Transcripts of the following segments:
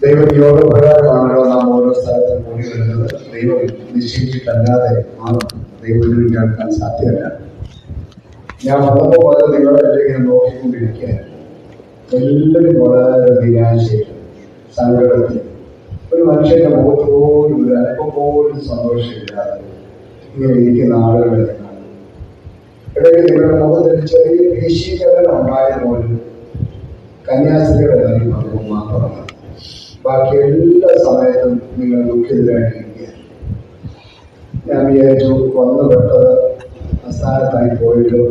ദൈവനിയോഗപ്രകാരമാണല്ലോ നാം ഓരോ സ്ഥലത്തും കൂടി വരുന്നത്. ദൈവം നിശ്ചയിച്ചിട്ടല്ലാതെ ആർക്കും ദൈവത്തിന് കേൾക്കാൻ സാധ്യമല്ല. ഞാൻ വന്നപ്പോൾ പോലെ നിങ്ങളെല്ലാം നോക്കിക്കൊണ്ടിരിക്കുക, എല്ലാവരും വളരെ നിരാശയിൽ, സങ്കടത്തിൽ, ഒരു മനുഷ്യന്റെ മുഖത്ത് പോലും ഒരു അല്പം പോലും സന്തോഷമില്ലാതെ ഇങ്ങനെ ഇരിക്കുന്ന ആളുകളെ കാണും. ഇടയ്ക്ക് നിങ്ങളുടെ മുഖത്തിന് ചെറിയ ദേശീയകരണം ഉണ്ടായത് പോലും കന്യാസ്ത്രീയുടെ കാര്യം പറയുമ്പോൾ മാത്രമാണ്. ബാക്കി എല്ലാ സമയത്തും നിങ്ങൾ ദുഃഖിതരായിട്ടിരിക്കുക. ഞാൻ വിചാരിച്ചു വന്നു പെട്ടത് അസ്ഥാനത്തായി പോയല്ലോ.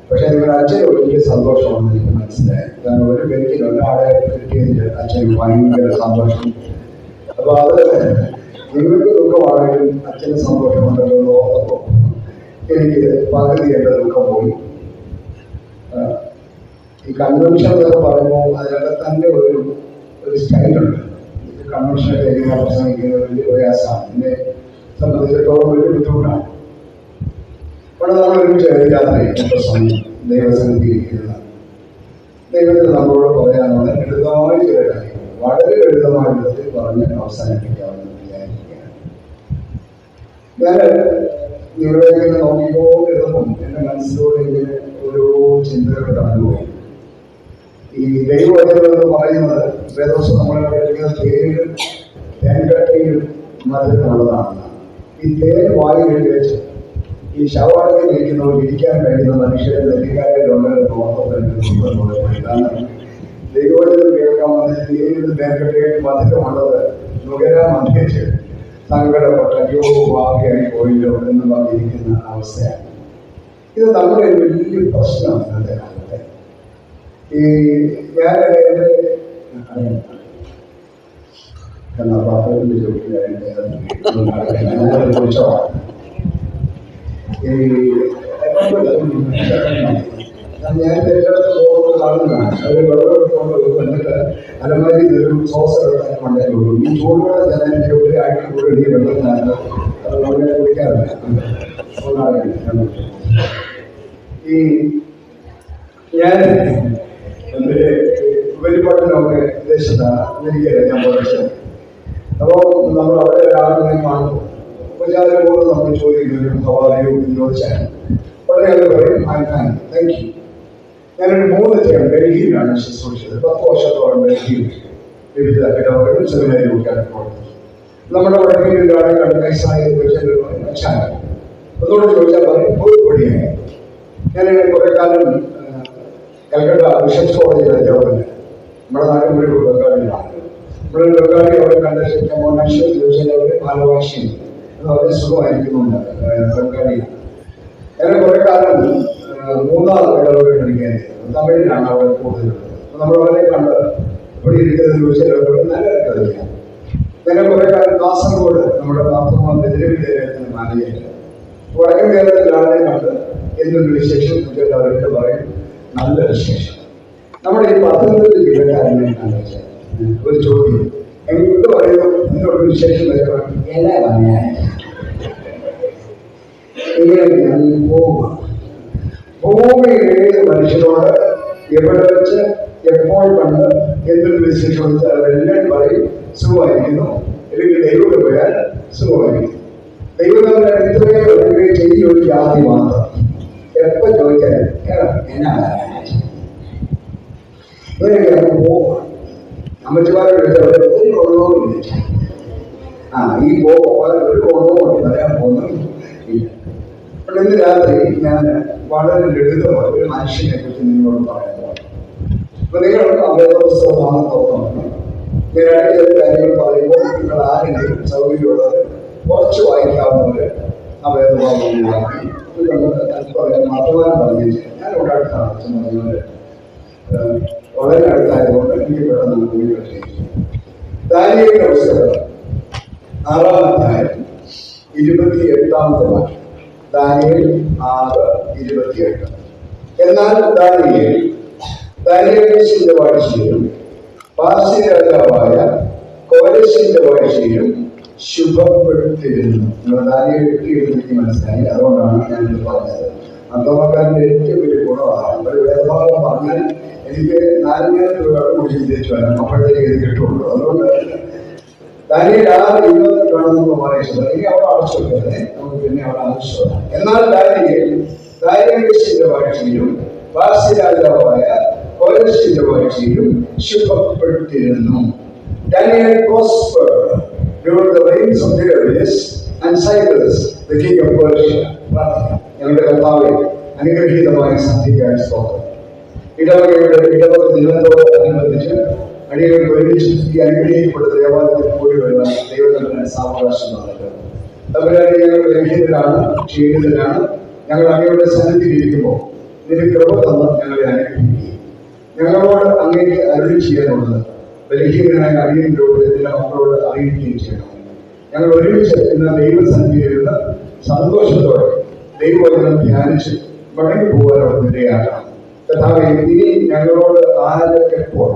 പക്ഷെ നിങ്ങളുടെ അച്ഛന് വലിയ സന്തോഷമാണെന്ന് എനിക്ക് മനസ്സിലായി. കാരണം ഒരു വ്യക്തിയിൽ ഒരാളെ കിട്ടിയതിൽ അച്ഛന് ഭയങ്കര സന്തോഷം. അപ്പൊ അത് നിങ്ങൾക്ക് ദുഃഖമാണെങ്കിലും അച്ഛന് സന്തോഷമുണ്ടല്ലോ ഓർത്തപ്പോൾ എനിക്ക് പകുതി എൻ്റെ ദുഃഖം പോയി. ഈ കൺവെൻഷൻ എന്നൊക്കെ പറയുമ്പോൾ അതിനൊക്കെ തന്നെ ഒരു സ്റ്റൈലുണ്ട്. കൺവെൻഷനൊക്കെ എങ്ങനെ പ്രസംഗിക്കുന്നത് വലിയ പ്രയാസമാണ്. എന്നെ സംബന്ധിച്ചിടത്തോളം വലിയ ബുദ്ധിമുട്ടാണ്. അവിടെ നമ്മൾ ഒരുമിച്ച് രാത്രി പ്രസംഗം ദൈവസന്നിധിയിരിക്കുന്ന ദൈവത്തിന് നമ്മളോട് പറയാനുള്ള ലളിതമായ ചില കാര്യങ്ങൾ വളരെ ലളിതമായ വിധത്തിൽ പറഞ്ഞ് അവസാനിപ്പിക്കാമെന്ന് വിചാരിക്കുകയാണ്. ഞാൻ നിങ്ങളെ നോക്കിക്കൊണ്ടിരുന്നപ്പോൾ എൻ്റെ മനസ്സിലൂടെ ഇങ്ങനെ ഓരോ ചിന്തകൾ കടന്നുപോയി. ഈ ദൈവവചനം എന്ന് പറയുന്നത് വേദോസം നമ്മളെ പഠിക്കുന്ന തേനും തേൻകട്ടയിലും മധുരമുള്ളതാണ്. ഈ തേൻ വായിൽ വെച്ച് ഈ ശവാടത്തിൽ ഇരിക്കുന്നവർ ഇരിക്കാൻ കഴിയുന്ന മനുഷ്യരെ നെല്ലിക്കാരിലുള്ളവരെ തോന്നുന്നത്. കാരണം ദൈവവചനം കേൾക്കാൻ വന്ന തേനും തേൻകട്ടയിലും മധുരമുള്ളത് നുകരാൻ മന്ദിച്ച് സങ്കടപ്പെട്ട അയ്യോ ഭാഗ്യമായി പോയില്ലോ എന്ന് പറഞ്ഞിരിക്കുന്ന അവസ്ഥയാണ്. ഇത് നമ്മുടെ വലിയ പ്രശ്നമാണ് ഇന്നത്തെ കാലത്തെ. ഈ ഞാൻ കഥാപാത്രത്തിന്റെ ജോലിയായിട്ട് ഞാൻ തെറ്റെടുത്ത് പോകുന്നത് കാണുന്നതാണ്. അവർ വെള്ളം എടുത്തുകൊണ്ട് വന്നിട്ട് അലമാരി ഒരു സോസ് എടുക്കാൻ കൊണ്ടേയുള്ളൂ. ഈ ചൂടുവെള്ളം ഞാൻ എൻ്റെ ഒരു ആഴ്ച കൂടെ ഈ വെള്ളത്തിനകത്ത് അത് വളരെ കുടിക്കാറില്ല. ഈ ഞാൻ എൻ്റെ ഉപരിപഠനമൊക്കെ വിദേശത്താണ്, അമേരിക്കയിലാണ് ഞാൻ പഠിച്ചത്. അപ്പോൾ നമ്മൾ അവിടെ ഒരാളിനെ കാണുമ്പോൾ ഉപചാരപൂർവ്വം നമ്മൾ ചോദിക്കുന്നൊരു സവാരിയോ ചോദിച്ചാൽ വളരെ അവർ പറയും താങ്ക് യു. ഞാനൊരു 3 ടേം ഡൽഹിയിലാണ് ശുശ്രൂഷിച്ചത്. 10 വർഷത്തോളം ഡൽഹിയിൽ വിവിധ ഇടവകളിൽ സെമിനാരിയൊക്കെയാണ് പോകുന്നത്. നമ്മുടെ വഴിയിലാണ് കണ്ടൈസായി അച്ഛാൻ ഒന്നുകൂടെ ചോദിച്ചാൽ പറയും പൊടിയായി. ഞാൻ കുറെ കാലം കൽക്കട്ട ബിഷപ്സ് കോളേജിൽ അധ്യാപകന്. നമ്മുടെ നാട്ടിൽ ഒരു ബംഗാളിലാണ്. നമ്മുടെ ബംഗാളി അവിടെ കണ്ടശിക്കാൻ മോനാശം ചോദിച്ചാൽ അവർ മാലവാശിയും വളരെ സുഖമായിരിക്കുന്നുണ്ട് ബംഗാളിയാണ്. ഞാൻ കുറെ കാലം 3 ഇടവകൾ പഠിക്കാൻ തമിഴിലാണ് അവിടെ കൂടുതലുള്ളത്. നമ്മൾ അവരെ കണ്ട് ഇവിടെ ഇരിക്കുന്നത് ചോദിച്ചാൽ അവരോട് നല്ല കളിക്കാം. ഞാൻ കുറെ കാലം കാസർഗോഡ് നമ്മുടെ എതിരെവിദ്യാലയത്തിന് മാനേജർ വടക്കൻ കേരളത്തിലാണ് കണ്ട് എന്തൊരു വിശേഷം ചോദിച്ചാൽ അവർക്ക് പറയും നല്ല വിശേഷം. നമ്മുടെ ഈ 19 ജില്ലക്കാരനെ കണ്ടുവച്ചാൽ ഒരു ചോദ്യം എന്ത് പറയുന്നു എന്നോട് വിശേഷം വരുമ്പോൾ ഇങ്ങനെ പോവുക. ഭൂമിയിൽ ഏത് മനുഷ്യരോട് എവിടെ വെച്ച് എപ്പോൾ കണ്ട് എന്തൊരു വിശേഷം ചോദിച്ചാൽ അവരെല്ലാം പറയും സുഖമായിരിക്കുന്നു, അല്ലെങ്കിൽ ദൈവം പോയാൽ സുഖമായിരിക്കും. ദൈവം തന്നെ ഇത്രയും അനുഗ്രഹം ചെയ്യും ഒരു ജാതി മാത്രം. എപ്പോ ചോദിച്ചാൽ എന്നാ ഇങ്ങനെയൊക്കെയാണ് പോവുക. അമ്മച്ചിമാരോട് ചോദിച്ചാൽ ഒരു ഗുണവുമില്ല. ഈ പോകാൻ ഒരു ഗുണവും പറയാൻ പോകുന്നും ഇല്ല. അപ്പോൾ ഇന്ന് രാത്രി ഞാൻ വളരെ ലളിതമായി ഒരു മനുഷ്യനെ കുറിച്ച് നിങ്ങളോട് പറയാൻ പോകും. അപ്പൊ നിങ്ങൾ അവേദപുസ്തകമാണ് തോന്നുന്നത്. ഞാനായിട്ട് ചില കാര്യങ്ങൾ പറയുമ്പോൾ നിങ്ങൾ ആരെങ്കിലും സൗകര്യമുള്ളത് കുറച്ച് വായിക്കാവുന്നവര് അവേദഭാഗം വാങ്ങി മതവാൻ പറഞ്ഞു. ഞാൻ ഇവിടെ അടുത്താണ് പറഞ്ഞവര് വളരെ അടുത്തായതുകൊണ്ട് എനിക്ക് പെട്ടെന്ന് കൂടി പറ്റിയിരിക്കും. ദാനിയേലിന്റെ പുസ്തകം 6-ാം അധ്യായം 28-ാമത്തെ വാക്യം. ദാനിയേൽ 6:28. എന്നാൽ ദാനിയേലിന്റെ വാഴ്ചയിലും പാർസി രാജാവായ കോരശിന്റെ വാഴ്ചയിലും ശുഭപ്പെടുത്തിയിരുന്നു. ദാനിയേൽ എനിക്ക് മനസ്സിലായി. അതുകൊണ്ടാണ് ഞാനിത് പറഞ്ഞത്. അന്തമാക്കാരൻ്റെ ഏറ്റവും വലിയ ഗുണമാണ് ഒരു വേദഭാഗം പറഞ്ഞാൽ എനിക്ക് 4,000 രൂപ കൂടി ചിന്തിച്ചു വരാം, അപ്പോഴത്തേക്ക് ഇത് കിട്ടുള്ളൂ. അതുകൊണ്ട് ദാനിയേൽ 6:28 നമ്മൾ വായിച്ചത്. ഇനി അവിടെ അടച്ചു വെക്കുന്നത് നമുക്ക് പിന്നെ അവിടെ ആവശ്യമാണ്. എന്നാൽ ദാരിയന്റെ വാഴ്ചയിലും പാർസി രാജാവായ കോരശിന്റെ വാഴ്ചയിലും ശുഭപ്പെട്ടിരുന്നു. Daniel prospered during the reigns of Darius and Cyrus, the king of Persia. ഞങ്ങളുടെ കർത്താവെ അനുഗ്രഹീതമായ സന്ധിക്കാൻ സ്തോത്രം. ഇടവക ദിനത്തോടനുബന്ധിച്ച് അടിയങ്ങൾക്ക് ഒരുമിച്ച് ഈ അനുഗ്രഹിക്കപ്പെട്ട ദേവാലയത്തിൽ കൂടി വരുവാൻ ദൈവത്തിന് സാവകാശം തന്നിട്ടുണ്ട്. തമ്പുരാനെ ഞങ്ങൾ ബലഹീനരാണ്, ക്ഷീണിതരാണ്. ഞങ്ങൾ അങ്ങയുടെ സന്നിധിയിൽ ഇരിക്കുമ്പോൾ നിന്റെ കൃപ തന്ന് ഞങ്ങളെ അനുഗ്രഹിക്കുകയും ഞങ്ങളോട് അങ്ങേക്ക് അരുളി ചെയ്യാനുള്ളത് ബലഹീനനായ അടിയനിലൂടെ നിന്റെ മക്കളോട് അറിയിക്കുകയും ചെയ്യണം. ഞങ്ങൾ ഒരുമിച്ച് ഇന്ന് ദൈവസന്നിധിയിൽ നിന്ന് സന്തോഷത്തോടെ ദൈവവചനം ധ്യാനിച്ച് മടങ്ങി പോകാനുള്ള നിലയാകണം. കർത്താവേ, ഇനി ഞങ്ങളോട് ആരൊക്കെപ്പോൾ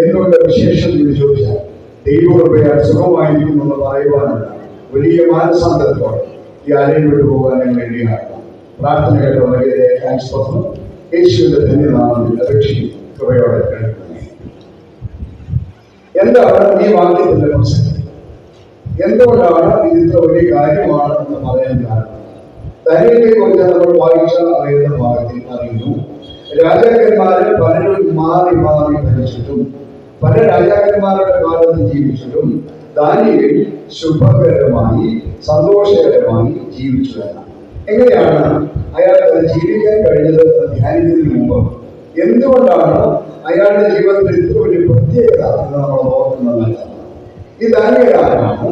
എന്നുള്ള വിശേഷം എന്ന് ചോദിച്ചാൽ ദൈവകൃപയാൽ സുഖമായിരിക്കുമെന്ന് പറയുവാനുള്ള വലിയ മാനസാന്തരത്തോടെ ഈ ആലയം വിട്ടു പോകാൻ ഞങ്ങൾ ഇടയാകണം. പ്രാർത്ഥന കേട്ടോ വലിയ സ്തോത്രം. യേശുവിന്റെ ധന്യനാമത്തിൽ അപേക്ഷിക്കും കൃപയോടെ കേൾക്കുന്നു. എന്താണ് ഈ വാക്യത്തിന്റെ പ്രസക്തി? എന്തുകൊണ്ടാണ് ഇതിത്ര വലിയ കാര്യമാണ് എന്ന് പറയാൻ കാരണം? ദാനിയേലിനെ കുറിച്ച് നമ്മൾ വായിച്ച അറിയുന്ന ഭാഗത്തിൽ അറിയുന്നു, രാജാക്കന്മാരെ പലരും മാറി മാറി ഭരിച്ചിട്ടും പല രാജാക്കന്മാരുടെ കാലത്ത് ജീവിച്ചിട്ടും ദാനിയേൽ ശുഭകരമായി സന്തോഷകരമായി ജീവിച്ചു എന്നാണ്. എങ്ങനെയാണ് അയാൾക്ക് ജീവിക്കാൻ കഴിഞ്ഞത് ധ്യാനിക്കുന്നതിന് മുമ്പ് എന്തുകൊണ്ടാണ് അയാളുടെ ജീവിതത്തിൽ ഇത്ര വലിയ പ്രത്യേകത എന്ന് നമ്മൾ ഓർക്കുന്നത് നല്ലതാണ്. ഈ ദാനിയേൽ ആരാണ്?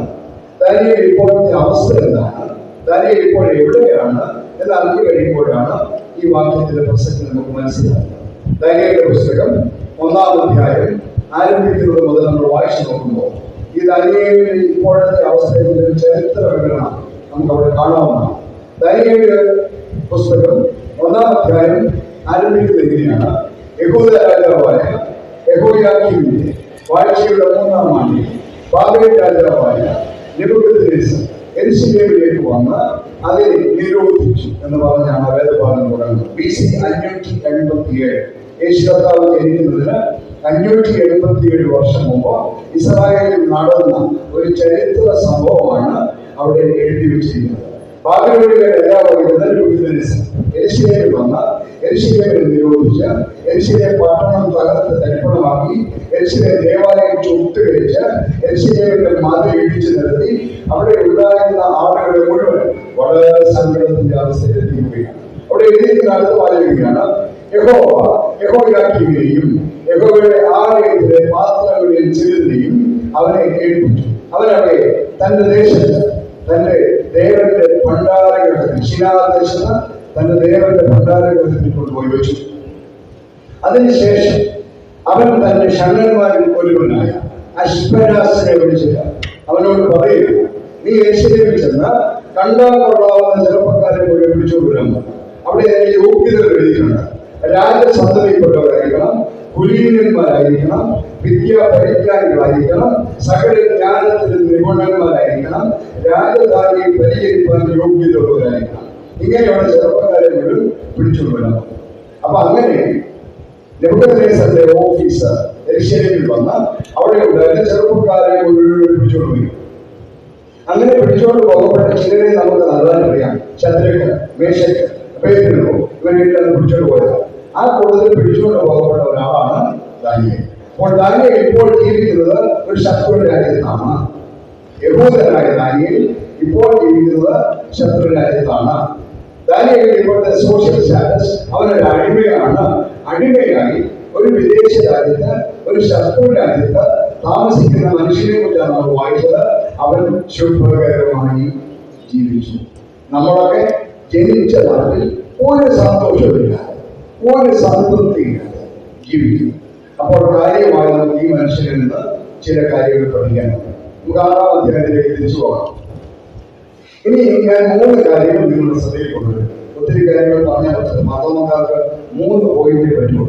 ദാനിയേൽ ഇപ്പോഴത്തെ അവസ്ഥ എന്താണ്? ദാനിയേൽ ഇപ്പോൾ എവിടെയാണ് എന്ന് അറിഞ്ഞു കഴിയുമ്പോഴാണ് ഈ വാക്യത്തിന്റെ പ്രസക്തി നമുക്ക് മനസ്സിലാക്കുന്നത്. ദാനിയേലിന്റെ പുസ്തകം 1-ാം അധ്യായം ആരംഭിക്കുന്നത് മുതൽ നമ്മൾ വായിച്ചു നോക്കുമ്പോൾ ഈ ദാനിയേലിന്റെ ഇപ്പോഴത്തെ അവസ്ഥയുടെ ചരിത്ര വിവരണം നമുക്ക് അവിടെ കാണാവുന്നതാണ്. ദാനിയേലിന്റെ പുസ്തകം 1-ാം അധ്യായം ആരംഭിക്കുന്നത് എങ്ങനെയാണ്? യഹൂദ രാജാവായ യെഹോയാക്കീമിന്റെ വാഴ്ചയുടെ 3-ാം ആണ്ടിൽ ബാബേൽ രാജാവായ നെബൂഖദ്നേസർ യെരൂശലേമിലേക്ക് വന്ന് അതിനെ നിരോധിച്ചു എന്ന് പറഞ്ഞാണ് വേദഭാഗം തുടങ്ങുന്നത്. BC 587 യേശു കർത്താവ് ജനിക്കുന്നതിന് 587 വർഷം മുമ്പ് ഇസ്രായേലിൽ നടന്ന ഒരു ചരിത്ര സംഭവമാണ് അവിടെ എഴുതി വെച്ചിരിക്കുന്നത്. ബാബിലോണിലെ രാജാവായിരുന്ന നെബൂഖദ്നേസർ യെരൂശലേമിൽ വന്ന് യെരൂശലേമിനെ നിരോധിച്ച് യെരൂശലേം പട്ടണം തകർത്ത് തരിപ്പണമാക്കി യെരൂശലേം ദേവാലയം ചുട്ടുകരിച്ച് യെരൂശലേമിന്റെ മതിൽ ഇടിച്ചു നിരത്തി അവിടെ ഉണ്ടായിരുന്ന ആളുകളെ മുഴുവൻ വളരെ സങ്കടത്തിന്റെ അവസ്ഥയിലെത്തിക്കുകയാണ്. അവിടെ എഴുതിയിരിക്കുന്ന അടുത്ത വാചകമാണ്, യെഹോയാക്കീമിനെയും യഹോവയുടെ ആലയത്തിലെ പാത്രങ്ങളിൽ ചിലതിനെയും അവനെ ഏൽപ്പിച്ചു. അവനവരെ തന്റെ ദേശത്ത് തന്റെ ദേവന്റെ ഭണ്ഡാരഗ്രഹത്തിൽ ശിലാദേശത്ത് തന്റെ ദേവന്റെ ഭണ്ഡാരഗ്രഹത്തിൽ കൊണ്ടുപോയി വെച്ചു. അതിനുശേഷം അവൻ തന്റെ ഷണ്ഡന്മാരിൽ ഒരുവനായ അശ്വരാസിനെ വിളിച്ചിട്ട് അവനോട് പറയുക, നീ യെരൂശലേമിൽ ചെന്ന് കണ്ടാൽ കൊള്ളാവുന്ന ചെറുപ്പക്കാരെ പോയി വിളിച്ചുകൊണ്ടുവരാൻ. അവിടെ അതിന്റെ യോഗ്യതകൾ എഴുതിയിട്ടുണ്ട്. രാജസന്തതിപ്പെട്ടവരായിരിക്കണം, കുലീനന്മാരായിരിക്കണം, വിദ്യാപരിജ്ഞാനികളായിരിക്കണം, സകല ജ്ഞാനത്തിൽ നിപുണന്മാരായിരിക്കണം, രാജധാനിയെ പരിചരിക്കാൻ യോഗ്യതയുള്ളവരായിരിക്കണം. ഇങ്ങനെയുള്ള ചെറുപ്പക്കാരെ മുഴുവൻ പിടിച്ചുകൊണ്ടുവരണം. അപ്പൊ അങ്ങനെ നെബൂഖദ്നേസറിന്റെ ഓഫീസർ യെരൂശലേമിൽ വന്ന് അവിടെ ഉണ്ടായിരുന്ന ചെറുപ്പക്കാരെ മുഴുവൻ പിടിച്ചുകൊണ്ടുപോയി. അങ്ങനെ പിടിച്ചുകൊണ്ട് പോകപ്പെട്ട ചിലരെ നമുക്ക് നല്ലതറിയാം. ശദ്രക്ക്, മേശക്ക്, അബേദ്നെഗോ ഇവരെല്ലാം പിടിച്ചുകൊണ്ട് പോയത്. ആ കൂടുതൽ പിടിച്ചുകൊണ്ട് പോകപ്പെട്ട ഒരാളാണ് ദാനിയേൽ. അപ്പോൾ ദാനിയേൽ ഇപ്പോൾ ജീവിക്കുന്നത് ഒരു ശത്രു രാജ്യത്താണ്. യഹൂദനായ ദാനിയേൽ ഇപ്പോൾ ജീവിക്കുന്നത് ശത്രു രാജ്യത്താണ്. ദാനിയേൽ ഇപ്പോഴത്തെ സോഷ്യൽ സ്റ്റാറ്റസ് അവനൊരു അടിമയാണ്. അടിമയായി ഒരു വിദേശ രാജ്യത്ത് ഒരു ശത്രു രാജ്യത്ത് താമസിക്കുന്ന മനുഷ്യനെ കുറിച്ചാണ് നമ്മൾ വായിച്ചത്. അവൻ ശുഭകരമായി ജീവിച്ചു. നമ്മളൊക്കെ ജനിച്ച നാട്ടിൽ ഒരു സന്തോഷമില്ലാതെ ഒരു സംതൃപ്തിയില്ലാതെ ജീവിക്കുന്നു. അപ്പോൾ കാര്യമായി നമുക്ക് ഈ മനുഷ്യരിൽ നിന്ന് ചില കാര്യങ്ങൾ പഠിക്കാനുണ്ട്. നമുക്ക് 6-ാം അധ്യായത്തിലേക്ക് തിരിച്ചു പോകാം. ഇനി ഞാൻ 3 കാര്യങ്ങൾ നിങ്ങളുടെ ശ്രദ്ധയിൽ കൊണ്ടുവരും. ഒത്തിരി കാര്യങ്ങൾ പറഞ്ഞാൽ പറ്റും. മാതാമക്കാർക്ക് 3 പോയിന്റേ പറ്റുള്ളൂ.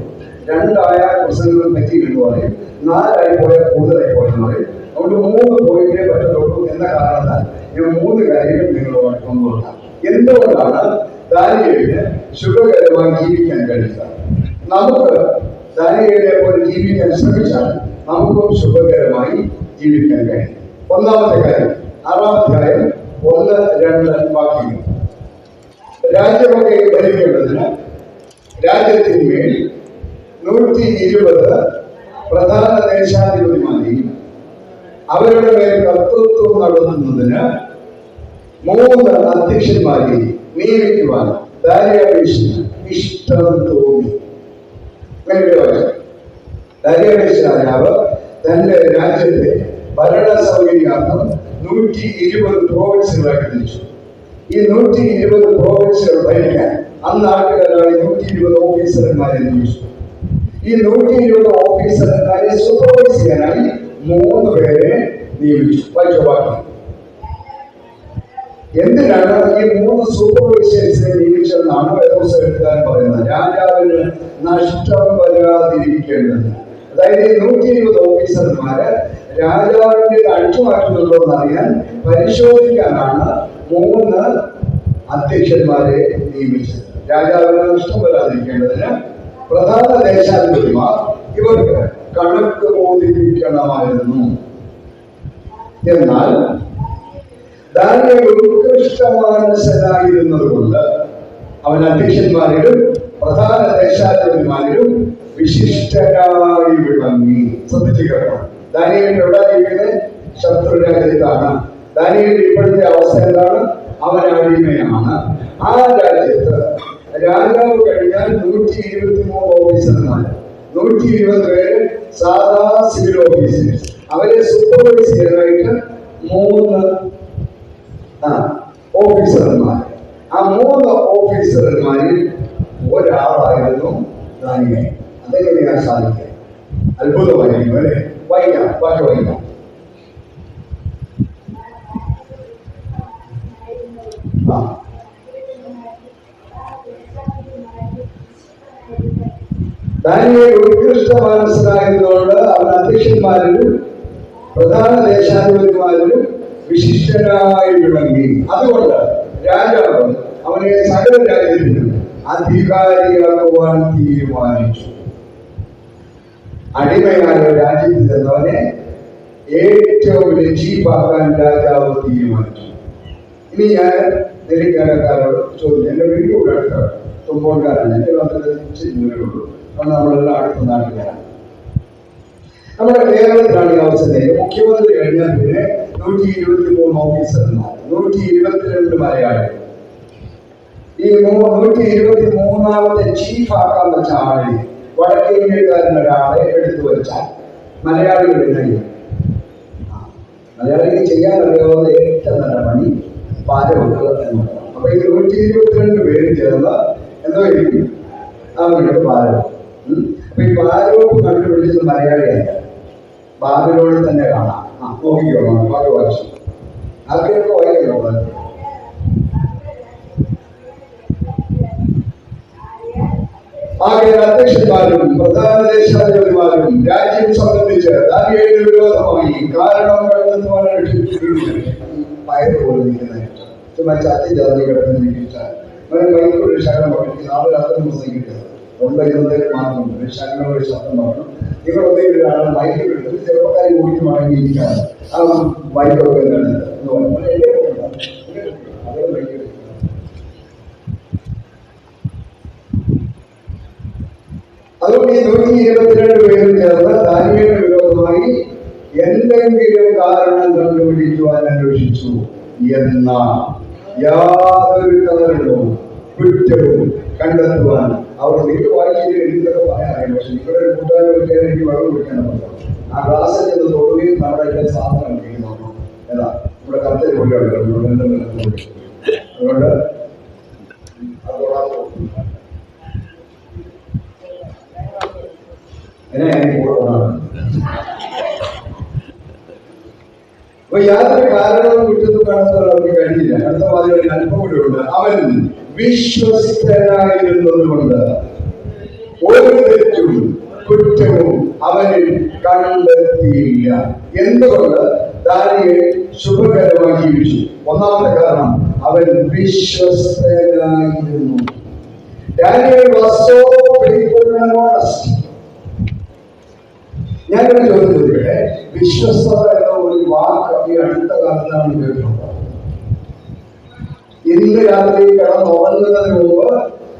2 ആയാൽ പ്രസംഗങ്ങൾ പറ്റി എന്ന് പറയും, 4 ആയി പോയാൽ കൂടുതലായി പോയെന്ന് പറയും. അതുകൊണ്ട് 3 പോയിന്റേ പറ്റത്തുള്ളൂ എന്ന കാരണത്താൽ ഞാൻ 3 കാര്യങ്ങൾ നിങ്ങളോട് കൊണ്ടുവരാം. എന്തുകൊണ്ടാണ് ദാനിയേലിന് സുഖകരമായി ജീവിക്കാൻ കഴിയുക? നമുക്ക് ദാനിയേലിനെ പോലെ ജീവിക്കാൻ ശ്രമിച്ചാൽ നമുക്കും ശുഭകരമായി ജീവിക്കാൻ കഴിയും. ഒന്നാമത്തെ കാര്യം, 6-ാം അധ്യായം 1-2 വാക്യങ്ങൾ. രാജ്യമൊക്കെ ഭരിക്കേണ്ടതിന് രാജ്യത്തിന്മേൽ 120 പ്രധാന ദേശാധിപതിമാരെയും അവരുടെ മേൽ കർത്തൃത്വം നടത്തുന്നതിന് 3 അധ്യക്ഷന്മാരെയും നിയമിക്കുവാൻ ദാരിയാവേശിന് ഇഷ്ടം തോന്നി. ദാരിയാവേശ് രാജാവ് തന്റെ രാജ്യത്തെ ഭരണ സൗകര്യാർത്ഥം 120 പ്രോവിൻസുകളായിട്ട് തിരിച്ചു. ഈ 120 പ്രോവിൻസുകൾ ഭരിക്കാൻ അന്നാട്ടുകാരായി 120 ഓഫീസർമാരെ നിയമിച്ചു. ഈ 120 ഓഫീസർമാരെ സൂപ്പർവൈസ് ചെയ്യാനായി 3 പേരെ നിയമിച്ചു. വായിച്ചു. എന്തിനാണ് ഈ 3 സൂപ്പർവൈസേഴ്സിനെ നിയമിച്ചതെന്നാണ് വേദപുസ്തകക്കാരൻ പറയുന്നത്. രാജാവിന് നഷ്ടം വരാതിരിക്കേണ്ടത്. അതായത് ഈ 120 ഓഫീസർമാര് രാജാവിന്റെ അടിച്ചുമാറ്റുന്നുണ്ടോ എന്നറിയാൻ പരിശോധിക്കാനാണ് 3 അധ്യക്ഷന്മാരെ നിയമിച്ചത്. രാജാവിന് നഷ്ടം വരാതിരിക്കേണ്ടതിന് പ്രധാന ദേശാധിപതിമാർ ഇവർക്ക് കണക്ക് ബോധിപ്പിക്കണമായിരുന്നു. എന്നാൽ ദാനിയേൽ ഉത്കൃഷ്ടമാനസനായിരുന്നത് കൊണ്ട് അവൻ അധ്യക്ഷന്മാരിലും പ്രധാന ദേശാധിപതിമാരിലും വിശിഷ്ടരായി വിളങ്ങി. ശ്രദ്ധിച്ചു കേൾക്കണം. ദാനിയേൽ എവിടെ ജീവിക്കുന്നത്? ശത്രു രാജ്യത്താണ്. ദാനിയേലിന്റെ ഇപ്പോഴത്തെ അവസ്ഥ എന്താണ്? അവൻ അടിമയാണ്. ആ രാജ്യത്ത് രാജാവ് കഴിഞ്ഞാൽ 123 ഓഫീസർമാർ, 120 പേര് സാധാ സിവിൽ ഓഫീസേഴ്സ്. അവരെ സൂപ്പർവൈസ് ചെയ്യാനായിട്ട് 3 ഓഫീസർമാർ. ആ 3 ഓഫീസർമാരിൽ ഒരാളായിരുന്നു ദാനിയേൽ. അതെങ്ങനെയാണ് സാധിക്കുക? അത്ഭുതമായിരിക്കും അല്ലെ? വായിക്കാം. ദാനിയേൽ ഉത്കൃഷ്ട മനസ്സിലായതുകൊണ്ട് അവൻ അധ്യക്ഷന്മാരിലും പ്രധാന ദേശാധിപതിമാരിലും വിശിഷ്ടനായി വിളങ്ങി. അതുകൊണ്ട് രാജാവ് അവനെ സകല രാജ്യത്തിനും അധികാരിയാക്കുവാൻ തീരുമാനിച്ചു. അടിമയായ രാജ്യത്തിൽ നിന്നവനെ ഏറ്റവും വലിയ ചീഫാക്കാൻ രാജാവ് തീരുമാനിച്ചു. ഇനി ഞാൻ നെല്ലിക്കാരക്കാരോട് ചോദിച്ചു. എന്റെ വീട്ടിൽ കൂടെ അടുത്താണ്, തുമ്പോൺകാരാണ്. എന്റെ വന്നിട്ടുള്ളൂ. കാരണം നമ്മളെല്ലാം അടുത്ത നാട്ടിലാണ്. നമ്മുടെ കേരളത്തിലാണ് ഈ അവസ്ഥ. മുഖ്യമന്ത്രി കഴിഞ്ഞാൽ പിന്നെ 123 ഓഫീസർമാർ, 122 മലയാളികൾ. ഈ 123ാമത്തെ ചീഫാക്കാൻ വെച്ച ആളെ, വടക്കേ ഇന്ത്യക്കാരനൊരാളെ എടുത്തു വെച്ചാൽ മലയാളികളിൽ മലയാളിക്ക് ചെയ്യാനറിയാവുന്ന ഏറ്റവും നല്ല പണി പാലവെക്കുക എന്നുള്ളത്. അപ്പൊ ഈ 122 പേര് ചേർന്ന് എന്തോ ചെയ്യും? അവരുടെ പാലവെപ്പ്. അപ്പൊ ഈ പാലവെപ്പ് കണ്ടുപിടിച്ചത് മലയാളിയല്ല, ബാബിലോണിൽ തന്നെ കാണാം. നോക്കിക്കോ, ബാക്കി വായിച്ചു. ആർക്കൊക്കെ വായിക്കല്ലോ. ആകെ അധ്യക്ഷന്മാരും പ്രധാന ദേശാധിപതിമാരും രാജ്യം സംബന്ധിച്ച് ദാനിയേലിന് വിരോധമായി കാരണങ്ങൾ പയറ് പോലെ നിൽക്കുന്നതായിട്ട് ചുമ്മാ ചാത്തി ജാതി കിടക്കുന്ന നിൽച്ചാൽ ഒരു ശകലം പറഞ്ഞു. നാളെ രാത്രി ദിവസം കിട്ടുന്നത് കൊണ്ടുവരുന്നത് മാത്രമുണ്ട്. ഒരു ശകലം ഒരു ശബ്ദം പറഞ്ഞു. നിങ്ങൾ ഒന്നിലാണ് മൈക്ക് കിട്ടുന്നത്. ചെറുപ്പക്കാരി കൂടി മടങ്ങിയിരിക്കാണ്. ആ മൈക്കൊക്കെ എന്താണ് എന്ന് പറഞ്ഞു. അതേ മൈക്ക്. അതുകൊണ്ട് ഈ 122 പേരും ചേർന്ന് ദാനിയേലിന് വിരോധമായി എന്തെങ്കിലും കാരണം കണ്ടുപിടിക്കുവാൻ അന്വേഷിച്ചു. എന്നാൽ യാതൊരു കാരണവും കുറ്റവും കണ്ടെത്തുവാൻ അവർ വീട്ടിൽ വായിച്ചിട്ട് എനിക്കൊക്കെ പറയാനായി. പക്ഷെ നിങ്ങളുടെ ഒരു കൂട്ടുകാരെ വെച്ചാൽ എനിക്ക് വെള്ളം കുടിക്കാൻ പറ്റും. ആ ഗ്ലാസ്സിൽ ചെന്ന് തൊടുകയും നമ്മുടെ എല്ലാ സാധനം കഴിക്കുന്നു. ഏതാ നമ്മുടെ കത്തിൽ കൊണ്ടുണ്ട്. അതുകൊണ്ട് അപ്പൊ യാതൊരു കാരണവും കുറ്റത്തും കണ്ടെത്താൻ അവർക്ക് കഴിഞ്ഞില്ല. അടുത്ത മാതിരി ഒരു അനുഭവം കൂടെ ഉണ്ട്. അവൻ വിശ്വസ്തനായിരുന്നത് കൊണ്ട് ഒരു തെറ്റും കുറ്റവും അവനിൽ കണ്ടെത്തിയില്ല. എന്തുകൊണ്ട്? ദാനിയേൽ ശുഭകരമായി ജീവിച്ചു. ഒന്നാമത്തെ കാരണം അവൻ വിശ്വസ്തനായിരുന്നു. Daniel was so faithful and honest. ഞാനൊരു ചോദ്യം ചോദിക്കട്ടെ, വിശ്വസ്തത എന്ന ഒരു വാക്ക് ഈ അടുത്ത കാലത്താണ് കേട്ടിട്ടുണ്ടോ? ഇന്ന് രാത്രി കിടന്നുറങ്ങുന്നതിന് മുമ്പ്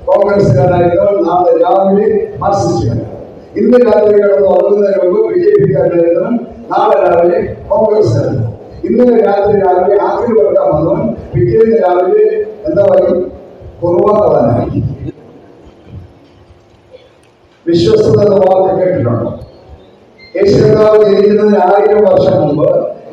കോൺഗ്രസ്സുകാരായിരുന്നവർ നാളെ രാവിലെ മാർക്സിസ്റ്റുകാരാണ്. ഇന്ന് രാത്രി കിടന്നുറങ്ങുന്നതിന് മുമ്പ് BJP-ക്കാരായിരുന്നവൻ നാളെ രാവിലെ കോൺഗ്രസ്സുകാരാണ്. ഇന്നലെ രാവിലെ ആഖിൽ വെക്കാൻ വന്നവൻ പിറ്റേന്ന് രാവിലെ എന്താ പറയും, കുറുവാക്കളനായി. വിശ്വസ്തത എന്ന വാക്ക് കേട്ടിട്ടുണ്ടോ? യേശുക്കർത്താവ് ജനിക്കുന്നതിന് 1000 വർഷം മുമ്പ്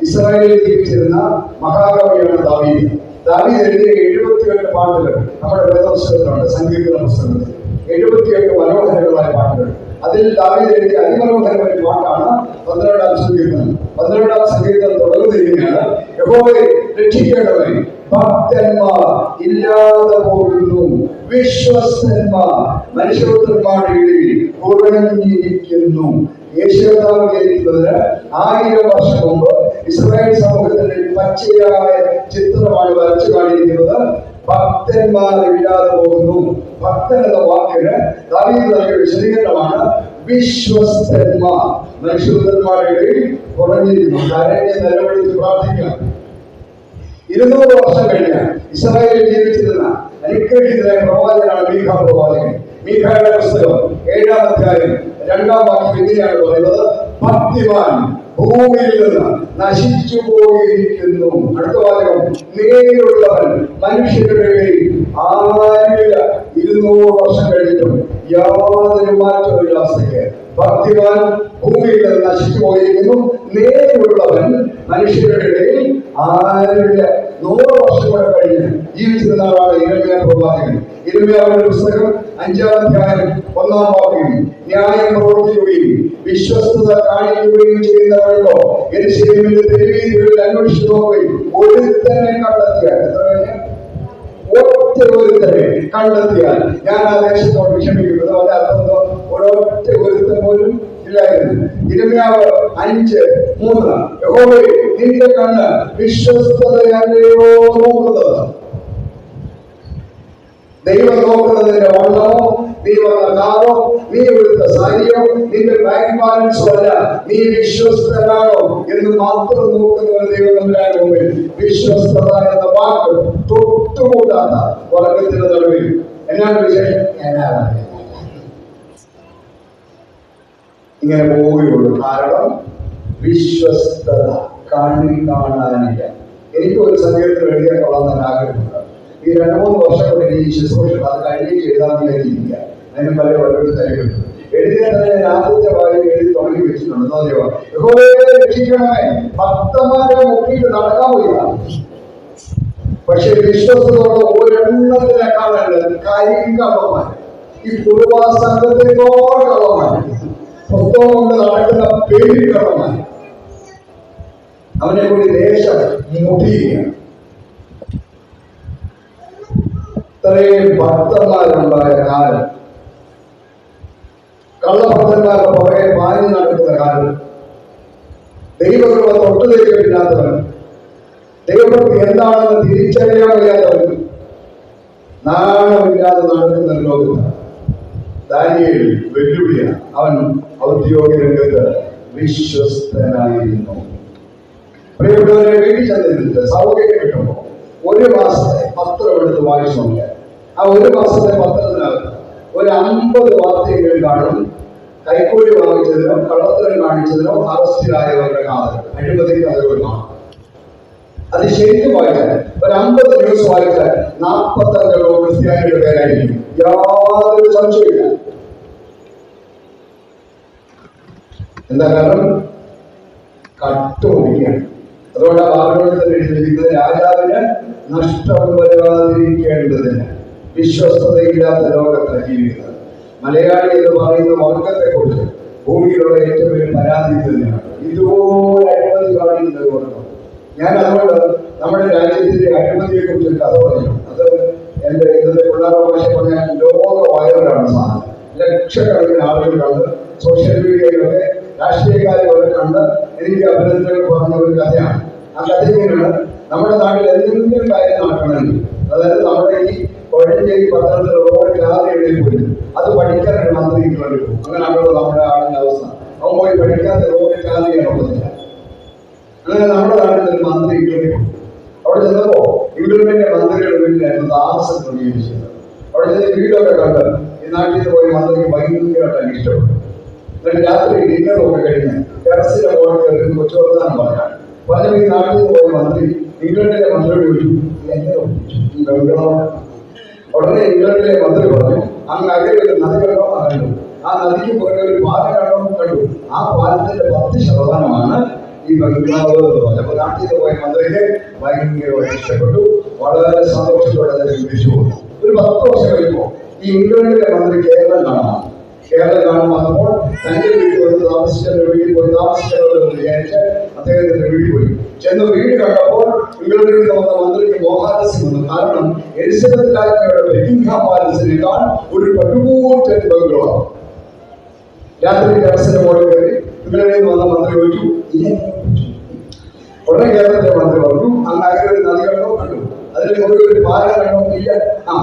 ഇസ്രായേലിൽ ജീവിച്ചിരുന്ന മഹാകവിയാണ് ദാവീദ്. ദാവീദ് എഴുതിയ 78 പാട്ടുകൾ നമ്മുടെ വേദപുസ്തകത്തിലുണ്ട്. സങ്കീർത്തന പുസ്തകത്തിൽ 78 മനോഹരങ്ങളായ പാട്ടുകൾ. അതിൽ ദാവീദ് എഴുതിയ അതിമനോഹരമായ പാട്ടാണ് 12-ാം സങ്കീർത്തനം. 12-ാം സങ്കീർത്തനം തുടങ്ങുകയാണ്, യഹോവയെ രക്ഷിക്കണമേ, ഭക്തന്മാർ ഇല്ലാതെ പോകുന്നു, വിശ്വസ്തന്മാർ മനുഷ്യപുത്രന്മാരുടെ ഇടയിൽ കുറഞ്ഞിരിക്കുന്നു. യേശുക്കർത്താവ് ജനിക്കുന്നതിന് 1000 വർഷം മുമ്പ് ഇസ്രായേൽ സമൂഹത്തിന്റെ പച്ചയായ ചിത്രമാണ് വരച്ചു കാണിയിരിക്കുന്നത്. ഭക്തന്മാർ ഇല്ലാതെ പോകുന്നു. ഭക്തൻ എന്ന വാക്കിന് ദാവീദ് നൽകിയ വിശദീകരണമാണ് വിശ്വസ്തന്മാർ മനുഷ്യപുത്രന്മാരുടെ ഇടയിൽ കുറഞ്ഞിരിക്കുന്നു. കരഞ്ഞ് നിലവിളിച്ച് പ്രാർത്ഥിക്കാം. 200 വർഷം കഴിഞ്ഞ് ഇസ്രായേലിൽ ജീവിച്ചിരുന്ന അനുഗ്രഹീതനായ പ്രവാചകനാണ് മീഖ പ്രവാചകൻ. മീഖയുടെ പുസ്തകം 7-ാം അധ്യായം 2-ാം വാക്യം ഇങ്ങനെയാണ് പറയുന്നത്, ഭക്തിമാൻ ഭൂമിയിൽ നിന്ന് നശിച്ചു പോയിരിക്കുന്നു. അടുത്ത വാചകം, നേരുള്ളവൻ മനുഷ്യരുടെ ഇടയിൽ ആരില്ല. 200 വർഷം കഴിഞ്ഞിട്ടും യാതൊരു മാറ്റമില്ല അവസ്ഥയ്ക്ക്. ഭക്തിമാൻ ഭൂമിയിൽ നിന്ന് നശിച്ചു പോയിരിക്കുന്നു, നേരുള്ളവൻ മനുഷ്യരുടെ ഇടയിൽ ആരില്ല. 100 വർഷം കൂടെ കഴിഞ്ഞ് ജീവിച്ചിരുന്ന ആളാണ് യിരെമ്യാ പ്രവാചകൻ. യിരെമ്യാവിന്റെ പുസ്തകം 5-ാം അധ്യായം 1-ാം വാക്യം, ന്യായം പ്രവർത്തിക്കുകയും വിശ്വസ്തത കാണിക്കുകയും ചെയ്യുന്നവരോ യെരൂശലേമിന്റെ തെരുവീഥികളിൽ അന്വേഷിച്ചു നോക്കുകയും ഒരുത്തനെ കണ്ടെത്തിയാൽ, ഒറ്റ ഒരുത്തനെ കണ്ടെത്തിയാൽ ഞാൻ ആ ദേശത്തോട് ക്ഷമിക്കുന്നത്. അവന്റെ അർത്ഥം ഒരൊറ്റ ഒരുത്തൻ പോലും ഇല്ലായിരുന്നു. യിരെമ്യാവ് 5:3, യഹോവേ നിന്റെ കണ്ണ് വിശ്വസ്തതയല്ലയോ നോക്കുന്നത്? ദൈവം നോക്കുന്നതിന്റെ വണ്ണമോ, നീ വന്ന കാറോ, നീ എടുത്ത സാരിയോ, നിന്റെ ബാങ്ക് ബാലൻസോ അല്ല, നീ വിശ്വസ്തനാണോ എന്ന് മാത്രം നോക്കുന്നവർ ദൈവം തമ്പുരാന്റെ മുമ്പിൽ. വിശ്വസ്തത എന്ന വാക്ക് തൊട്ടുകൂടാത്ത വർഗത്തിന്റെ നടുവിൽ എന്നാണ് വിശേഷം? ഇങ്ങനെ പോവുകയുള്ളൂ. കാരണം വിശ്വസ്തത കാണാനില്ല. എനിക്ക് ഒരു സങ്കീർത്തനം എഴുതിയാൽ കൊള്ളാൻ ആഗ്രഹമുണ്ട്. ഈ 2-3 വർഷം കൊണ്ട് ഈ ശുശ്രൂഷ അത് കഴിഞ്ഞ് എഴുതാമെന്ന് ഇരിക്കുക. അതിന് പല പലരും തരപ്പെടും. എഴുതിയാൽ തന്നെ ഞാൻ ആദ്യത്തെ വാരി എഴുതി തുടങ്ങി വെച്ചിട്ടുണ്ട്. രക്ഷിക്കണമേ, ഭക്തന്മാരെ മുക്കിയിട്ട് നടക്കാൻ പോയില്ല. പക്ഷെ വിശ്വസ്തയോടെ ഒരെണ്ണത്തിനേക്കാളുണ്ട് കരിങ്കള്ളന്മാർ. ഈ കുടുംബ സംഘത്തിനോട് കള്ളന്മാർ, പുസ്തകം കൊണ്ട് നടക്കുന്ന പേരിക്കള്ളന്മാർ. അവനെ കൂടി ദേശം മുടിയുകയാണ്. ഇത്രയും ഭക്തന്മാരുണ്ടായ കാലം, കള്ളഭക്തന്മാരുടെ പുറകെ പാഞ്ഞു നടക്കുന്ന കാലം, ദൈവകൃപ തൊട്ടുതേക്കില്ലാത്തവൻ, ദൈവഭക്തി എന്താണെന്ന് തിരിച്ചറിയാൻ വയ്യാത്തവൻ, നാണമില്ലാതെ നടക്കുന്ന ലോകത്ത് ദാനിയേൽ വെല്ലുവിളിയാണ്. അവൻ ഔദ്യോഗിക രംഗത്ത് വിശ്വസ്തനായിരുന്നു. പ്രിയപ്പെട്ടവരെ, വീട്ടിൽ ചെന്നിരുന്നിട്ട് സൗകര്യം കിട്ടുമ്പോൾ 1 മാസത്തെ പത്രം എടുത്ത് വായിച്ചു നോക്കിയാൽ ആ 1 മാസത്തെ പത്രത്തിനകത്ത് ഒരു 50 വാർത്തയെങ്കിലും കാണും. കൈക്കൂലി വാങ്ങിച്ചതിനോ കള്ളത്തരം കാണിച്ചതിനോ അറസ്റ്റിലായവരുടെ കഥകൾ, അഴിമതി കഥകൾ കാണും. അത് ശരിക്കും വായിച്ചാൽ ഒരു 50 ന്യൂസ് വായിച്ചാൽ 45 ക്രിസ്ത്യാനിയുടെ പേരായിരിക്കും. യാതൊരു സംശയമില്ല. എന്താ കാരണം? കട്ടുപിടിക്കുകയാണ്. അതുകൊണ്ട് ആ ഭാഗങ്ങളിൽ എഴുതിയിരിക്കുന്നത്, രാജാവിന് നഷ്ടം വരാതിരിക്കേണ്ടതിന് വിശ്വസ്തതയില്ലാത്ത ലോകത്താണ് ജീവിക്കുന്നത്. മലയാളി എന്ന് പറയുന്ന വർഗത്തെ കുറിച്ച് ഭൂമിയിലുള്ള ഏറ്റവും വലിയ പരാതി തന്നെയാണ്. ഇതുപോലെ അഴിമതി കാണിക്കുന്ന ഒരു വർഗം. ഞാൻ അതുകൊണ്ട് നമ്മുടെ രാജ്യത്തിന്റെ അഴിമതിയെ കുറിച്ച് കഥ പറഞ്ഞു. അത് എന്റെ ഇന്നത്തെ പിള്ളേരുടെ ഭാഷ പറഞ്ഞാൽ ലോക വൈറലാണ് സാധനം. ലക്ഷക്കണക്കിന് ആളുകൾ കണ്ട് സോഷ്യൽ മീഡിയയിലൊക്കെ രാഷ്ട്രീയക്കാരെ വരെ കണ്ട് എനിക്ക് അഭിനന്ദനങ്ങൾ പറഞ്ഞ ഒരു കഥയാണ്. ആ കഥ ഇങ്ങനെയാണ്. നമ്മുടെ നാട്ടിൽ എന്തെങ്കിലും കാര്യം നടക്കണമെങ്കിൽ, അതായത് നമ്മുടെ ഈ കോഴഞ്ചേരി പത്രത്തിൽ റോഡ് ജാഥ എഴുതി പോയി അത് പഠിക്കാനായിട്ട് മന്ത്രിക്ക് വേണ്ടി പോകും. അങ്ങനെയാണല്ലോ നമ്മുടെ ആളിന്റെ അവസ്ഥ. അവൻ പോയി പഠിക്കാത്ത റോഡിൽ ചാർജ് ചെയ്യാൻ ഒക്കത്തില്ല. അങ്ങനെ നമ്മുടെ നാട്ടിൽ ഒരു മന്ത്രി ഇംഗ്ലണ്ടിൽ അവിടെ ചെന്നപ്പോ ഇംഗ്ലണ്ടിന്റെ മന്ത്രിയുടെ വീട്ടിലായിരുന്നു താമസം ക്രമീകരിച്ചത്. അവിടെ ചെന്ന് വീടൊക്കെ കണ്ട് ഈ നാട്ടിൽ നിന്ന് പോയി മന്ത്രിക്ക് ഭയങ്കരമായിട്ടാണ് ഇഷ്ടപ്പെട്ടു. എന്നിട്ട് രാത്രി ഡിന്നറൊക്കെ കഴിഞ്ഞ് ടെറസിന്റെ മുകളിൽ കയറി കൊച്ചു വർത്താനം പറയാൻ പറഞ്ഞ ഈ നാട്ടിൽ നിന്ന് പോയി മന്ത്രി ഇംഗ്ലണ്ടിലെ മന്ത്രിയോട് ചോദിച്ചു, എന്നെ ഈ ബംഗ്ലാവ്. ഉടനെ ഇംഗ്ലണ്ടിലെ മന്ത്രി പറഞ്ഞു, അങ്ങ് അകലെ ഒരു നദി കണ്ടോ? കണ്ടു. ആ നദിക്ക് പുറകെ ഒരു പാലം കണ്ടോ? കണ്ടു. ആ പാലത്തിന്റെ 10% ഈ ബംഗ്ലാവ് എന്ന് പറഞ്ഞു. അപ്പൊ നാട്ടിൽ നിന്ന് പോയ മന്ത്രിക്ക് ഭയങ്കരമായി ഇഷ്ടപ്പെട്ടു. വളരെ സന്തോഷത്തോടെ അതിനെ വിളിച്ചു പോകുന്നു. ഒരു 10 വർഷം കഴിയുമ്പോ ഈ ഇംഗ്ലണ്ടിലെ മന്ത്രി കേരളം കാണാം. കേരളം കാണുമ്പോൾ തന്റെ വീട്ടിൽ വന്ന് താമസിച്ചവരുടെ വീട്ടിൽ പോയി താമസിച്ചവരെന്ന് വിചാരിച്ച് അദ്ദേഹത്തിന്റെ വീട്ടിൽ പോയി ചെന്ന് വീട് കണ്ടപ്പോൾ ഇംഗ്ലണ്ടിൽ നിന്ന് വന്ന മന്ത്രിക്ക് മോഹാലസ്യം വന്നു. കാരണം എലിസബത്ത് രാജ്ഞിയുടെ ബക്കിംഗ്ഹാം പാലസിനേക്കാൾ ഒരു പട്ടുകൂറ്റൻ ബംഗ്ലാവ്. രാത്രി ടെറസിന്റെ മുകളിൽ കയറി ഇംഗ്ലണ്ടിൽ നിന്ന് വന്ന മന്ത്രി ചോദിച്ചു, ഉടനെ കേരളത്തിലെ മന്ത്രി പറഞ്ഞു, അങ്ങ് അകലെ ഒരു നദി കണ്ടോ? കണ്ടു. അതിന് മുകളിൽ ഒരു പാലം കണ്ടോ? ഇല്ല.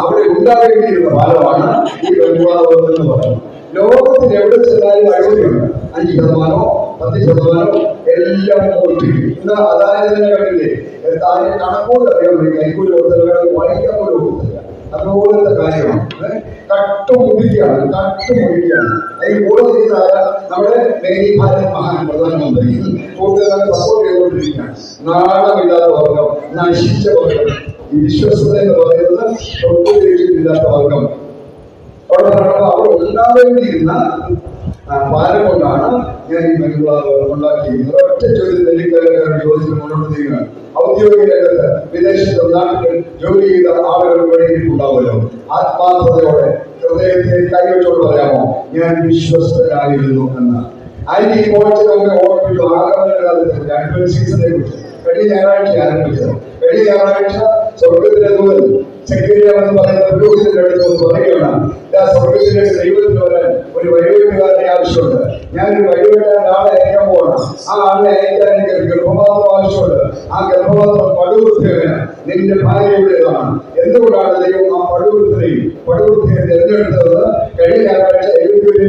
അവിടെ ഉണ്ടാകേണ്ടിയിരുന്ന പാലമാണ് ഈ ബംഗ്ലാവ് എന്ന് പറഞ്ഞു. ലോകത്തിൽ എവിടെ ചെന്നാലും അഴിമതിയുണ്ട്. 5%, 10% എല്ലാം ഓർത്തിരിക്കും. ഇന്ന് അതായത് തന്നെ കണ്ടില്ലേ, താഴെ കണക്കോട് അറിയാൻ പറ്റും. കൈക്കൂലി കൊടുത്തില്ല, വായിക്കാൻ പോലും കൊടുത്തില്ല. അതുപോലത്തെ കാര്യമാണ്. കട്ടുമുടിക്കുകയാണ്. അതിൽ കൂടെ ചെയ്താൽ നമ്മുടെ മേരി ഭാരത് മഹാൻ പ്രധാനമന്ത്രി കൂടുതൽ സപ്പോർട്ട് ചെയ്തുകൊണ്ടിരിക്കുകയാണ്. നാണമില്ലാത്ത വർഗം, നശിച്ച വർഗം. ഈ വിശ്വസ്തത എന്ന് പറയുന്നത് തൊട്ടുതിരിച്ചിട്ടില്ലാത്ത വർഗം. അവിടെ നടക്കുമ്പോൾ അവിടെ ഉണ്ടാവേണ്ടിയിരുന്ന പാലം കൊണ്ടാണ് ഞാൻ ഈ ബംഗ്ലാവ് ഉണ്ടാക്കിയിരിക്കുന്നത്. ഒറ്റ ചോദ്യം നെല്ലിക്കാരൻ ചോദിച്ചിട്ട് മുന്നോട്ട് നീങ്ങുകയാണ്. ഔദ്യോഗിക രംഗത്ത് വിദേശത്ത് നാട്ടിൽ ജോലി ചെയ്ത ആളുകൾ ഉണ്ടാവുമല്ലോ, ആത്മാർത്ഥതയോടെ ഹൃദയത്തെ കൈവച്ചോട് പറയാമോ, ഞാൻ വിശ്വസ്തനായിരുന്നു എന്ന്. അതിന് ഈ കോഴ്സിനൊക്കെ ഓർമ്മിച്ചു. ആഗമനകാലത്ത് അഡ്വൻസ് സീസണെ കുറിച്ച് കഴിഞ്ഞ ഞായറാഴ്ച ആരംഭിച്ചത്. കഴിഞ്ഞ ഞായറാഴ്ച സ്വർഗത്തിലെ ദൂതൻ സെക്രട്ടറിയാണെന്ന് പറയുന്ന പുരോഹിതന്റെ അടുത്ത് പറയുകയാണ്, സ്വർഗത്തിലേക്ക് ദൈവത്തിന് വരാൻ ഒരു വഴിവെട്ടുകാരനെ ആവശ്യമുണ്ട്. ഞാനൊരു വഴിവെട്ടാൻ ആളെ അയക്കാൻ പോകണം. ആ ആളെ അയക്കാൻ എനിക്ക് ഗർഭപാത്രം ആവശ്യമുണ്ട്. ആ ഗർഭപാത്രം പടുവൃത്തിയാണ്, നിന്റെ ഭാര്യയുടേതാണ്. എന്തുകൊണ്ടാണ് ദൈവം ആ പടുവൃത്തിയെ തിരഞ്ഞെടുത്തത്? കഴിഞ്ഞ ഞായറാഴ്ച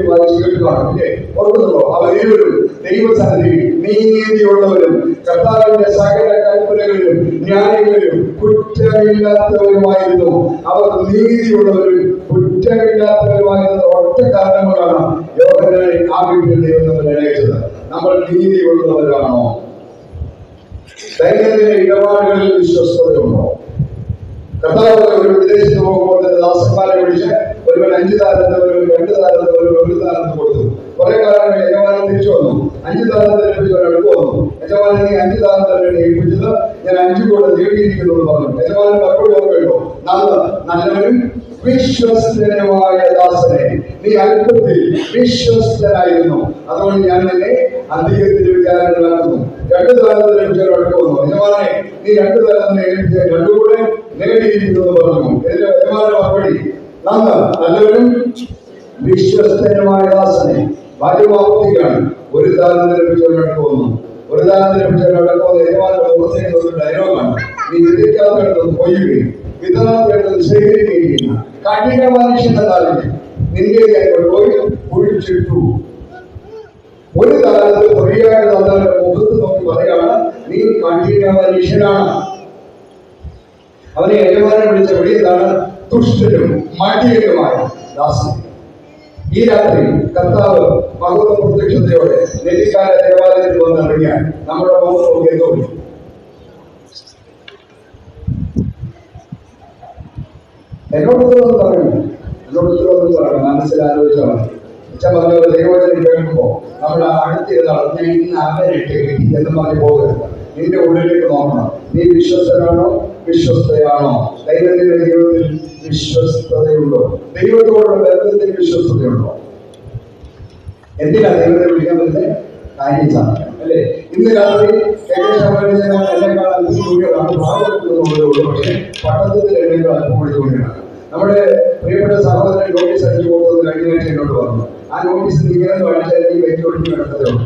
വായിച്ചു കേട്ടുകയാണ് അല്ലേ? ഓർക്കുന്നുണ്ടോ? അവർ ഇരുവരും ദൈവസന്നിധി നീതിയുള്ളവരും കർത്താവിന്റെ സകല കൽപ്പനകളിലും ന്യായങ്ങളിലും കുറ്റമില്ലാത്തവരുമായിരുന്നു. അവർ നീതിയുള്ളവരും കുറ്റമില്ലാത്തവരുമായിരുന്ന ഒറ്റ കാരണം കൊണ്ടാണ് യോഹന്നാനെ ആ വീട്ടിൽ ദൈവം നമ്മളെ അയച്ചത്. നമ്മൾ നീതിയുള്ളവരാണോ? ദൈനംദിന ഇടപാടുകളിൽ വിശ്വസ്തതയുണ്ടോ? കർത്താവ് ഒരു വിദേശത്ത് പോകുമ്പോൾ ദാസന്മാരെ വിളിച്ച് ഒരുവൻ 5 താലന്ത്, ഒരുവൻ 2 താലന്ത്, ഒരുവൻ 1 താലന്ത് കൊടുത്തു. കുറെ കാലം യജമാനൻ തിരിച്ചു വന്നു. 5 താലന്ത് ഏൽപ്പിച്ചവൻ അടുത്ത് വന്നു. യജമാനൻ നീ 5 താലന്താണ് ഏൽപ്പിച്ചത്, ഞാൻ 5 കൂടെ നേടിയിരിക്കുന്നു എന്ന് പറഞ്ഞു. യജമാനൻ മറുപടി ഓർമ്മയുണ്ടോ? നല്ലവനും വിശ്വസ്തനുമായ ദാസനെ, നീ അല്പത്തിൽ വിശ്വസ്തനായിരുന്നു, അതുകൊണ്ട് ഞാൻ നിന്നെ അധികത്തിൽ വിചാരണമാക്കുന്നു. 2 താലന്ത് ലഭിച്ചവർ അടുത്ത് വന്നു. യജമാനെ നീ 2 താലന്ത് ഏൽപ്പിച്ച 2 കൂടെ നേടിയിരിക്കുന്നു എന്ന് പറഞ്ഞു. ഇതിന്റെ യജമാന മറുപടി, നല്ലവനും വിശ്വസ്തനുമായ ദാസനെ. ഭാര്യമാവർത്തിക്കാണ്. 1 താലന്ത് ലഭിച്ചവരടുത്ത് വന്നു. 1 താലന്ത് ലഭിച്ചവരടുത്ത് വന്ന് യജമാനന്റെ മുഖത്തേക്ക് ഒരു ഡയലോഗാണ്, നീ വിധിക്കാത്തടത്ത് കൊയ്യുകയും വിതറാത്തടത്ത് ശേഖരിക്കുകയും ചെയ്യുന്ന കഠിന മനുഷ്യന്റെ താല്പര്യം നിന്റെ പോയി കുഴിച്ചിട്ടു. 1 താലന്ത് ഫ്രീയായിട്ട് തന്നവരുടെ മുഖത്ത് നോക്കി പറയാണ്, നീ കഠിന മനുഷ്യനാണ്. അവനെ യജമാനെ വിളിച്ച വിളി എന്താണ്? ദുഷ്ടനും മടിയനുമായ ദാസൻ. ഈ രാത്രി കർത്താവ് മഹത്വ പ്രത്യക്ഷതയോടെ നെല്ലിക്കാല ദേവാലയത്തിൽ വന്നിറങ്ങിയാൽ നമ്മുടെ മുഖത്ത് നോക്കി എന്തോ എന്നോട് പറയുന്നു. മനസ്സിലാലോചിച്ചാണ് അച്ഛൻ പറഞ്ഞ ദൈവവചനം കേൾക്കുമ്പോൾ നമ്മുടെ അടുത്തിരുന്നാണ് ഞാൻ ഇന്ന് അവരിട്ട് എന്ന് പറഞ്ഞ് പോകരുത്. നിന്റെ ഉള്ളിലേക്ക് നോക്കണം. നീ വിശ്വസ്തനാണോ? വിശ്വസ്തയാണോ? ദൈനംദിന ജീവിതത്തിൽ വിശ്വസ്തതയുണ്ടോ? ദൈവത്തോടുള്ള ബന്ധത്തിൽ വിശ്വസ്തതയുണ്ടോ? എന്തിനാ ദൈവത്തെ വിളിക്കാൻ പറ്റുന്നത്? കാര്യം സാധിക്കണം അല്ലേ? ഇന്ന് രാത്രി എന്നെക്കാൾ പക്ഷേ പട്ടണത്തിൽ എന്നെക്കാൾ അല്പം. നമ്മുടെ പ്രിയപ്പെട്ട സഹോദരൻ നോട്ടീസ് അയച്ചു പോകുന്നത് കഴിഞ്ഞ ആഴ്ച എന്നോട് പറഞ്ഞു. ആ നോട്ടീസ് ഇങ്ങനെ വായിച്ചാൽ ഈ വ്യക്തി ഒഴിഞ്ഞു കിടക്കത്തേ ഉള്ളൂ.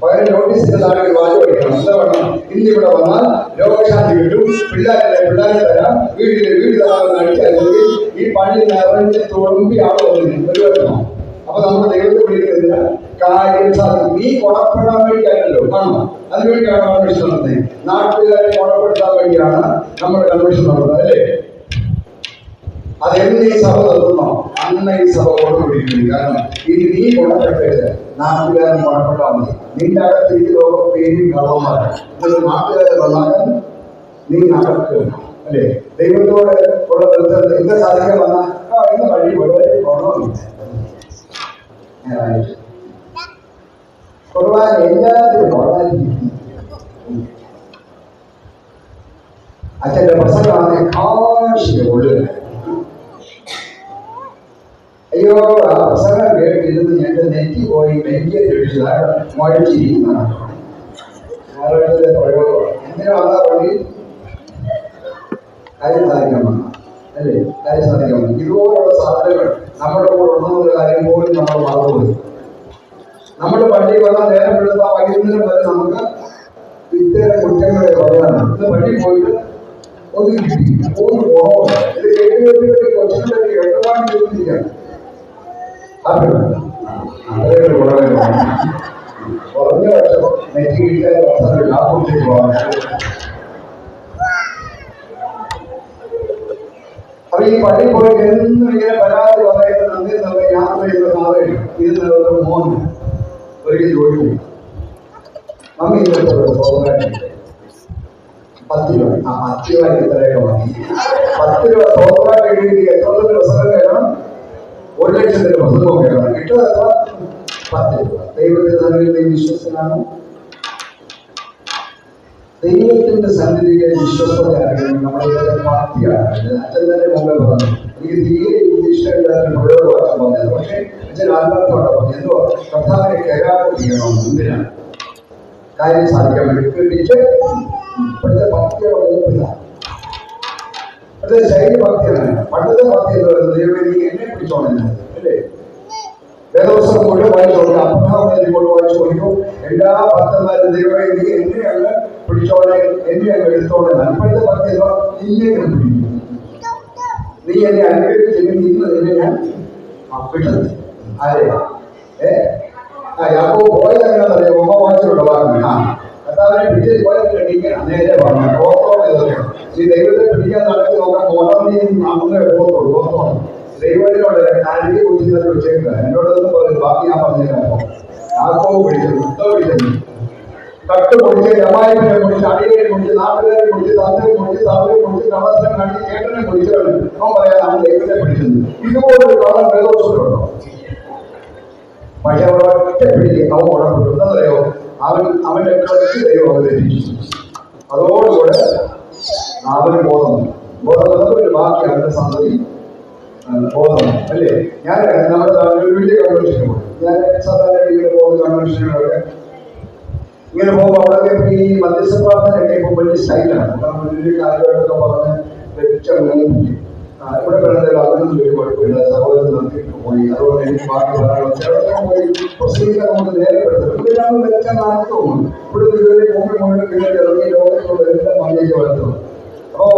പകരം നോട്ടീസിന്റെ താഴെ ഒരു വാചകം പഠിക്കണം. എന്താ വേണം? ഇന്നിവിടെ വന്നാൽ രോഗശാന്തി കിട്ടും, പിള്ളേരെ തരാം, വീട് തരാമെന്ന് അടിച്ചാൽ ഈ പള്ളി നിറഞ്ഞ് തുളുമ്പി ആളോ ഒരു വെക്കണം. അപ്പൊ നമ്മൾ ദൈവത്തെ വിളിക്കുന്നതിന് കാര്യം സാധിക്കും. നീ ഗുണപ്പെടാൻ വേണ്ടിയല്ലോ, ആണോ? അതിനുവേണ്ടിയാണ് കൺവെൻഷൻ നടത്തുന്നത്. നാട്ടുകാരെ ഗുണപ്പെടുത്താൻ വേണ്ടിയാണ് നമ്മൾ കൺവെൻഷൻ നടത്തുന്നത്, അല്ലേ? അതെന്ന് ഈ സഭ നിർത്തുന്നോ അന്ന് ഈ സഭ കൊണ്ടുപിടിക്കുന്നു. കാരണം ഇത് നീ ഗുണപ്പെട്ടിട്ട് നാട്ടുകാരൻ ഗുണപ്പെട്ടാൽ മതി. നിന്റെ അകത്തിരിക്കുന്നവർക്ക് പേരും കളവുമാണ്. എന്നിട്ട് നാട്ടുകാരെ നന്നാക്കാൻ നീ നടക്കുക, അല്ലേ? ദൈവത്തോട് ഉള്ള ബന്ധത്തിൽ ഇന്ന് സാധിക്കാൻ വന്നാൽ ഇന്ന് വഴി വളരെ ഗുണമില്ല. കുർബാന എല്ലാത്തിനും വളരെ അച്ഛൻ്റെ പ്രസംഗമാണ് കാശിക ഉള്ളിൽ. അയ്യോ, ആ പ്രസംഗം കേട്ടിരുന്ന് എന്റെ നെറ്റി പോയി നെറ്റിയെ രക്ഷിച്ചതാണ് മടിച്ചിരിക്കുന്നതാണ്. എന്തിനാ വന്നാ വഴി കാര്യം സാധിക്കാൻ വന്ന, അല്ലേ? കാര്യം സാധിക്കാൻ വന്നു. ഇതുപോലുള്ള സാധനങ്ങൾ നമ്മുടെ കൂടെ ഉണ്ടെന്നുള്ള കാര്യം പോലും നമ്മൾ മറന്നുപോയി. നമ്മുടെ പള്ളിയിൽ വന്നാൽ നേരം എടുത്താൽ വൈകുന്നേരം വരെ നമുക്ക് ഇത്തരം കുറ്റങ്ങളെ പറയാനാണ്. ഇന്ന് പള്ളിയിൽ പോയിട്ട് ഒന്ന് കിട്ടി ഒന്ന് പോകണം. ഇത് കേട്ടുകേട്ടി കൊച്ചുങ്ങളൊക്കെ എട്ടുപാട് ചോദിച്ചിരിക്കുകയാണ്. അത്രയൊരു വളരെ കുറഞ്ഞ പക്ഷം നെറ്റി കിട്ടാൻ അവസരം ലാഭത്തിലേക്ക് പോകാൻ. അപ്പൊ ഈ പള്ളി പോയി എന്നും ഇങ്ങനെ പരാതി പറയുന്നത് യാത്ര ചെയ്ത നാളെ ഇത് മോൻ ഒരിക്കൽ ചോദിക്കും, മമ്മി ഇന്നത്തെ 10 രൂപ. 10 രൂപ ഇത്രയൊക്കെ മതി. 10 രൂപ സ്വന്തമായിട്ട് എഴുതി എത്ര പ്രസംഗം കേൾക്കണം? 1,00,000 പ്രസംഗം കേൾക്കണം. കിട്ടുന്നത് എത്ര? 10 രൂപ. ദൈവത്തിന്റെ സന്നിധിയിൽ വിശ്വസ്തനാണ്. ദൈവത്തിന്റെ സന്നിധിയിലെ വിശ്വസ്തത അറിയണം. നമ്മുടെ പാർട്ടിയാണ്. അച്ഛൻ തന്നെ മുമ്പേ പറഞ്ഞു, എനിക്ക് തീരെ ഇഷ്ടമില്ലാത്ത പ്രയോഗമാണ് പറഞ്ഞത്. പക്ഷേ അച്ഛൻ ആത്മാർത്ഥത്തോടെ പറഞ്ഞു, എന്തോ കർത്താവിനെ കരാറ് ചെയ്യണം. എന്തിനാണ്? കാര്യം സാധിക്കാൻ വേണ്ടി. കിട്ടിച്ച് ഇപ്പോഴത്തെ ഭക്തിയുടെ മൂപ്പില്ല. അത് ശൈലി ഭക്തിയാണ്. പണ്ടത്തെ ഭക്തി എന്ന് പറയുന്നത് ദൈവം നീ എന്നെ പിടിച്ചോണെന്ന്, അല്ലേ? വേദപുസ്തകം മുഴുവൻ വായിച്ചോളൂ. അബ്രഹാമിനെ കൊണ്ട് വായിച്ചു നോക്കിയോ, എല്ലാ ഭക്തന്മാരും ദൈവമേ നീ എന്നെ അങ്ങ് പിടിച്ചോളെ, എന്നെ അങ്ങ് എടുത്തോളെ. ഇപ്പോഴത്തെ ഭക്തി നിന്നെ ഞാൻ പിടിക്കും, നീ എന്നെ അനുഗ്രഹിച്ചില്ലെങ്കിൽ ഇന്ന് നിന്നെ ഞാൻ വിട്ടത്. ആരെയാ? യാക്കോബ് പോയത് എങ്ങനെയാണെന്നറിയാം? ഒമ്പ വായിച്ചിട്ടുള്ള വാക്കുകൾ. കർത്താവിനെ പിടിച്ച് പോയതിന്റെ ടീക്കാൻ നേരെ പറഞ്ഞു ഓർത്തോളം ഇതൊക്കെയാണ്. ഈ ദൈവത്തെ പിടിക്കാൻ നടത്തി നോക്കാൻ മോട്ടറിനെയും നമ്മളെ ഓർത്തോളൂ. ഓർത്തോളം ദൈവത്തിനോട് ആരുടെ കുറിച്ച് വെച്ചേക്കുക. എന്നോടൊന്നും പറയും, ബാക്കി ഞാൻ പറഞ്ഞേക്കാം. യാക്കോബ് പിടിച്ചത്, പിടിച്ചത് തട്ട് പൊടിച്ച്, ജമായിനെ പൊടിച്ച്, അടിയെ പൊടിച്ച്, നാട്ടുകാരെ പൊടിച്ച്, തന്തയെ പൊടിച്ച്, തവയെ പൊടിച്ച്, കള്ളത്തിനെ കാണിച്ച്, ചേട്ടനെ പൊടിച്ചാണ് അവൻ പറയാനാണ് ദൈവത്തെ പിടിച്ചത്. ഇതുപോലൊരു കള്ളൻ വേദോഷത്തിലുണ്ടോ? പക്ഷെ അവൻ ഒറ്റ പിടിക്ക് അവൻ ഉടമ്പെട്ടു. എന്താണെന്നറിയോ? അവന്റെ കുറച്ച് ദൈവം അവതരിപ്പിച്ചു. അതോടുകൂടെ അവന് ബോധം ഒരു ബാക്കി അവന്റെ സന്തതി ബോധം, അല്ലേ? ഞാൻ നമ്മുടെ നാട്ടിൽ വലിയ കൺവെൻഷന് പോയി. ഞാൻ സാധാരണ ഇങ്ങനെ പോകുന്ന കൺവെൻഷനുകളൊക്കെ ഇങ്ങനെ പോകുമ്പോൾ അവിടെയൊക്കെ ഈ മധ്യസ്ഥ പ്രാർത്ഥനയൊക്കെ ഇപ്പം വലിയ സ്റ്റൈലാണ്. കാരണം വലിയ കാര്യമായിട്ടൊക്കെ പറഞ്ഞ് ലഭിച്ച ഇവിടെ കിടന്നതിൽ അതിനൊന്നും വലിയ കുഴപ്പമില്ല. സഹോദരൻ നിർത്തിയിട്ട് പോയി. അതുകൊണ്ട് എനിക്ക് ബാക്കി പറയാനുള്ള പോയി പ്രസംഗിക്കാൻ നമുക്ക് നേരെപ്പെടുത്തും. ഇവിടെയാണ് വെച്ചാൽ നാട്ടവും ഇവിടെ ഇതുവരെ മുമ്പിൽ പിന്നെ ഇറങ്ങി ലോകത്തിലുള്ള എല്ലാം വന്നേക്ക് വളർത്തുന്നു. അപ്പോ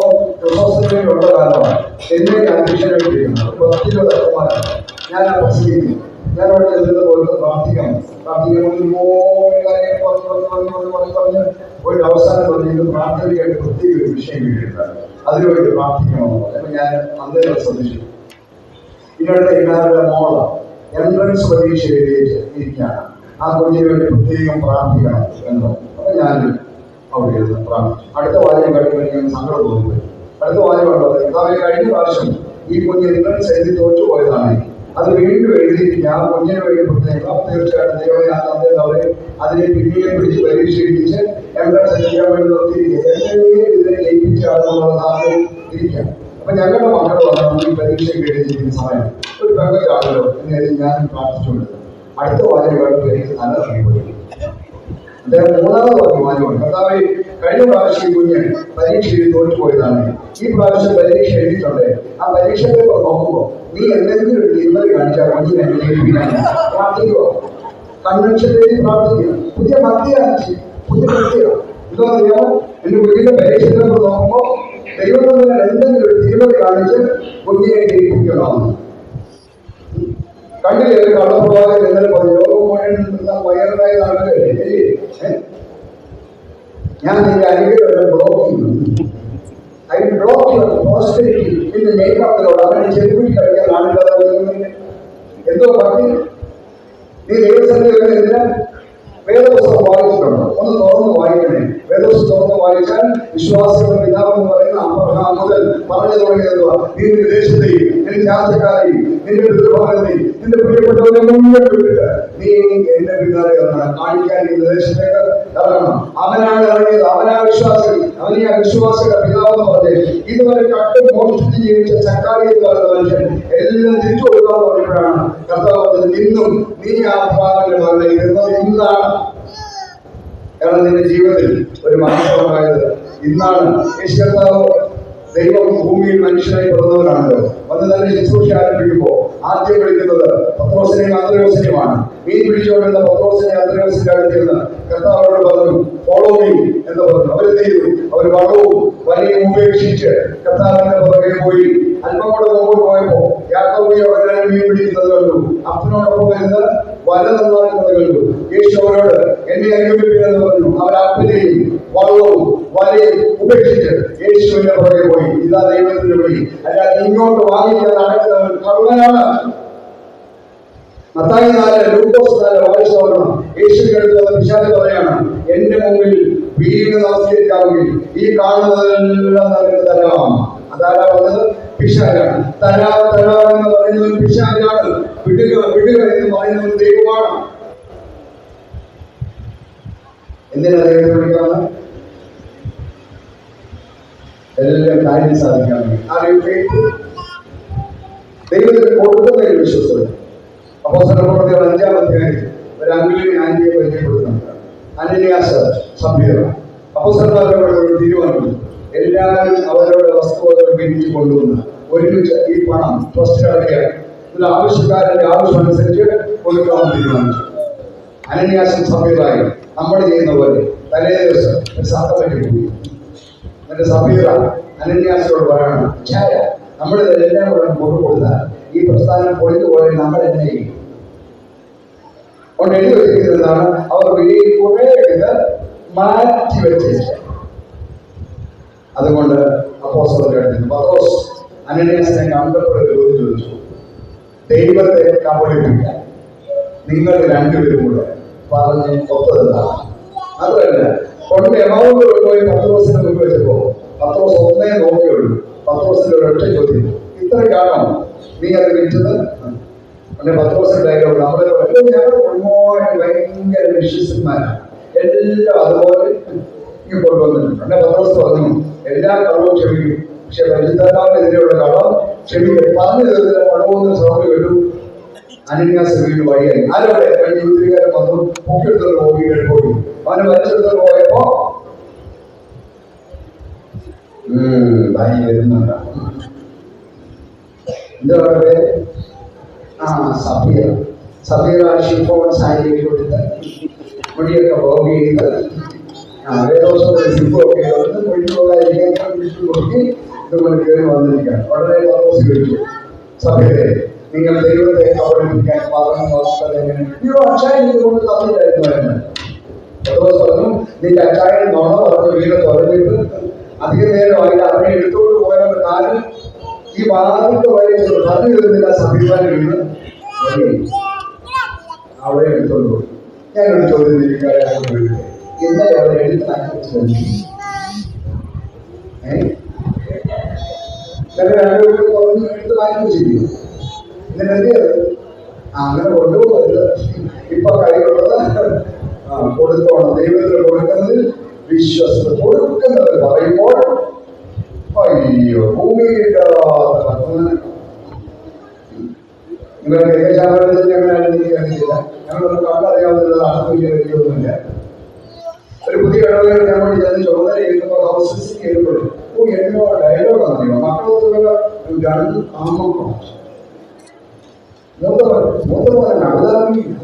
ക്രിസ്മസിനുള്ള കാലമാണ് എന്നെ അധ്യക്ഷനായിട്ടിരിക്കുന്നത്. 10 വർഷമാരാണ് ഞാൻ പ്രസംഗിക്കുന്നു. ഞാൻ അവിടെ ചെന്നിട്ട് പോയിട്ട് പ്രാർത്ഥിക്കാൻ പറഞ്ഞ് ഒരു അവസാനം പറഞ്ഞത് പ്രാർത്ഥനയ്ക്കായിട്ട് പ്രത്യേക ഒരു വിഷയം കിട്ടിയിട്ടുണ്ട്. അതിനുവേണ്ടി പ്രാർത്ഥിക്കണമെന്ന് പറഞ്ഞു. അപ്പൊ ഞാൻ അന്നേരം ശ്രദ്ധിച്ചു. ഇവരുടെ എല്ലാവരുടെ മോള് എൻട്രൻസ് പരീക്ഷ എഴുതിയിട്ട് ഇരിക്കുകയാണ്. ആ കുഞ്ഞിന് വേണ്ടി പ്രത്യേകം പ്രാർത്ഥിക്കണം എന്ന്. അപ്പൊ ഞാൻ അവിടെ ഇരുന്ന് പ്രാർത്ഥിച്ചു. അടുത്ത വാചകം കഴിയുമ്പോൾ ഞാൻ സങ്കടം തോന്നുന്നു. അടുത്ത വാചകം ഉള്ളത് അവരെ കഴിഞ്ഞ പ്രാവശ്യം ഈ കുഞ്ഞ് എൻട്രൻസ് എഴുതി തോറ്റുപോയതാണ്. അത് വീണ്ടും എഴുതിയിട്ട് ഞാൻ കുഞ്ഞിന് വേണ്ടി പ്രത്യേകം തീർച്ചയായിട്ടും ദൈവമേ ആ തന്നേന്ന് അവരെ അതിനെ പിന്നെയും പിടിച്ച് പരീക്ഷ എഴുതിച്ച് എൻട്രൻസ് ചെയ്യാൻ വേണ്ടി നിർത്തിയിരിക്കുക. ഇതിനെ ജയിപ്പിച്ച ആളുകളുള്ള നാട്ടിൽ ഇരിക്കാം. അപ്പൊ ഞങ്ങളുടെ മക്കൾ വന്നു ഈ പരീക്ഷ എഴുതിയിരിക്കുന്ന സമയം ഒരു പെങ്കച്ചാണല്ലോ എന്ന് ഞാൻ പ്രാർത്ഥിച്ചുകൊണ്ട് അടുത്ത വാചകമായിട്ട് എനിക്ക് തല ഇറങ്ങിപ്പോയി. അദ്ദേഹം മൂന്നാമത് വാചകമാണ്, കർത്താവേ കഴിഞ്ഞ പ്രാവശ്യം കുഞ്ഞ് പരീക്ഷയിൽ തോറ്റുപോയതാണ്. ഈ പ്രാവശ്യം പരീക്ഷ എഴുതിയിട്ടുണ്ട്. ആ പരീക്ഷ പേപ്പർ നോക്കുമ്പോൾ നീ എന്തെങ്കിലും ഒരു തിരുമറി കാണിച്ചാൽ കുഞ്ഞിനെ അനുഗ്രഹിപ്പിക്കാൻ പ്രാർത്ഥിക്കുക. കൺവെൻഷൻ എഴുതി പ്രാർത്ഥിക്കുക. പുതിയ ഭക്തിയാണ്, പുതിയ ഭക്തിയാണ്. എന്താണെന്നറിയാമോ? എന്റെ കുഞ്ഞിന്റെ പരീക്ഷ പേപ്പർ നോക്കുമ്പോൾ ദൈവത്തിൽ എന്തെങ്കിലും ഒരു തിരുമറി കാണിച്ച് കുഞ്ഞിനെ ജയിപ്പിക്കണം. കണ്ടില്ലേ ഒരു കള്ളപ്രവാഹം ഇന്നലെ രോഗം മുഴുവൻ വൈറലായ നടക്കുകയല്ലേ? ഞാൻ നിന്റെ അനുഗ്രഹം ബ്ലോക്ക് ചെയ്യുന്നു. I block your prosperity in the name of the Lord. അവനെ ചെറുപ്പിൽ കഴിക്കാൻ ആളില്ലാതെ എന്തോ പറഞ്ഞു. നീ ദൈവസന്നിധിയിൽ എന്തിനാ? വേദപുസ്തകം വായിച്ചിട്ടുണ്ടോ? ഒന്ന് തുറന്ന് വായിക്കണേ. വേദപുസ്തകം തുറന്ന് വായിച്ചാൽ വിശ്വാസികളുടെ പിതാവ് എന്ന് പറയുന്ന അബ്രഹാം മുതൽ പറഞ്ഞു തുടങ്ങിയതുവാ. നീ നിന്റെ ദേശത്തെയും നിന്റെ രാജ്യക്കാരെയും നിന്റെ പിതൃഭവനെയും നിന്റെ പ്രിയപ്പെട്ടവരെ മുഴുവൻ വിട്ടിട്ട് നീ എന്റെ പിതാവെ കാണിക്കാൻ ഈ ദേശത്തേക്ക് ഇറങ്ങണം. അവനാണ് ഇറങ്ങിയത്. അവനാ വിശ്വാസികൾ. അവനീ ആ വിശ്വാസികളുടെ പിതാവ് എന്ന് പറഞ്ഞ് ഇതുവരെ കട്ട് മോഷ്ടിച്ച് ജീവിച്ച ചക്കാരി എന്ന് പറയുന്ന മനുഷ്യൻ എല്ലാം തിരിച്ചു കൊടുക്കാൻ പറഞ്ഞപ്പോഴാണ് കർത്താവ് ഇന്നും നീ ആ പ്രാവിന്റെ മകളെ ഇരുന്നത് ഇന്നാണ്. കാരണം നിന്റെ ജീവിതത്തിൽ ഒരു മാറ്റമുണ്ടായത് ഇന്നാണ്. യേശുക്കർത്താവ് ദൈവം ഭൂമിയിൽ മനുഷ്യനായി പിറന്നവനാണല്ലോ. വന്ന് തന്നെ ശുശ്രൂഷ ആരംഭിക്കുമ്പോ ആദ്യം വിളിക്കുന്നത് പത്രോസിനെയും അന്ത്രയോസിനെയുമാണ്. മീൻ പിടിച്ചുകൊണ്ടിരുന്ന പത്രോസിനെ അന്ത്രയോസിന്റെ അടുത്തിരുന്ന് കർത്താവോട് പറഞ്ഞു, ഫോളോ മീ എന്ന് പറഞ്ഞു. അവര് ചെയ്തു. അവർ വള്ളവും വലയും ഉപേക്ഷിച്ച് കർത്താവിന്റെ പുറകെ പോയി. അല്പം കൂടെ മുമ്പോട്ട് പോയപ്പോ യാക്കോബിയെ വളരെ മീൻ പിടിക്കുന്നത് കണ്ടു. അപ്പനോടൊപ്പം ഇരുന്ന് വല നന്നാക്കുന്നത് കണ്ടു. യേശു അവരോട് എന്നെ അനുഗമിപ്പിക്കുമെന്ന് പറഞ്ഞു. അവർ അപ്പനെയും വള്ളവും വലയും ഉപേക്ഷിച്ച് യേശുവിന്റെ പുറകെ പോയി. ഇതാ ദൈവത്തിന്റെ വഴി. അല്ലാതെ ഇങ്ങോട്ട് വാങ്ങിക്കാൻ നടക്കുന്നവൻ കള്ളനാണ്. മത്തായി 4, ലൂക്കോസ് 4 വായിച്ചു നോക്കണം. യേശുവിന്റെ അടുത്ത് പിശാച് പറയാണ്, എന്റെ മുമ്പിൽ വീണ് നമസ്കരിക്കാമെങ്കിൽ ഈ കാണുന്നതെല്ലാം നിനക്ക് തരാം. അതാരാ പറഞ്ഞത്? പിശാചാണ്. തരാം തരാം എന്ന് പറയുന്നത് പിശാചാണ്. വിടുക വിടുക എന്ന് പറയുന്നത് ദൈവമാണ്. എന്തിനാ ദൈവത്തെ വിളിക്കാവുന്ന? എല്ലാം കാര്യം സാധിക്കാൻ വേണ്ടി. ദൈവത്തിന് കൊടുക്കുന്നതിൽ വിശ്വസ്തത. അപ്പോസ്തലപ്രവൃത്തികൾ 5-ാം അധ്യായത്തിൽ ഒരു അങ്കിളിനെ ആന്റിയെ പരിചയപ്പെടുത്തുന്നുണ്ട്. അനന്യാസ് സഭ്യത. അപ്പോസ്തലന്മാരുടെ ഒരു തീരുമാനം, എല്ലാവരും അവരുടെ വസ്തുവകൾ പിരിച്ചു കൊണ്ടുവന്ന് ഒരുമിച്ച് ഈ പണം ട്രസ്റ്റ് അടയ്ക്കാൻ ഇതിൽ ആവശ്യക്കാരന്റെ ആവശ്യം അനുസരിച്ച് കൊടുക്കാമെന്ന് തീരുമാനിച്ചു. അനന്യാസും സഭ്യതായി നമ്മൾ ചെയ്യുന്ന പോലെ തലേ ദിവസം ഒരു സഭയ്ക്ക് പോയി. എന്നിട്ട് സഭ്യത അനന്യാസിനോട് പറയണം, ചായ നമ്മൾ എല്ലാം കൂടെ കൊടുത്താൽ ഈ പ്രസ്ഥാനം പൊളിഞ്ഞു പോയാൽ നമ്മൾ എന്നെ ചെയ്യും. കൊണ്ട് എഴുതി വെച്ചിരിക്കുന്നതാണ്, അവർ കുറെ എടുത്ത് മാറ്റി വെച്ചേച്ച. അതുകൊണ്ട് അപ്പോസ്തലരുടെ അടുത്ത് പത്രോസ് അനന്യാസിനെ കണ്ടപ്പോൾ ചോദ്യം ചോദിച്ചു, ദൈവത്തെ കബളിപ്പിക്കാൻ നിങ്ങൾ രണ്ടുപേരും കൂടെ പറഞ്ഞ് ഒത്തതെന്താണ്? അതുമല്ല, കൊണ്ട് എമൗണ്ട് കൊണ്ടുപോയി പത്രോസിനെ മുമ്പ് വെച്ചപ്പോ പത്രോസ് ഒന്നേ നോക്കിയുള്ളൂ. പത്രോസിന്റെ ഒരൊറ്റ ചോദ്യം, ഇത്രയ്ക്കാണോ നീ അത് വിളിച്ചത്? പിന്നെ പത്രോസിന്റെ ഡയലോഗ്, നമ്മളെ ഞങ്ങൾ മുഴുവൻ ഭയങ്കര വിശ്വസന്മാരാണ്, എല്ലാം അതുപോലെ കൊണ്ടുവന്നിട്ടുണ്ട്. പിന്നെ പത്രോസ് പറഞ്ഞു, എല്ലാ കള്ളവും ക്ഷമിക്കും, പക്ഷെ പരിശുദ്ധാത്മാവിനെതിരെയുള്ള കള്ളം ക്ഷമിക്കും. പറഞ്ഞു തീർന്നില്ല പടവൊന്നും സ്വാമി കേട്ടു. അനന്യാസ് വീട് വഴിയായി. ആരോടെ കഴിഞ്ഞ യുദ്ധകാരൻ വന്നു പൊക്കിയെടുത്തോണ്ട് പോയി പോയി. അവന് വലിച്ചെടുത്തോണ്ട് പോയപ്പോ ഭാര്യ വരുന്നുണ്ട്. എന്താ പറയുക? സഭീർ. സഭീർ ഷിഫോൺ സാരി കൊടുത്ത് മുടിയൊക്കെ ബോബ് ചെയ്ത് വേദോസത്തിന്റെ സിപ്പൊക്കെ വന്ന് മുടി പോകാതിരിക്കാൻ വിളിച്ചു കൊടുക്കി ഇതുകൊണ്ട് കയറി വന്നിരിക്കുകയാണ്. വളരെ പത്രോസ് ചോദിച്ചു, സഭീരെ നിങ്ങൾ ദൈവത്തെ കബളിപ്പിക്കാൻ പറഞ്ഞു അച്ചായൻ ഇതുകൊണ്ട് തന്നിട്ടായിരുന്നു എന്ന്. പത്രോസ് പറഞ്ഞു, നിന്റെ അച്ചായൻ നുണ പറഞ്ഞ് വീട് തുറന്നിട്ട് അധികം നേരമായിട്ട് അവനെ എടുത്തുകൊണ്ട് പോയവരുടെ കാലം ഈ വാതിന്റെ വഴി പറഞ്ഞു തീർന്നില്ല. സമീപനം വീണ് അവിടെ എടുത്തോണ്ട് പോയി. ഞാനൊരു ചോദ്യം ഇന്നലെ അവരെ എടുത്ത് അനുസരിച്ചു എടുത്ത് മാറ്റിവെച്ചിരിക്കുന്നു. ഇതിനെന്ത് അങ്ങനെ കൊണ്ടുപോകരുത്. ഇപ്പൊ കൈകളുള്ളത് കൊടുത്തോണം. ദൈവത്തിന് കൊടുക്കുന്നതിൽ വിശ്വസ്ത. കൊടുക്കുന്നത് പറയുമ്പോൾ അയ്യോ ഭൂമിയില്ലാത്ത നിങ്ങൾക്ക് ഏകശാപനത്തിന് എങ്ങനെയാണ് എനിക്ക് അറിയില്ല. ഞങ്ങളൊന്നും കണ്ടറിയാവുന്നത് ആത്മീയ വലിയൊന്നുമില്ല. ഒരു പുതിയ ഇടവേള ഞങ്ങൾ ചെന്ന് ചുമതല ചെയ്യുമ്പോൾ ഹൗസസ് കേൾപ്പെടും. എന്നോ ഡയലോഗ് അറിയോ മക്കളൊക്കെ രണ്ട് ആമക്കളോ മൂത്തവൻ അവതാരമില്ല.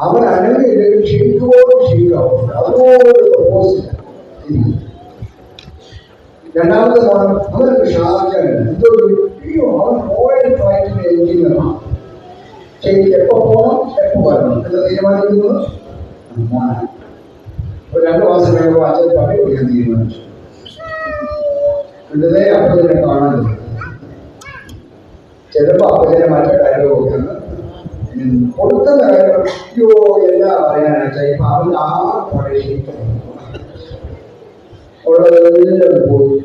അവൻ അനങ്ങിയില്ലെങ്കിൽ ക്ഷീണിക്കുമ്പോൾ ക്ഷീണിക്കാവുന്നുണ്ട്. അതുപോലെ പ്രപ്പോസില്ല. രണ്ടാമത്തെ മോഡൽ അവരൊക്കെ ഷാർജാണ്. അയ്യോ അവൻ റോയൽ ഫ്ലൈറ്റിന്റെ എഞ്ചിനീയറാണ്. ശരി, എപ്പോ പോകണം എപ്പോ വരണം എന്ന് തീരുമാനിക്കുന്നത് മോനാണ്. ഒരു 2 മാസം കഴിയുമ്പോൾ അച്ഛൻ പണി കൊടുക്കാൻ തീരുമാനിച്ചു. ഇന്നലെ അപ്പച്ചനെ കാണാൻ ചിലപ്പോൾ അപ്പച്ചനെ മറ്റേ ഡയലോഗൊക്കെ കൊടുക്കുന്ന കാര്യം അയ്യോ എല്ലാം പറയാനാച്ചാൽ ഇപ്പൊ അവൻ ആ പഴയ ഉള്ളതെല്ലാം പോയി.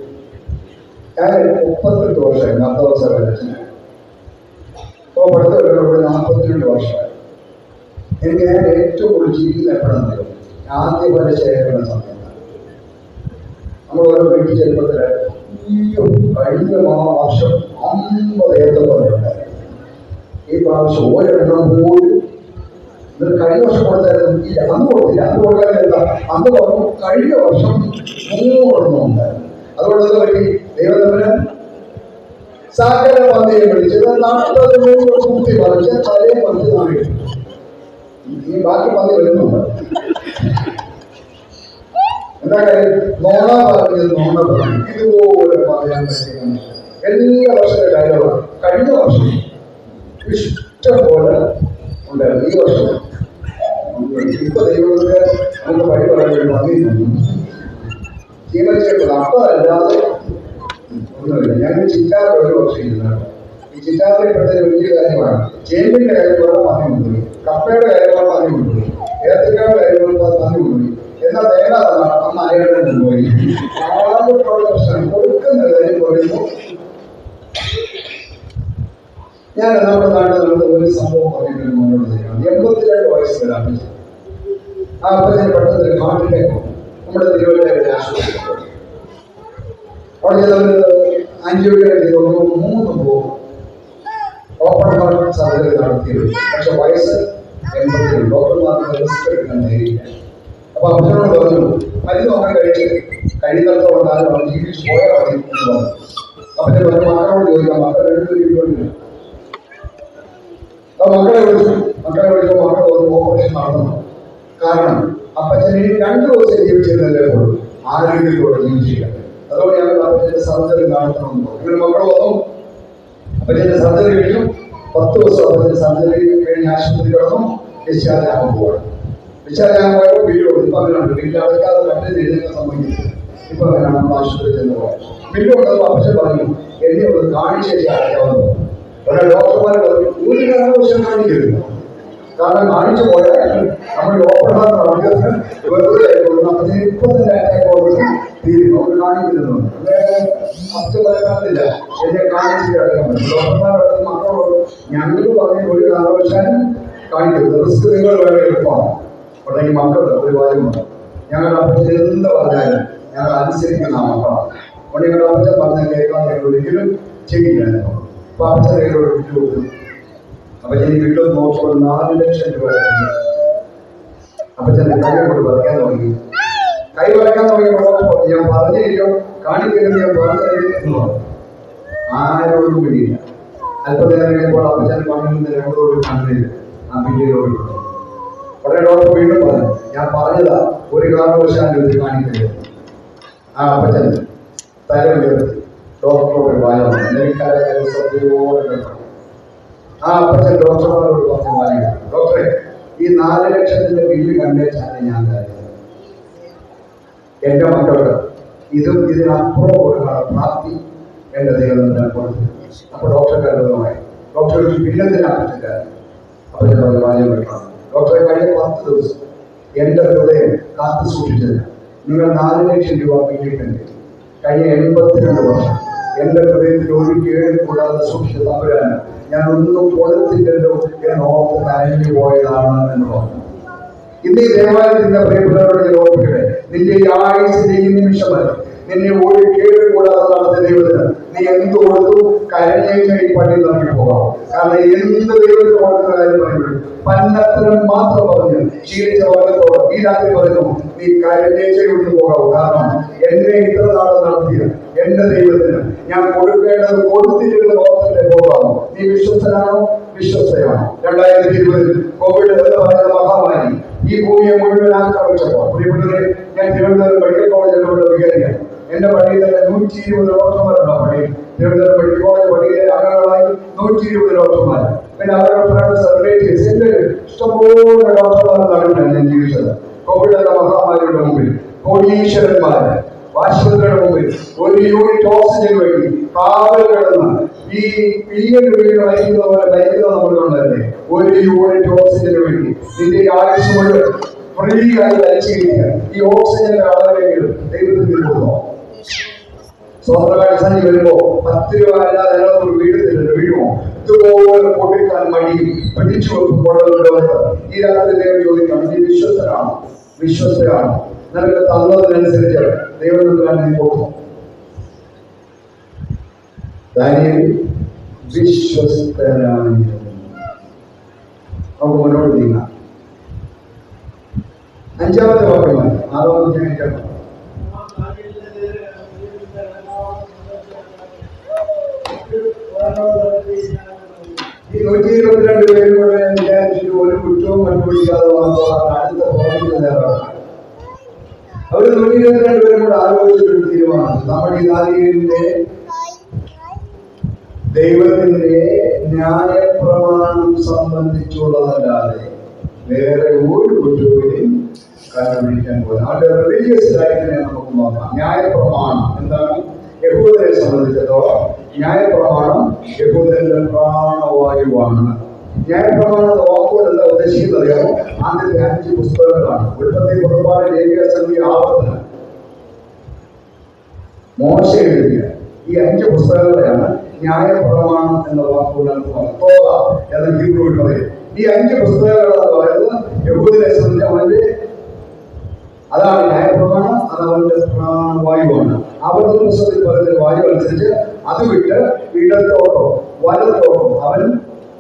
ഞാൻ 38 വർഷമായി 10 വർഷം അച്ഛന്. ഇപ്പോൾ പഠിത്തവരോട് 42 വർഷമായി. എനിക്ക് ഞാൻ ഏറ്റവും കൂടുതൽ ജീവിക്കുന്ന എപ്പോഴാണെന്നോ ആദ്യ പരീക്ഷ എഴുതുന്ന സമയത്താണ്. നമ്മൾ ഓരോ വീട്ടിൽ ചെറുപ്പത്തിൽ കഴിഞ്ഞ വർഷം 50 ഏത്തപ്പഴമുണ്ടായിരുന്നു. ഈ പ്രാവശ്യം ഒരെണ്ണം പോലും കഴിഞ്ഞ വർഷം കൊടുത്തായിരുന്നു. ഇല്ല, അന്ന് കൊടുത്തില്ല. അന്ന് കൊടുക്കാൻ എന്താ അന്ന് പറഞ്ഞു കഴിഞ്ഞ വർഷം 100 ഉണ്ടായിരുന്നു. അതുകൊണ്ട് എന്താ പറ്റി? ദൈവം തമ്മില് സകല പന്തിയെ പിടിച്ചത് 40 കൂട്ടി പറിച്ച് തലയെ പറിച്ച് നാളെ ഈ ബാക്കി പന്തി വരുന്നുണ്ട്. എന്താ കാര്യം? നോണ പറഞ്ഞത് നോണ പറഞ്ഞു. ഇതുപോലെ പറയാൻ പറ്റുന്ന എല്ലാ വർഷത്തെ ഡയലോഗാണ്. കഴിഞ്ഞ വർഷം ഇഷ്ടം പോലെ ഉണ്ടായിരുന്നു. ഈ വർഷം ഇപ്പൊ ദൈവങ്ങൾക്ക് നമുക്ക് വഴി പറയാൻ വന്നിരുന്നു. ജീവനിച്ചേക്കുന്നത് അപ്പൊ അല്ലാതെ ഒന്നുമില്ല. ഞാൻ ചിറ്റാർ ഒരു വർഷം ഇരുന്നാണ്. ഈ ചിറ്റാറിൽ ഇപ്പോഴത്തെ വലിയ കാര്യമാണ്. ചേമ്പിന്റെ കാര്യം പോലെ പന്നി കൊണ്ടുപോയി, കപ്പയുടെ കാര്യം പോലെ പന്നി കൊണ്ടുപോയി, ഏത്തക്കാരുടെ കാര്യം പോലെ പന്നി കൊണ്ടുപോയി. എന്നാൽ തേങ്ങ അന്ന് അരയുടെ കൊണ്ടുപോയി. ആദ്യമുള്ള പ്രശ്നം കൊടുക്കുന്ന കാര്യം പറയുമ്പോൾ ഞാൻ നമ്മുടെ നാട്ടിൽ നമുക്ക് ഒരു സംഭവം പറഞ്ഞിട്ട് മുന്നോട്ട് ചെയ്യണം. 82 വയസ്സ് വരാൻ ആ അപ്പച്ചന് പെട്ടെന്ന് ഹാർട്ട് അറ്റാക്ക് നമ്മുടെ തിരുവനന്തപുരം ആശുപത്രി. അവിടെ ചെന്നവര് ആൻജിയോഗ്രാം ചെയ്തോണ്ട് 3 പോകും ഓപ്പൺ ഹാർട്ട് സർജറി നടത്തിയത്. പക്ഷെ വയസ്സ് 82. ഡോക്ടർമാർക്ക് റിസ്ക് എടുക്കാൻ ധൈര്യമില്ല. അപ്പൊ അപ്പച്ചനോട് പറഞ്ഞു മരുന്ന് നോക്കാൻ കഴിയുന്നിടത്തോളം കാലം അവൻ ജീവിച്ച് പോയാൽ മതി എന്ന് പറഞ്ഞു. അപ്പച്ചൻ പറഞ്ഞു മക്കളോട് ചോദിക്കാം. മക്കൾ 2 വീട്ടിലുണ്ട്. മക്കളെ വിളിച്ചു മക്കൾ ഓപ്പറേഷൻ നടന്നു. കാരണം അപ്പച്ചനെ 2 ദിവസം ജീവിച്ചിരുന്നല്ലേ ഉള്ളൂ, ആരോഗ്യത്തോടെ ജീവിച്ചില്ല. അതുകൊണ്ട് ഞങ്ങൾ അപ്പച്ചന്റെ സർജറി നടത്തണമെന്ന് ഇങ്ങനെ മക്കൾ വന്നു. അപ്പച്ചന്റെ സർജറി കഴിഞ്ഞു. 10 ദിവസം അപ്പച്ചന്റെ സർജറി കഴിഞ്ഞ് ആശുപത്രി കിടന്നു. ഡിസ്ചാർജ് ആകാൻ പോകണം. ഡിസ്ചാർജ് ആകാൻ പോയപ്പോൾ ബില്ല് കൊടുത്തു. ഇപ്പൊ അങ്ങനെയുണ്ട്. ബില്ല് അടയ്ക്കാതെ മറ്റേ എഴുതുന്ന സംബന്ധിക്കുന്നത് ഇപ്പൊ അങ്ങനെയാണ് നമ്മൾ ആശുപത്രി ചെന്ന് പോയത്. ബില്ല് കൊടുത്തപ്പോൾ അപ്പച്ചൻ പറഞ്ഞു എന്നെ ഒന്ന് കാണിച്ചേച്ച് അടയ്ക്കാവുന്നത്. ഇവിടെ ഡോക്ടർമാർ പറഞ്ഞു ഒരു കാരണവശം കാണിക്കരുത്. കാരണം കാണിച്ചു പോയാൽ നമ്മൾ ഓപ്പൺ ഹാർട്ട് നടക്കുന്നത് വെറുതെ അപ്പച്ചന് ഇപ്പൊ തന്നെ അറ്റാക്ക് തീരും. അവർ കാണിക്കുന്നുണ്ട്. അപ്പച്ചൻ പറയാനില്ല എന്നെ കാണിച്ചിട്ട് അടയ്ക്കാൻ പറ്റും. ഡോക്ടർമാരുടെ മക്കളോട് ഞങ്ങൾ പറഞ്ഞ ഒരു കാരണവശാലും കാണിക്കരുത്. റിസ്ക് നിങ്ങൾ വേറെ എളുപ്പമാണ്. അവിടെ ഈ മക്കളുടെ ഒരു കാര്യമുണ്ട്. ഞങ്ങളുടെ അപ്പച്ചൻ എന്ത് പറഞ്ഞാലും ഞങ്ങൾ അനുസരിക്കുന്ന മക്കളാണ്. അവിടെ ഞങ്ങളുടെ അപ്പച്ചൻ പറഞ്ഞാൽ കേൾക്കാൻ ഞങ്ങൾ ഒരിക്കലും ചെയ്യില്ല. അപ്പൊ അപ്പച്ചൻ കയ്യിലോട് വിട്ടു കൊടുത്തു. അപ്പച്ചൻ വീട്ടിൽ നോക്കുമ്പോൾ 4 ലക്ഷം രൂപ. അപ്പച്ചന്റെ കൈ കൊണ്ട് വരയ്ക്കാൻ തുടങ്ങി. കൈ വരയ്ക്കാൻ തുടങ്ങിയപ്പോൾ ഞാൻ പറഞ്ഞിരിക്കും കാണിക്കരുത്, ഞാൻ പറഞ്ഞു. ആരോടും പിടിയില്ല. അല്പനേരം കഴിയുമ്പോൾ അപ്പച്ചൻ പണിയുന്ന 2 കണ്ടില്ല. ആ പിന്നീടോട് ഉടനെ ഡോക്ടർ വീണ്ടും പറഞ്ഞു ഞാൻ പറഞ്ഞതാ ഒരു കാരണവശാലും ഇത് കാണിക്കരുത്. ആ അപ്പച്ചൻ തല ഉയർത്തി ഡോക്ടറോട് വായാണ്. ആ അപ്പച്ചൻ ഡോക്ടർമാരോട് പറഞ്ഞ വായാണ്, ഡോക്ടറെ ഈ 4 ലക്ഷത്തിന്റെ ബില്ല് കണ്ടേച്ചാണ് ഞാൻ കാര്യത്. എന്റെ മക്കൾക്ക് ഇതും ഇതിനപ്പുറം കൊടുക്കാനുള്ള പ്രാപ്തി എന്റെ ദൈവം കൊടുത്തു. അപ്പൊ ഡോക്ടർ കരുതമായി. ഡോക്ടർ ബില്ലത്തിന് അപ്പച്ചക്കാരൻ അപ്പച്ചൻ പറഞ്ഞ വായം വെക്കണം. ഡോക്ടറെ കഴിഞ്ഞ 10 ദിവസം എന്റെ ഹൃദയം കാത്തു സൂക്ഷിച്ചത് നിങ്ങൾ 4 ലക്ഷം രൂപ പിന്നിട്ടുണ്ട്. കഴിഞ്ഞ 82 വർഷം എന്റെ ഹൃദയത്തിൽ ഒരു കേടും കൂടാതെ സൂക്ഷിച്ച തമ്പുരാന് ഞാൻ ഒന്നും കൊടുത്തില്ലല്ലോ എന്നോർത്ത് കരഞ്ഞു പോയതാണ് എന്ന് പറഞ്ഞു. ഇന്ന് ഈ ദേവാലയത്തിന്റെ പ്രിയപ്പെട്ടവരോട് ഞാൻ ഓർപ്പിക്കട്ടെ, നിന്റെ ഈ ആയുസിന്റെ ഈ നിമിഷം വരെ നിന്നെ ഒരു കേടും കൂടാതെ നടത്തിയ ദൈവത്തിന് നീ എന്ത് കൊടുത്തു കരഞ്ഞേച്ച ഈ പള്ളി നടക്കി പോകാം. കാരണം എന്ത് ദൈവത്തിന് കൊടുക്കുന്ന കാര്യം പറയുമ്പോഴും പന്നത്തരം മാത്രം പറഞ്ഞു ശീലിച്ച വർഗത്തോട് ഈ രാത്രി പറഞ്ഞു നീ കരഞ്ഞേച്ചയുണ്ട് പോകാവൂ. കാരണം എന്നെ ഇത്ര നാളെ നടത്തിയ എന്റെ ദൈവത്തിന് ഞാൻ കൊടുക്കേണ്ടത് കൊടുത്തിട്ടുള്ള ഓർത്തിട്ടേ പോകാമോ. നീ വിശ്വസ്തനാണോ? വിശ്വസ്തയാണോ? 2020 കോവിഡ് എന്ന് പറയുന്ന മഹാമാരി ഈ ഭൂമിയെ മുഴുവൻ ആക്രമിച്ചപ്പോൾ പ്രിയപ്പെട്ടവരെ, ഞാൻ തിരുവനന്തപുരം മെഡിക്കൽ കോളേജിലുള്ള വികാരിയാണ്. എന്റെ പള്ളിയിൽ തന്നെ 120 ഡോക്ടർമാരുണ്ടോ പള്ളിയിൽ? തിരുവനന്തപുരം മെഡിക്കൽ കോളേജ് പള്ളിയിലെ അംഗങ്ങളായി 120 ഡോക്ടർമാർ. പിന്നെ അവരുടെ ഫ്രണ്ട്സ് റിലേറ്റീവ്സ് എന്റെ ഇഷ്ടംപോലെ ഡോക്ടർമാരുടെ നടുവിലാണ് ഞാൻ ജീവിച്ചത്. കോവിഡ് എന്ന മഹാമാരിയുടെ മുമ്പിൽ കോടീശ്വരന്മാര് ആശുപത്രിയുടെ മുമ്പിൽ 1 യൂണിറ്റ് ഓക്സിജൻ വേണ്ടി കാവൽ കിടന്ന് ഈ പിരിയൻ വീട് വഹിക്കുന്ന പോലെ വഹിക്കുന്നത് നമ്മൾ കണ്ടല്ലേ. 1 യൂണിറ്റ് ഓക്സിജന് വേണ്ടി നിന്റെ ഈ ആയുസ് മുഴുവൻ ഫ്രീ ആയി വലിച്ചിരിക്കുക. ഈ ഓക്സിജന്റെ അളവെങ്കിലും ദൈവത്തിൽ കൊടുക്കോ? സ്വന്തമായി സന്ധി വരുമ്പോ 10 രൂപ അല്ലാതെ ഒരു വീട് വീഴുമോ? ഇതുപോലെ പൊട്ടിക്കാൻ മടിയും പിടിച്ചു വെക്കുമ്പോഴുള്ളവർക്ക് ഈ രാത്രി ദൈവം ചോദിക്കണം, നീ വിശ്വസ്തനാണോ? വിശ്വസ്തരാണോ? നിനക്ക് തന്നതിനനുസരിച്ച് ദൈവം നീ കൊടുക്കും. ദാനിയേൽ വിശ്വസ്തനായിരുന്നു. നമുക്ക് മുന്നോട്ട് നീങ്ങാം. 5-ാമത്തെ വാക്യമാണ് 6-ാമത്തെ അധ്യായം. ഈ 122 പേരും കൂടെ വിചാരിച്ചിട്ട് ഒരു കുറ്റവും കണ്ടുപിടിക്കാതെ അടുത്ത പോയിന്റ് നേരാണ്. അവർ 122 പേരും കൂടെ ആലോചിച്ചിട്ടൊരു തീരുമാനം, നമ്മുടെ ഈ ദാനിയേലിന്റെ ദൈവത്തിന്റെ ന്യായപ്രമാണം സംബന്ധിച്ചുള്ളതല്ലാതെ വേറെ ഒരു കുറ്റവും കണ്ടുപിടിക്കാൻ പോകുന്നത്. അവരുടെ റിലീജിയസ് ലൈഫിനെ നമുക്ക് നോക്കാം. ന്യായപ്രമാണം എന്താണ്? യഹൂദരെ സംബന്ധിച്ചിടത്തോളം ന്യായപ്രമാണം യഹൂദന്റെ പ്രാണവായുവാണ്. ന്യായപ്രമാണം എന്ന വാക്കുകൊണ്ട് എന്താ ഉദ്ദേശിക്കുന്നത് അറിയാമോ? ആദ്യത്തെ 5 പുസ്തകങ്ങളാണ്. ഉൽപ്പത്തി, പുറപ്പാട്, ലേവ്യ, സംഖ്യ, ആവർത്തനം, മോശ എഴുതിയ ഈ 5 പുസ്തകങ്ങളെയാണ് ന്യായപ്രമാണം എന്ന വാക്കുകൊണ്ട് തോറ എന്ന ഹീബ്രുവിൽ പറയും. ഈ 5 പുസ്തകങ്ങളെന്ന് പറയുന്നത് യഹൂദരെ സംബന്ധിച്ച് അവന്റെ അതാണ് ന്യായപ്രമാണം. അത് അവന്റെ പ്രാണവായുവാണ്. ആവർത്തന പുസ്തകത്തിൽ പറയുന്ന വായു അനുസരിച്ച് അത് വിട്ട് ഇടത്തോട്ടോ വലത്തോട്ടോ അവൻ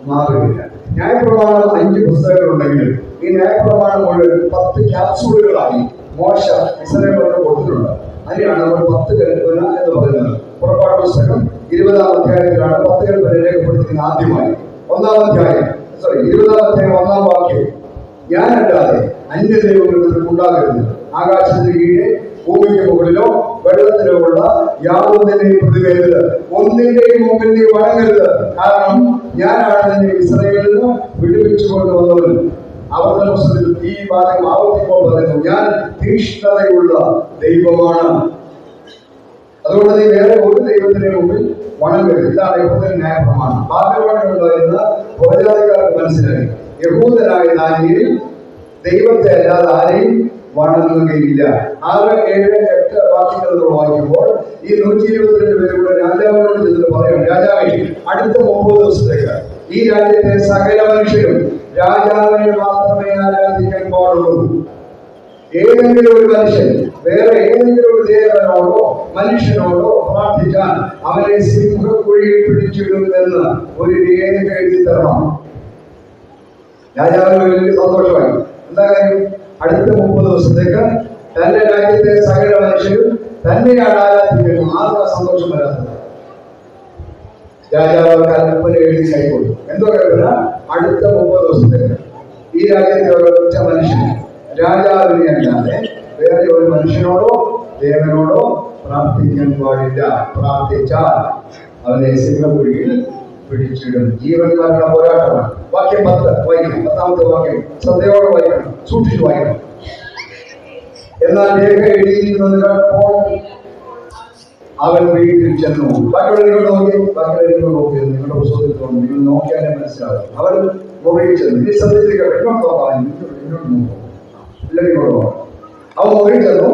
മാറുകയില്ല. ന്യായപ്രമാണം 5 പുസ്തകങ്ങളുണ്ടെങ്കിലും ഈ ന്യായപ്രമാണം മുഴുവൻ 10 ക്യാപ്സൂളുകളായി മോശ ഇസ്രായേലിനോട് കൊടുത്തിട്ടുണ്ട്. അതിനാണ് നമ്മൾ 10 കൽപ്പന എന്ന് പറയുന്നത്. പുറപ്പാട് പുസ്തകം 20-ാം അധ്യായത്തിലാണ് 10 കൽപ്പന രേഖപ്പെടുത്തിയിരിക്കുന്ന ആദ്യമായി. 1-ാം അധ്യായം 20-ാം അധ്യായം 1-ാം വാക്യം, ഞാനല്ലാതെ അന്യദൈവങ്ങൾ ഉണ്ടാകരുത്. ആകാശത്തിന് കീഴെ ഭൂമിക്ക് മുകളിലോ വെള്ളത്തിലോ ഉള്ള യാതൊന്നിന്റെയും പ്രതിവേദന ഒന്നിന്റെയും മുമ്പിൽ നീ വണങ്ങരുത്. കാരണം ഞാനാണ് നിന്നെ ഇസ്രായേലിൽ നിന്ന് വിടുവിച്ചു കൊണ്ടുവന്നവൻ. ആവർത്തന പുസ്തകത്തിൽ ഈ ഭാഗം ആവർത്തിപ്പോൾ പറയുന്നു, ഞാൻ തീഷ്ണതയുള്ള ദൈവമാണ്. അതുകൊണ്ട് നീ വേറെ ഒരു ദൈവത്തിന്റെ മുമ്പിൽ വണങ്ങരുത്. ഇതാണ് യഹൂദൻ ന്യായപ്രമാണം. ബാബിലോണിലുണ്ടായിരുന്ന പുറജാതിക്കാർക്ക് മനസ്സിലായി, യഹൂദനായ ദാനിയേൽ ദൈവത്തെ അല്ലാതെ ആരെയും വണങ്ങുകയില്ല. 6, 7, 8 വാക്യങ്ങൾ നമ്മൾ വായിക്കുമ്പോൾ ഈ 122 പേരുടെ രാജാവിനോട് ചെന്നിട്ട് പറയണം, രാജാവേ, അടുത്ത 30 ദിവസത്തേക്ക് ഈ രാജ്യത്തെ സകല മനുഷ്യരും രാജാവിനെ മാത്രമേ ആരാധിക്കാൻ പാടുള്ളൂ. ഏതെങ്കിലും ഒരു മനുഷ്യൻ വേറെ ഏതെങ്കിലും ഒരു ദേവനോടോ മനുഷ്യനോടോ പ്രാർത്ഥിച്ചാൽ അവനെ സിംഹക്കുഴിയിൽ പിടിച്ചിടുമെന്ന് ഒരു രേഖ എഴുതി തരണം. രാജാവിന് വലിയ സന്തോഷമായി. എന്താ കാര്യം? അടുത്ത 30 ദിവസത്തേക്ക് തന്റെ രാജ്യത്തെ സകല മനുഷ്യരും തന്നെയാണ് ആരാധിക്കുന്നത്. ആർക്കാ സന്തോഷം വരാത്തത്? രാജാവ് കൽപ്പന എഴുതി കൈക്കൊണ്ടു. എന്തോ കൽപ്പന? അടുത്ത 30 ദിവസത്തേക്ക് ഈ രാജ്യത്തെ ഒരൊറ്റ മനുഷ്യന് രാജാവിനെ അല്ലാതെ വേറെ ഒരു മനുഷ്യനോടോ ദേവനോടോ പ്രാർത്ഥിക്കാൻ പാടില്ല. പ്രാർത്ഥിച്ചാൽ അവനെ സിംഹക്കുഴിയിൽ പിടിച്ചിടും. ജീവന്മാരുടെ പോരാട്ടമാണ്. വാക്യം 10 വായിക്കണം. 10-ാമത്തെ വാക്യം ശ്രദ്ധയോടെ വായിക്കണം, സൂക്ഷിച്ചു വായിക്കണം. എന്നാൽ രേഖ എഴുതിയിരിക്കുന്നത് കേട്ടപ്പോൾ അവൻ വീട്ടിൽ ചെന്നു. ബാക്കിയുള്ള നോക്കി നിങ്ങളുടെ പുസ്തകത്തിൽ തോന്നി, നിങ്ങൾ നോക്കിയാലേ മനസ്സിലാവും. അവൻ മുറിയിൽ ചെന്നു. ഈ ശ്രദ്ധിച്ച് കേട്ടോ, ഇങ്ങോട്ട് നോക്കാം, ഇങ്ങോട്ട് നോക്കാം, ഇല്ലെങ്കിൽ ഇങ്ങോട്ട് നോക്കാം. അവൻ മുറിയിൽ ചെന്നു.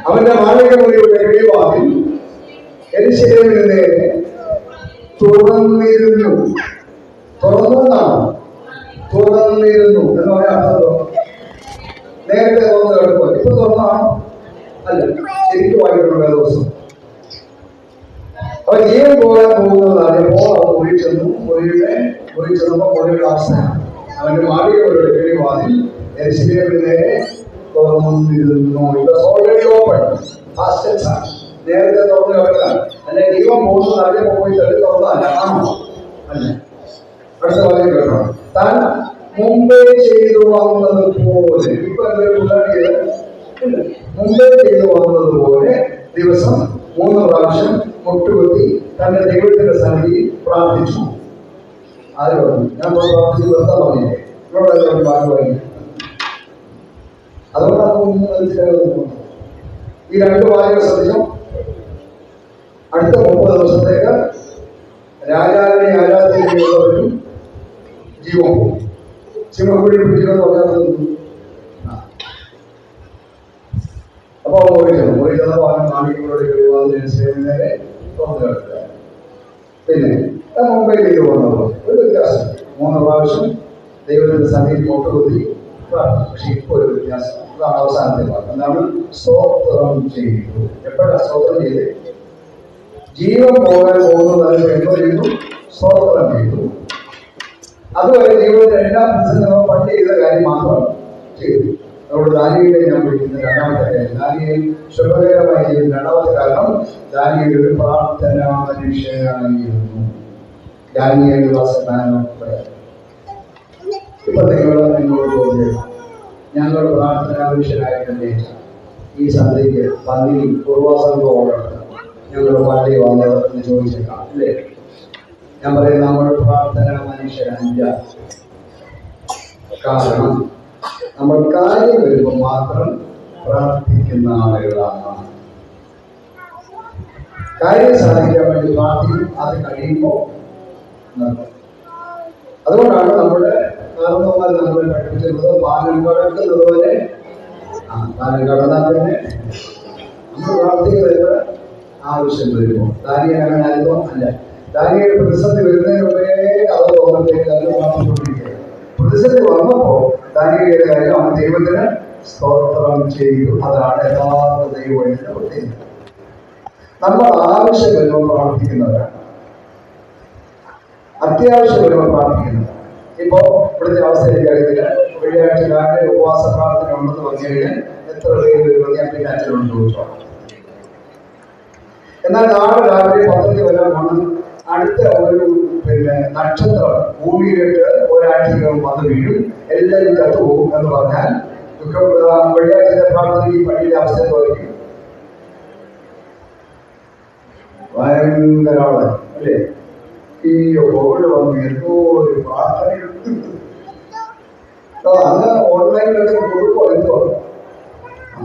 അവന്റെ മാളിക മുറിയുടെ കിളിവാതിൽ യെരൂശലേമിന് നേരെ തുറന്നിരുന്നു. തുറന്നതാണ്, തുറന്നിരുന്നു എന്ന് പറയാൻ അർത്ഥം നേരത്തെ തുറന്ന് കിടക്കുക. ഇപ്പൊ തുറന്നാണോ? അല്ല, ശരിക്കും വായിക്കണം ദിവസം. അവൻ ജീവൻ പോകാൻ പോകുന്നതായപ്പോൾ അവൻ മുറി ചെന്നപ്പോ മുറിയുടെ അവസ്ഥയാണ്. അവന്റെ മാളിക മുറിയുടെ കിളിവാതിൽ യെരൂശലേമിന് നേരെ തുറന്നിരുന്നു. ഓൾറെഡി ഓപ്പൺ, ഫാസ്റ്റ് ടെൻസ് ആണ്. നേരത്തെ തുറന്ന് കിടക്കാൻ. അല്ലെ ദൈവം പോകുന്നത് അറിയാൻ പോയി തുറന്നല്ല, ആണോ? അല്ല. അടുത്ത വാക്യം കേട്ടോ, താൻ മുമ്പേ ചെയ്തു വന്നതുപോലെ, ഇപ്പൊ എന്തെങ്കിലും ഉണ്ടാക്കിയത് മുമ്പേ ചെയ്തു വന്നതുപോലെ ദിവസം 3 പ്രാവശ്യം മുട്ടുകുത്തി തന്റെ ദൈവത്തിന്റെ സന്നിധി പ്രാർത്ഥിച്ചു. ആര് പറഞ്ഞു? ഞാൻ പ്രാർത്ഥിച്ചു നിർത്താൻ പറഞ്ഞില്ലേ? ഇവിടെ ഭാഗമായി. അതുകൊണ്ടാണ് ഒന്നും മനസ്സിലാകുന്നു. ഈ 2 വാചകം ശ്രദ്ധിച്ചോ. അടുത്ത 30 ദിവസത്തേക്ക് രാജാവിനെ ആരാധനയുള്ളവരും ജീവൻ പോകും. സിംഹക്കുഴി പിടിച്ചിരുന്ന് പറഞ്ഞത്. അപ്പൊ മോഹിച്ചത് നാണികളോട് നേരെ തുറന്നു കിടക്കുക. പിന്നെ മുമ്പേ ചെയ്തു പോകുന്നത് ഒരു വ്യത്യാസം. 3 പ്രാവശ്യം ദൈവത്തിന്റെ സന്നിധി മുട്ടുകുത്തി പ്രാർത്ഥിച്ചു. പക്ഷെ ഇപ്പൊ ഒരു വ്യത്യാസം. അതാണ് അവസാനത്തെ ഭാഗം. എന്താണ്? സ്തോത്രം ചെയ്തു. എപ്പോഴാണ് സ്തോത്രം ചെയ്ത്? ജീവൻ പോകാൻ പോകുന്നത് എന്തോ ചെയ്തു? സ്തോത്രം ചെയ്തു. അതുവരെ ജീവിതത്തിൽ എല്ലാ പ്രതിസന്ധികളും പണ്ട് ചെയ്ത കാര്യം മാത്രം ചെയ്തു. അതുകൊണ്ട് ദാനിയേലിനെ ഞാൻ വിളിക്കുന്ന 2ാമത്തെ കാര്യം, ദാനിയേൽ ശുഭകരമായി ചെയ്യുന്ന 2ാമത്തെ കാരണം, ദാനിയേൽ ഒരു പ്രാർത്ഥനാ മനുഷ്യനായിരുന്നു. ദാനിയേൽ ഇപ്പൊ നിങ്ങളോട് ചോദിക്കുക, ഞങ്ങൾ പ്രാർത്ഥനാ മനുഷ്യനായിട്ട് ഈ സന്ധ്യയ്ക്ക് പള്ളിയിൽ പൂർവാസംഗോടാണ് ഞങ്ങൾ പള്ളി വന്നത് എന്ന് ചോദിച്ചേക്കാം അല്ലേ? ഞാൻ പറയുന്നത് നമ്മൾ പ്രാർത്ഥനാ മനുഷ്യരല്ല. കാരണം നമ്മൾ കാര്യം വരുമ്പോൾ മാത്രം പ്രാർത്ഥിക്കുന്ന ആളുകളാണ്. കാര്യം സാധിക്കാൻ വേണ്ടി പ്രാർത്ഥിക്കും, അത് കഴിയുമ്പോൾ. അതുകൊണ്ടാണ് നമ്മുടെ കാരണവന്മാർ നമ്മളെ പഠിപ്പിച്ചിരുന്നത് പാലം കടക്കുന്നത് പോലെ. പാലം കടന്നാൽ പിന്നെ നമ്മൾ പ്രാർത്ഥിക്കുന്നത് ആവശ്യം വരുമ്പോൾ. ദാനിയേൽ അങ്ങനെ ആയിരുന്നു അല്ല. ദാനിയേൽ പ്രതിസന്ധി വരുന്നതിന് മുമ്പേ കഥ തോന്നത്തേക്ക് പ്രാർത്ഥിച്ചുകൊണ്ടിരിക്കുക. പ്രതിസന്ധി വന്നപ്പോ ദാനിയേലിന്റെ കാര്യം അവൻ ദൈവത്തിന് സ്തോത്രം ചെയ്തു. അതാണ് യഥാർത്ഥ ദൈവത്തിന്റെ പ്രത്യേകത. നമ്മൾ ആവശ്യം വരുമ്പോൾ പ്രാർത്ഥിക്കുന്നവരാണ്, അത്യാവശ്യം വരുമ്പോൾ പ്രാർത്ഥിക്കുന്നവരാണ്. ഇപ്പോ ഇവിടുത്തെ അവസ്ഥയിലേക്ക് അറിയത്തില്ല. വെള്ളിയാഴ്ച രാവിലെ ഉപവാസ പ്രാർത്ഥന ഉണ്ടെന്ന് പറഞ്ഞു കഴിഞ്ഞാൽ എത്ര പേര് വരുമെന്ന് ഞാൻ പിന്നെ അച്ഛനോട് ചോദിച്ചോളാം. എന്നാൽ നാളെ രാവിലെ 10 വരെ അടുത്ത ഒരു നക്ഷത്രം ഭൂമിയിലേക്ക് ഒരാഴ്ചക്കകം വന്ന് വീഴും, എല്ലാവരും ചത്തുപോകും എന്ന് പറഞ്ഞാൽ വെള്ളിയാഴ്ചത്തെ പ്രാർത്ഥന ഈ പള്ളിയുടെ അവസ്ഥ തോന്നിക്കും. ഭയങ്കരമാണ് അല്ലേ? ഈ കോവിഡ് വന്നു എന്തോ ഒരു പ്രാർത്ഥന അന്ന് ഓൺലൈനിലൊക്കെ കൊടുക്കോ എന്തോ.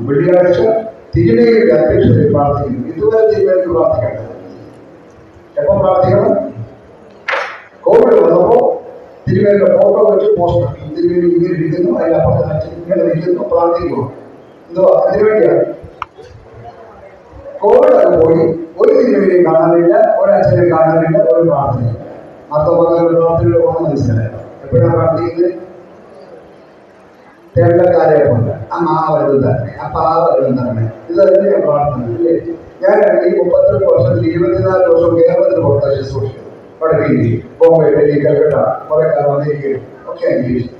വെള്ളിയാഴ്ച തിരുമേനിയുടെ അധ്യക്ഷതയിൽ പ്രാർത്ഥിക്കുന്നു. ഇതുവരെ തിരുമേനിക്ക് പ്രാർത്ഥിക്കേണ്ടത്. എപ്പോൾ പ്രാർത്ഥിക്കണം? കോവിഡ് വന്നപ്പോ തിരുമേനിയുടെ ഫോട്ടോ വെച്ച് പോസ്റ്റ് തിരുമേനി ഇങ്ങനെ ഇരിക്കുന്നു, അതിന്റെ അപ്പുറത്ത് ഇങ്ങനെ ഇരിക്കുന്നു, പ്രാർത്ഥിക്കുന്നു. എന്തോ അതിനുവേണ്ടിയാണ്. കോവിഡ് ഒക്കെ പോയി ഒരു തിരുമേനിയും കാണാനില്ല, ഒരച്ഛനെ കാണാനില്ല, ഒരു പ്രാർത്ഥനയില്ല. മൊത്തം പ്രാർത്ഥനയുടെ പോകണം മനസ്സിലായോ? എപ്പോഴാണ് പ്രാർത്ഥിക്കുന്നത്? തേണ്ടക്കാരെ കൊണ്ട് ആ വരും തന്നെ, അപ്പൊ ആ വരും തന്നെ. ഇത് തന്നെയാണ് പ്രാർത്ഥന അല്ലേ? ഞാൻ ഈ 32 വർഷത്തിൽ 24 വർഷം കേരളത്തിൽ പുറത്താ ശുശ്രൂഷിച്ചു. വടക്കേ ഇന്ത്യയിൽ, ബോംബെ, ഡൽഹി, കൽക്കട്ട, കുറെ കാലം അമേരിക്കയിൽ ഒക്കെ അന്വേഷിച്ചു.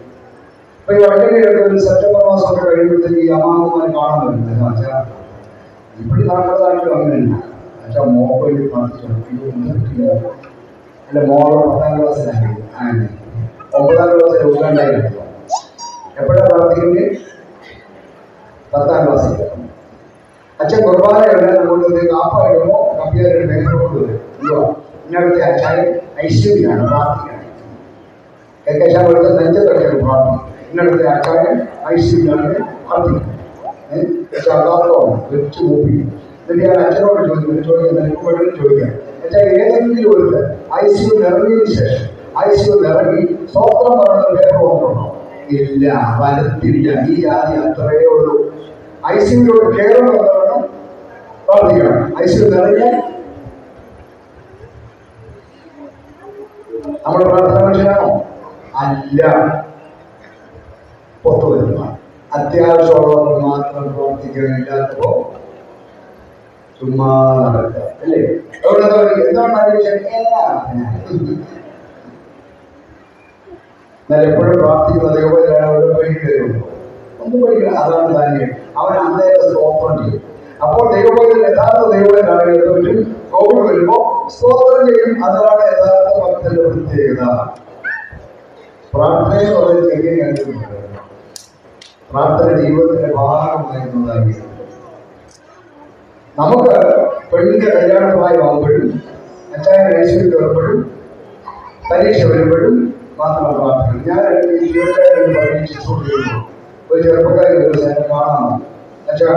അപ്പൊ ഈ വടക്കേ ഇന്ത്യയിലൊക്കെ സെപ്റ്റംബർ മാസമൊക്കെ കഴിയുമ്പോഴത്തേക്ക് ഈ അമ്മാവന്മാർ കാണാൻ വരുന്നത് വെച്ചാൽ ഇവിടെ നാട്ടിൽ അങ്ങനെയല്ല. വെച്ചാൽ മോഹയിൽ പ്രാർത്ഥിച്ചു അല്ല, മോള് 10ാം ക്ലാസ്സിലായി, 9ാം ക്ലാസ്സിൽ ഉദ്ഘാടനം. എപ്പോഴാണ് പ്രാർത്ഥിക്കുന്നത്? 10ാം ക്ലാസ്സിൽ. അച്ഛൻ കുർബാനയുണ്ട്, നമുക്ക് കാപ്പായിടുമ്പോ കമ്പ്യൂട്ടറിൽ പേപ്പർ കൊണ്ടുവരും. ഇന്നടുത്തെ അച്ഛൻ ഐശ്വര്യാണ് പ്രാർത്ഥിക്കണം. കേശാൻ എടുത്ത് നെഞ്ചത്തൊക്കെ പ്രാർത്ഥിക്കും. ഇന്നടുത്തെ അച്ഛൻ ഐശ്വര്യാണ് പ്രാർത്ഥിക്കണം. വെച്ച് കൂപ്പിക്കും. എന്നിട്ട് ഞാൻ അച്ഛനോട് ചോദിക്കാം, അച്ഛാ ഏതെങ്കിലും ഒരു ഐശ്വര്യ നിറങ്ങിയതിനു ശേഷം ഐശ്വര്യ നിറങ്ങി സ്വോത്രം പറയുന്ന പേപ്പർ കൊണ്ടുണ്ടോ? ഇല്ല, വരത്തില്ല. ഈ ജാതി അത്രയേ ഉള്ളൂ. ഐശ്വര്യോട് കേരളം വേണം പ്രാർത്ഥിക്കണം. ഐശ്വര്യം നിറഞ്ഞാൽ നമ്മുടെ പ്രാർത്ഥന മനുഷ്യനാണോ? അല്ല. പുറത്തു വരുന്ന അത്യാവശ്യമുള്ളവർ മാത്രം പ്രവർത്തിക്കാനില്ലാത്തപ്പോ ചുമ്മാ നടക്കുക അല്ലേ? അതുകൊണ്ട് എന്നാൽ എപ്പോഴും പ്രാർത്ഥിക്കുന്ന ദൈവത്തിലാണ് അവരുടെ പഠിക്കുകയുള്ളൂ. ഒന്നും പഠിക്കണം. അതാണ് ദാനിയേൽ. അവൻ അന്നേരത്തെ സ്തോത്രം ചെയ്യും. അപ്പോൾ ദൈവത്തിൽ യഥാർത്ഥ ദൈവത്തിലാണ് പറ്റും. കോവിഡ് വരുമ്പോ സ്തോത്രം ചെയ്യും. അതാണ് യഥാർത്ഥ ഭക്തന്റെ പ്രത്യേകത. പ്രാർത്ഥന എന്ന് പറയുന്നത് ചെറിയ കാര്യമൊന്നുമില്ല. പ്രാർത്ഥന ജീവിതത്തിന്റെ ഭാഗമായിരുന്നതായി. നമുക്ക് പെണ്ണിന്റെ കല്യാണപ്രായമാകുമ്പോഴും അച്ചായൻ ഐശ്വര്യം വരുമ്പോഴും പരീക്ഷ വരുമ്പോഴും മാത്രമാണ് പ്രാർത്ഥന. ഞാൻ ഇരുപത്തിയേഴ് പരീക്ഷിച്ചുകൊണ്ടിരുന്നു. ഒരു ചെറുപ്പക്കാരി ദിവസം എന്നെ കാണാമോ അച്ഛാ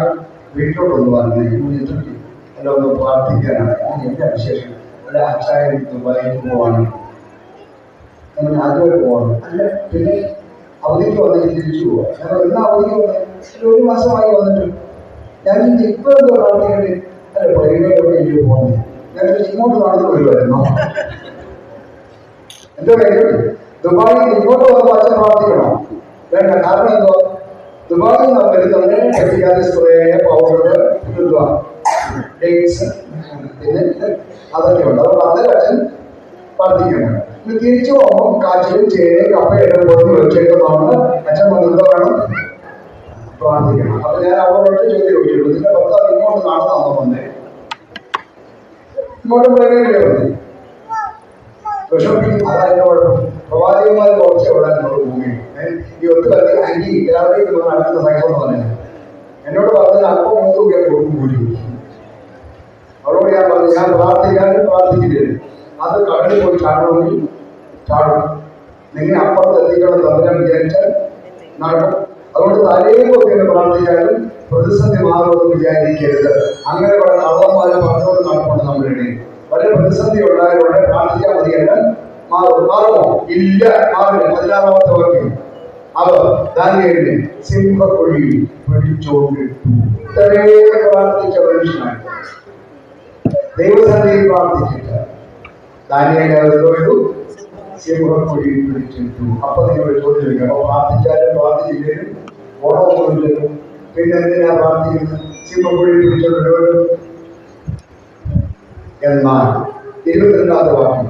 വീട്ടിലോട്ടൊന്ന് പറഞ്ഞു എല്ലാം ഒന്ന് പ്രാർത്ഥിക്കാനാണ്. എന്റെ വിശേഷം അല്ല അച്ചായൻ ദുബായിൽ പോവാണ്, ഞാൻ ആദ്യമായിട്ട് പോവാണ്. അല്ല പിന്നെ അവധിക്ക് വന്നിട്ട് തിരിച്ചു പോവാം. ഞങ്ങൾ എന്നാ അവധിക്ക് വന്നത് ഒരു മാസമായി വന്നിട്ട് ഞാൻ ഇപ്പൊ എന്തോ പ്രാർത്ഥിക്കട്ടെ. അല്ല പൈനൊക്കെ എനിക്ക് പോകുന്നത് ഞാൻ ഇങ്ങോട്ട് നടന്നു വരുമായിരുന്നു. എന്തോ കാര്യം ദുബായിൽ ഇങ്ങോട്ട് വന്ന് അച്ഛൻ പ്രാർത്ഥിക്കണോ? വേണ്ട. കാരണം എന്തോ ദുബായിൽ നിന്ന് വരുന്നവരെ എഫിക്കാരി സ്പ്രേ, പൗഡർ, ഡേറ്റ്സ് പിന്നെ അതൊക്കെ ഉണ്ട്. അതുകൊണ്ട് അന്നേരം അച്ഛൻ പ്രാർത്ഥിക്കണം. ഇത് തിരിച്ചു പോകുമ്പോൾ കാച്ചിലും ചേനയും കപ്പയൊക്കെ പോയി വെച്ചേക്കുന്നതുകൊണ്ട് അച്ഛൻ വന്നത് വേണം പ്രാർത്ഥിക്കണം. അപ്പൊ ഞാൻ അവരോട് ചോദ്യം ചോദിച്ചുള്ളൂ, നിന്റെ ഭർത്താവ് ഇങ്ങോട്ട് നടന്നാണോ വന്നേ? ഇങ്ങോട്ട് വിളകയില്ലേ വന്നേ? വിഷമിക്കും. അതായത് കുഴപ്പം. പ്രവാചകന്മാർ കുറച്ച് എവിടെ എന്നോട് ഭൂമി ഈ ഒത്തു കത്തി അങ്കി എല്ലാവരെയും നടക്കുന്ന സൈസെന്ന് പറഞ്ഞു എന്നോട് പറഞ്ഞത് അല്പം മൂന്നുകൂടിയാൽ കൊടുക്കും കൂടി. അവരോട് ഞാൻ പറഞ്ഞു ഞാൻ പ്രാർത്ഥിക്കാനും പ്രാർത്ഥിക്കില്ലേ, അത് കടലിൽ പോയി ചാടണമെങ്കിൽ ചാടും. നിങ്ങൾ അപ്പുറത്ത് എത്തിക്കണം തമ്മിൽ വിചാരിച്ചാൽ നടക്കും. അതുകൊണ്ട് തലേക്കൊക്കെ പ്രാർത്ഥിക്കാനും പ്രതിസന്ധി മാറുമെന്ന് വിചാരിക്കരുത്. അങ്ങനെ കുറെ കള്ളന്മാരെ പറഞ്ഞുകൊണ്ട് നടപ്പുണ്ട് നമ്മുടെ ഇടയിൽ. വളരെ പ്രതിസന്ധി ഉണ്ടായതുകൊണ്ട് പ്രാർത്ഥിക്കാൻ മതിയല്ല മാറുമോ? ഇല്ല, മാറില്ല. 16-ാമത്തെ വാക്യം അവർ ദാനിയേലിനെ സിംഹക്കുഴിയിൽ പിടിച്ചോണ്ടിട്ടു. ഇത്രയൊക്കെ പ്രാർത്ഥിച്ച മനുഷ്യനാണ്. ദൈവസന്നിധിയിൽ പ്രാർത്ഥിച്ചിട്ട് ദാനിയേലിനെ എന്തോ ചെയ്തു? സിംഹക്കുഴിയിൽ പിടിച്ചിട്ടു. അപ്പൊ നിങ്ങൾ ചോദ്യം ചോദിക്കാം, അപ്പൊ പ്രാർത്ഥിച്ചാലും പ്രാർത്ഥിച്ചില്ലേലും ഓണമൊന്നുമില്ലല്ലോ, പിന്നെ എന്തിനാ പ്രാർത്ഥിക്കുന്നത്? സിംഹക്കുഴിയിൽ പിടിച്ചോണ്ടിട്ട്. എന്നാൽ 22-ാമത്തെ വാക്യം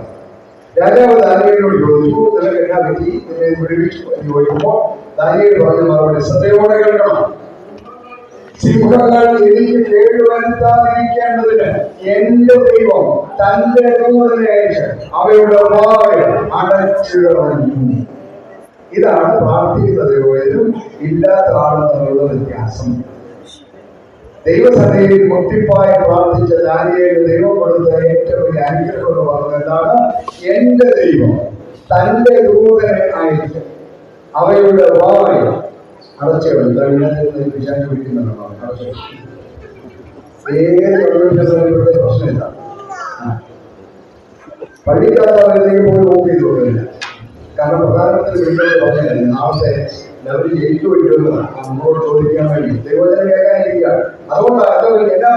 രാജാവ് ദാനിയേലിനോട് ചോദിച്ചു, നിനക്ക് എന്നാ പറ്റി, നിന്നെ വിടുവിച്ചു എന്ന് ചോദിക്കുമ്പോൾ ദാനിയേൽ പറഞ്ഞ മറുപടി ശ്രദ്ധയോടെ കേൾക്കണം. സിംഹങ്ങൾ എനിക്ക് കേടുവരുത്താതിരിക്കേണ്ടതിന് എന്റെ ദൈവം തന്റെ ദൂതനെ അയച്ച് അവയുടെ വായ അടച്ചിടണം. ഇതാണ് പ്രാർത്ഥിക്കുന്ന ദൈവം ഇല്ലാത്ത ആളും തമ്മിലുള്ള വ്യത്യാസം. ദൈവസന്നിധിയിൽ മുട്ടിപ്പായി പ്രാർത്ഥിച്ച ദാനിയേലിന് ദൈവം കൊടുത്ത ഏറ്റവും വലിയ അനുഗ്രഹം എന്ന് പറഞ്ഞത് എന്താണ്? എന്റെ ദൈവം തന്റെ ദൂതനെ അയച്ച് അവയുടെ വായ അടച്ചിടും. വിശാഖ വിളിക്കുന്നുണ്ടോ? ഏത് പ്രശ്നമില്ല. പള്ളിക്കാത്തവരിലേക്ക് പോയി വോട്ട് ചെയ്ത് കൊടുക്കില്ല. കാരണം പ്രധാനമന്ത്രി വിളിക്കുന്നത് പറഞ്ഞില്ല നാളത്തെ ലെവലിൽ ജയിച്ചു വിടുന്നു നമ്മളോട് ചോദിക്കാൻ വേണ്ടി ദൈവജനം കേൾക്കാനിരിക്കുക. അതുകൊണ്ടാണ് എല്ലാ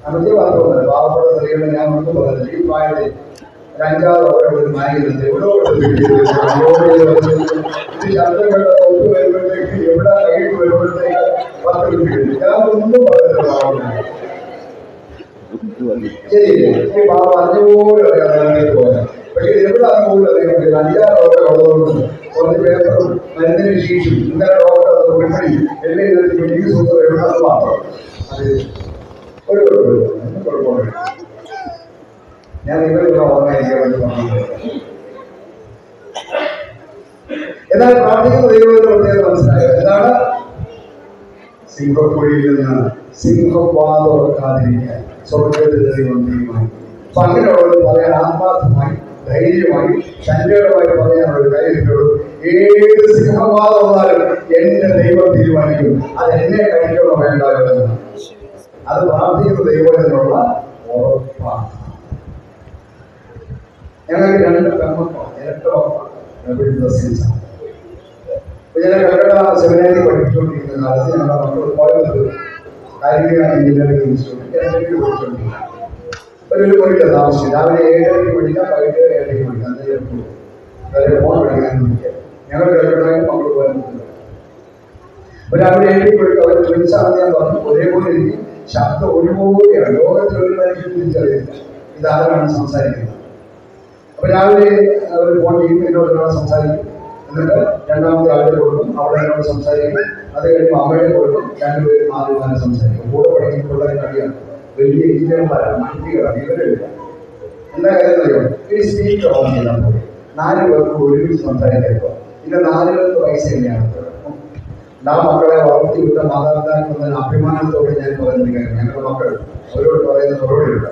അമിത്യ മാത്രമല്ല പാവപ്പെട്ട സ്ത്രീകളെ ഞാൻ ഒന്നും പറഞ്ഞത് ഈ പ്രായത്തിൽ ഒരു 5-6 ഒരു നായകരുണ്ട് എവിടെ ശബ്ദങ്ങളുടെ തൊട്ട് വരുമ്പോഴത്തേക്ക് എവിടെ കൈയിട്ട് വരുമ്പോഴത്തേക്ക് 10 കിട്ടിയിട്ടുണ്ട്. ഞാൻ ഒന്നും പറഞ്ഞില്ല. ശരിയില്ലേ? ഈ പാവ അറിഞ്ഞുപോലും അറിയാതെ പോയാൽ പക്ഷെ എവിടെ പോലും അറിയാൻ 5-6 ഉള്ളതുകൊണ്ട് കുറച്ച് പേപ്പറും മരുന്നിന് ശീഷിക്കും ഇന്നലെ ഡോക്ടർ ഉൾപ്പെടി എല്ലാ മെഡിക്കൽ സൂത്രം എവിടെ അത് മാത്രം അത് ഒരു കുഴപ്പമില്ല. ഞാൻ നിങ്ങളിവിടെ ഓർമ്മയിരിക്കാൻ വേണ്ടി പറഞ്ഞു. എന്നാൽ പ്രാർത്ഥിക്കുന്ന ദൈവത്തിന്റെ പ്രത്യേകത മനസ്സിലായോ? എന്താണ്? സിംഹക്കുഴിയിൽ നിന്ന് സിംഹം വാതുറക്കാതിരിക്കാൻ സ്വർഗത്തിൽ ദൈവം തീരുമാനിക്കും. അപ്പൊ അങ്ങനെയുള്ളത് പറയാൻ ആത്മാർത്ഥമായി ധൈര്യമായി ശരീരമായി പറയാനുള്ള ധൈര്യത്തോട് ഏത് സിംഹവാദം വന്നാലും എന്റെ ദൈവം തീരുമാനിക്കും അത് എന്നെ കഴിക്കണോ വേണ്ടോ എന്ന്. അത് പ്രാർത്ഥിക്കുന്ന ദൈവത്തിനുള്ള ഉറപ്പാണ്. ഞങ്ങൾക്ക് 2 പെൺമക്കളാണ്. ഞാൻ കൽക്കട്ട സെമിനാരിൽ പഠിച്ചുകൊണ്ടിരിക്കുന്ന കാലത്ത് ഞങ്ങളുടെ മക്കൾ പോയത് കാലിക്കറ്റ് എഞ്ചിനീയറിംഗ് ഇൻസ്റ്റിറ്റ്യൂട്ടിൽ പഠിച്ചുകൊണ്ടിരിക്കുക. ഒരു മണിക്ക് താമസിച്ചു. രാവിലെ 7:30 പഠിക്കാം, വൈകിട്ട് 7:30 പഠിക്കാം. അന്നേരം ഫോൺ പഠിക്കാൻ പഠിക്കാം. ഞങ്ങൾ കൽക്കട്ടയിൽ മക്കൾ പോകാൻ അപ്പൊ രാവിലെ 7:30 പഠിക്കാം. അവർ ട്വിൻസാണെന്ന് ഞാൻ പറഞ്ഞു. ഒരേപോലെ എനിക്ക് ശബ്ദം ഒരുപോലെയാണ്. ലോകത്തിൽ ഒരു മനുഷ്യൻ തിരിച്ചറിയില്ല ഇതാരാണ് സംസാരിക്കുന്നത്. അപ്പൊ രാവിലെ അവർ ഫോൺ ചെയ്യും, എന്നോട് സംസാരിക്കും. എന്നിട്ട് രണ്ടാമത്തെ ആളുകൾ കൊടുക്കും, അവിടെ എന്നോട് സംസാരിക്കും. അത് കഴിയുമ്പോൾ അമ്മയുടെ കൊടുക്കും. 2 പേരും മാറി സംസാരിക്കും. കൂടെ പഠിക്കുന്ന പിള്ളേരെ കഴിയാണ് വലിയ എഞ്ചിനീയർമാരാണ്, മന്ത്രികളാണ്. ഇവരില്ല എന്താ കാര്യം അറിയോ? ഈ സ്പീക്കർ ഓൺ ചെയ്താൽ മതി. 4 പേർക്ക് ഒരുമിച്ച് സംസാരിക്കുമ്പോൾ പിന്നെ 4 പേർക്ക് പൈസ തന്നെയാണ്. നാം മക്കളെ വളർത്തിവിട്ട മാതാപിതാക്കൾ അഭിമാനത്തോടെ ഞാൻ പറയുന്ന കാര്യം, ഞങ്ങളുടെ മക്കൾ അവരോട് പറയുന്ന മറുപടിയുണ്ട്.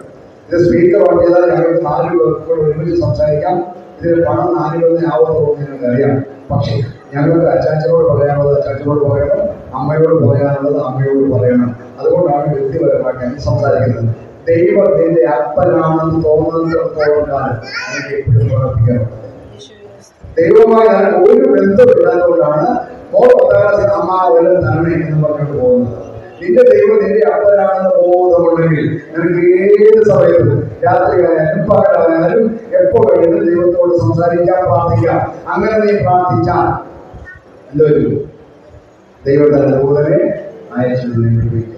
ഇത് സ്പീക്കർ ഓൺ ചെയ്താൽ ഞങ്ങൾക്ക് 4 പേർക്ക് ഒരുമിച്ച് സംസാരിക്കാം. ഇതിൽ പണം 4 പേരിനെ ആവത്തുള്ളൂ ഞങ്ങൾക്ക് അറിയാം. പക്ഷേ ഞങ്ങൾക്ക് അച്ചാച്ചനോട് പറയാനുള്ളത് അച്ചാച്ചനോട് പറയണം, അമ്മയോട് പറയാനുള്ളത് അമ്മയോട് പറയണം. അതുകൊണ്ടാണ് വ്യക്തിപരമായിട്ട് ഞാൻ സംസാരിക്കുന്നത്. ദൈവം നിന്റെ അപ്പനാണെന്ന് തോന്നുന്നിടത്തോളം കാലം എനിക്ക് എപ്പോഴും പ്രവർത്തിക്കണം. ദൈവമായി ഞാൻ ഒരു ബന്ധമില്ലാത്തതുകൊണ്ടാണ് മോൾ 10ാം ക്ലാസ്സിൽ അമ്മ വല്ല തരണേ എന്ന് പറഞ്ഞിട്ട് പോകുന്നത്. നിന്റെ ദൈവം നിന്റെ അപ്പനാണെന്ന് ബോധമുണ്ടെങ്കിൽ നിനക്ക് ഏത് സമയത്തും രാത്രിയായാലും പകലായാലും എപ്പോ കഴിയുന്നത് ദൈവത്തോട് സംസാരിക്കാം, പ്രാർത്ഥിക്കാം. അങ്ങനെ നീ പ്രാർത്ഥിച്ചാൽ എന്തൊരു ദൈവം തന്നെ ദൂതനെ അയച്ചു ഉപയോഗിക്കുന്നു.